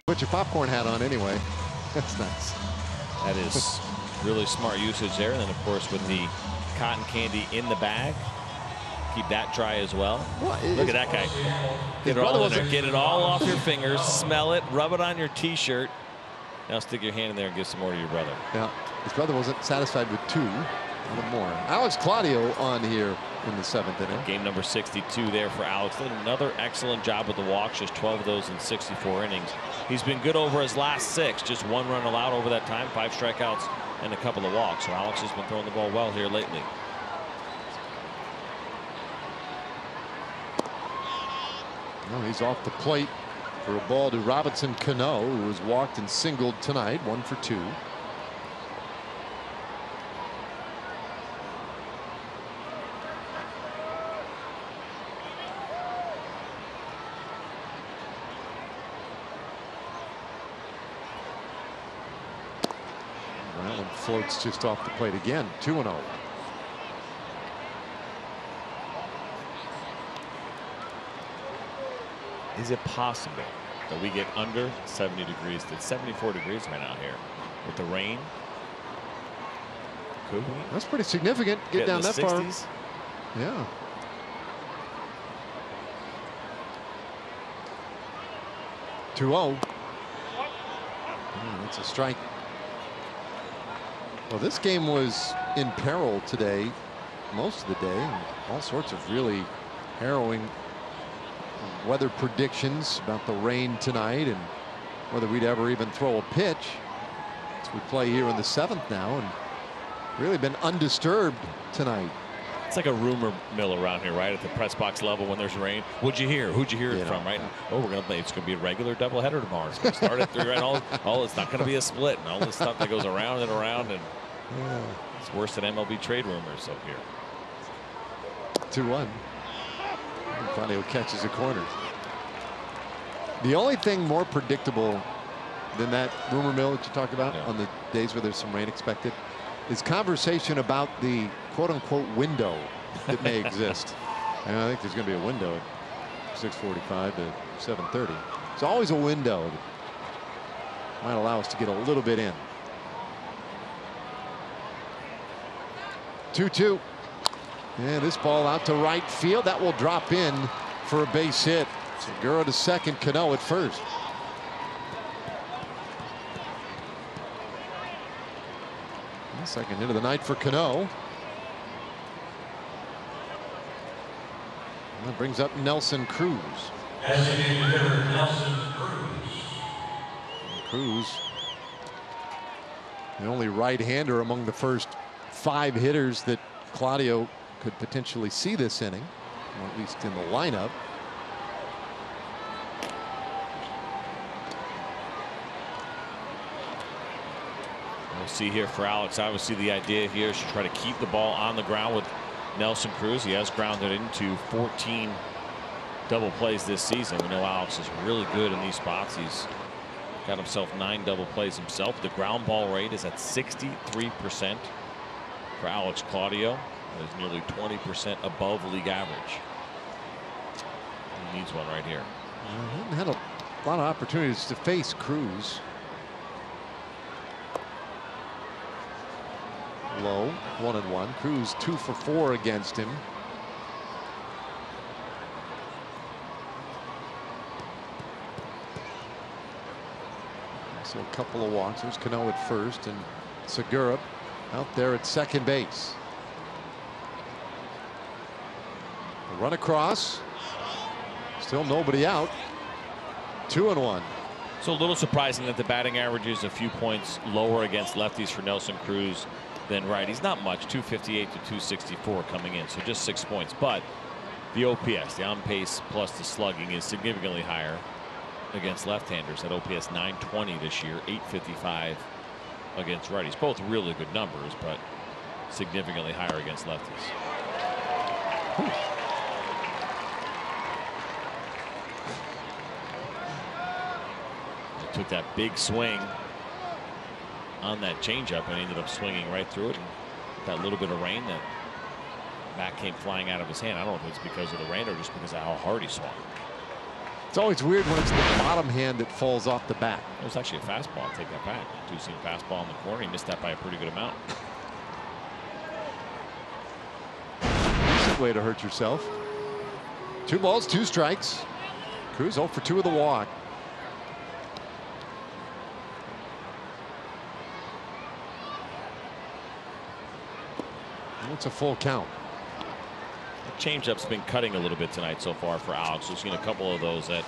Put your popcorn hat on anyway. That's nice. That is really smart usage there. And then, of course, with the cotton candy in the bag, keep that dry as well. Look at that guy. Get it all in there. Get it all off your fingers. Smell it. Rub it on your T-shirt. Now stick your hand in there and give some more to your brother. Yeah, his brother wasn't satisfied with 2. A little more. Alex Claudio on here in the 7th inning. Game number 62 there for Alex. Did another excellent job with the walks. Just 12 of those in 64 innings. He's been good over his last 6. Just 1 run allowed over that time. 5 strikeouts and a couple of walks. So Alex has been throwing the ball well here lately. Well, he's off the plate For a ball to Robinson Cano, who was walked and singled tonight, 1 for 2. That one floats just off the plate again. 2-0. Is it possible that we get under 70 degrees? It's 74 degrees right now here with the rain. Could we? That's pretty significant. Get down that 60s? far. Yeah. That's a strike. Well, this game was in peril today, most of the day, and all sorts of really harrowing weather predictions about the rain tonight and whether we'd ever even throw a pitch. As we play here in the 7th now, and really been undisturbed tonight. It's like a rumor mill around here, right? At the press box level when there's rain. What'd you hear? Who'd you hear it from, right? Oh, it's going to be a regular doubleheader tomorrow. It's going to start at 3, right? All it's not going to be a split and all this stuff that goes around and around. And it's worse than MLB trade rumors up here. 2-1. Claudio catches a corner. The only thing more predictable than that rumor mill that you talked about on the days where there's some rain expected is conversation about the quote-unquote window that may exist. And I think there's going to be a window at 6:45 to 7:30. It's always a window that might allow us to get a little bit in. 2-2. And this ball out to right field. That will drop in for a base hit. Segura to second, Cano at first. Second hit of the night for Cano. And that brings up Nelson Cruz. Cruz, the only right-hander among the first 5 hitters that Claudio could potentially see this inning, or at least in the lineup. We'll see here for Alex. Obviously, the idea here is to try to keep the ball on the ground with Nelson Cruz. He has grounded into 14 double plays this season. We know Alex is really good in these spots. He's got himself 9 double plays himself. The ground ball rate is at 63% for Alex Claudio. That is nearly 20% above league average. He needs one right here. He had a lot of opportunities to face Cruz. Low, 1-1. Cruz 2 for 4 against him. So a couple of walks. There's Cano at first and Segura out there at second base. A run across. Still nobody out. 2-1. So a little surprising that the batting average is a few points lower against lefties for Nelson Cruz than righties. Not much, 258 to 264 coming in, so just 6 points. But the OPS, the on pace plus the slugging, is significantly higher against left-handers. At OPS 920 this year, 855 against righties. Both really good numbers, but significantly higher against lefties. He took that big swing on that changeup and ended up swinging right through it. And that little bit of rain, that bat came flying out of his hand. I don't know if it's because of the rain or just because of how hard he swung. It's always weird when it's the bottom hand that falls off the bat. It was actually a fastball. I'll take that back. Two-seam fastball in the corner. He missed that by a pretty good amount. Decent way to hurt yourself. 2 balls, 2 strikes. Cruz 0 for 2 with a walk. It's a full count. The changeup's been cutting a little bit tonight so far for Alex. We've seen a couple of those that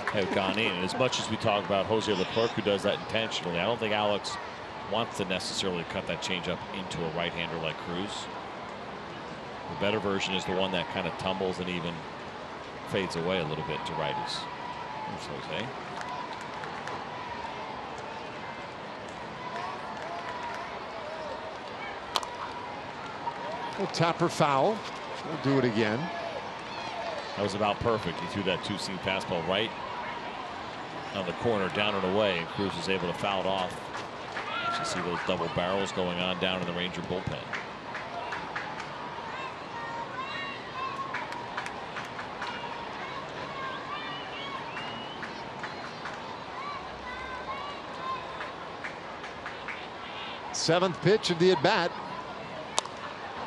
have gone in. And as much as we talk about Jose Leclerc, who does that intentionally, I don't think Alex wants to necessarily cut that changeup into a right-hander like Cruz. The better version is the one that kind of tumbles and even fades away a little bit to righties. There's Jose. Well, Tapper foul. We'll do it again. That was about perfect. He threw that two-seam fastball right on the corner, down and away, and Cruz was able to foul it off. You see those double barrels going on down in the Ranger bullpen. Seventh pitch of the at-bat.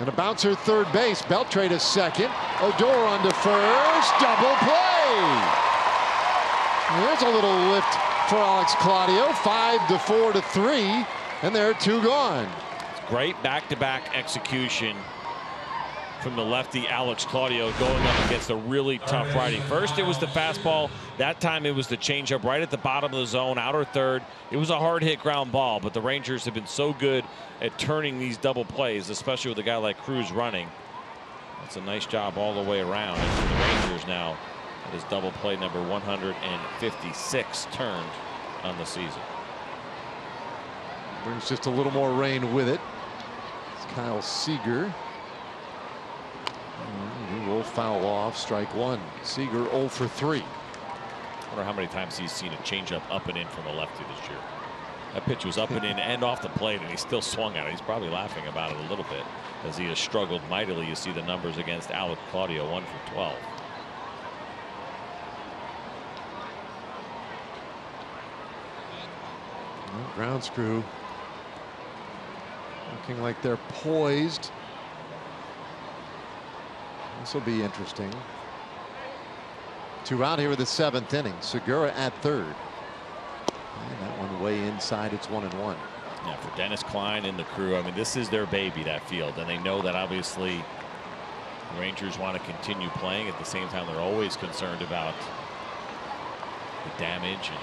And a bouncer third base. Beltre to second. Odor on to first. Double play. There's a little lift for Alex Claudio. 5-4 to 3. And there are two gone. Great back-to-back execution from the lefty Alex Claudio, going up against a really tough righty. First it was the fastball. That time it was the changeup right at the bottom of the zone, outer third. It was a hard hit ground ball, but the Rangers have been so good at turning these double plays, especially with a guy like Cruz running. That's a nice job all the way around. And for the Rangers now, it is double play number 156 turned on the season. Brings just a little more rain with it. It's Kyle Seager. He will foul off. Strike one. Seager 0 for 3. I wonder how many times he's seen a changeup up and in from a lefty this year. That pitch was up and in and off the plate, and he still swung at it. He's probably laughing about it a little bit as he has struggled mightily. You see the numbers against Alex Claudio, 1 for 12. Ground screw looking like they're poised. This will be interesting. 2 out here with the 7th inning. Segura at third. And that one way inside. It's 1-1. Yeah, for Dennis Klein and the crew, I mean, this is their baby, that field, and they know that obviously the Rangers want to continue playing. At the same time, they're always concerned about the damage and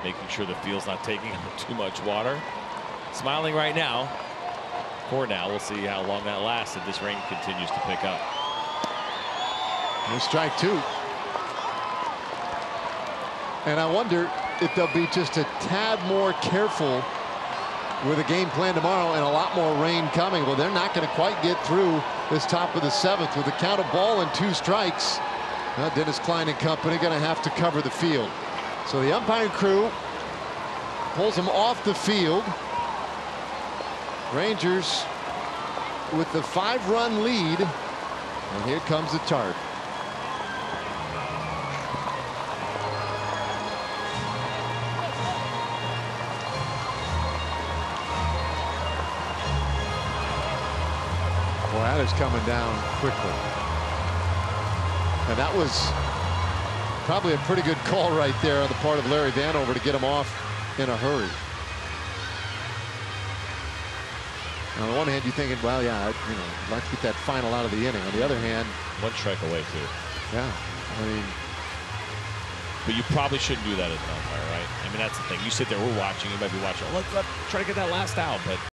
making sure the field's not taking on too much water. Smiling right now. For now, we'll see how long that lasts if this rain continues to pick up. No strike 2. And I wonder if they'll be just a tad more careful with a game plan tomorrow and a lot more rain coming. Well, they're not going to quite get through this top of the 7th with a count of ball and 2 strikes. Now Dennis Klein and company going to have to cover the field. So the umpiring crew pulls him off the field. Rangers with the 5-run lead. And here comes the chart. Well, that is coming down quickly. And that was probably a pretty good call right there on the part of Larry Vanover to get him off in a hurry. On the one hand, you're thinking, well, yeah, I'd like to get that final out of the inning. On the other hand, 1 strike away, too. Yeah, I mean. But you probably shouldn't do that as an umpire, right? I mean, that's the thing. You sit there, we're watching, you might be watching, let's try to get that last out, but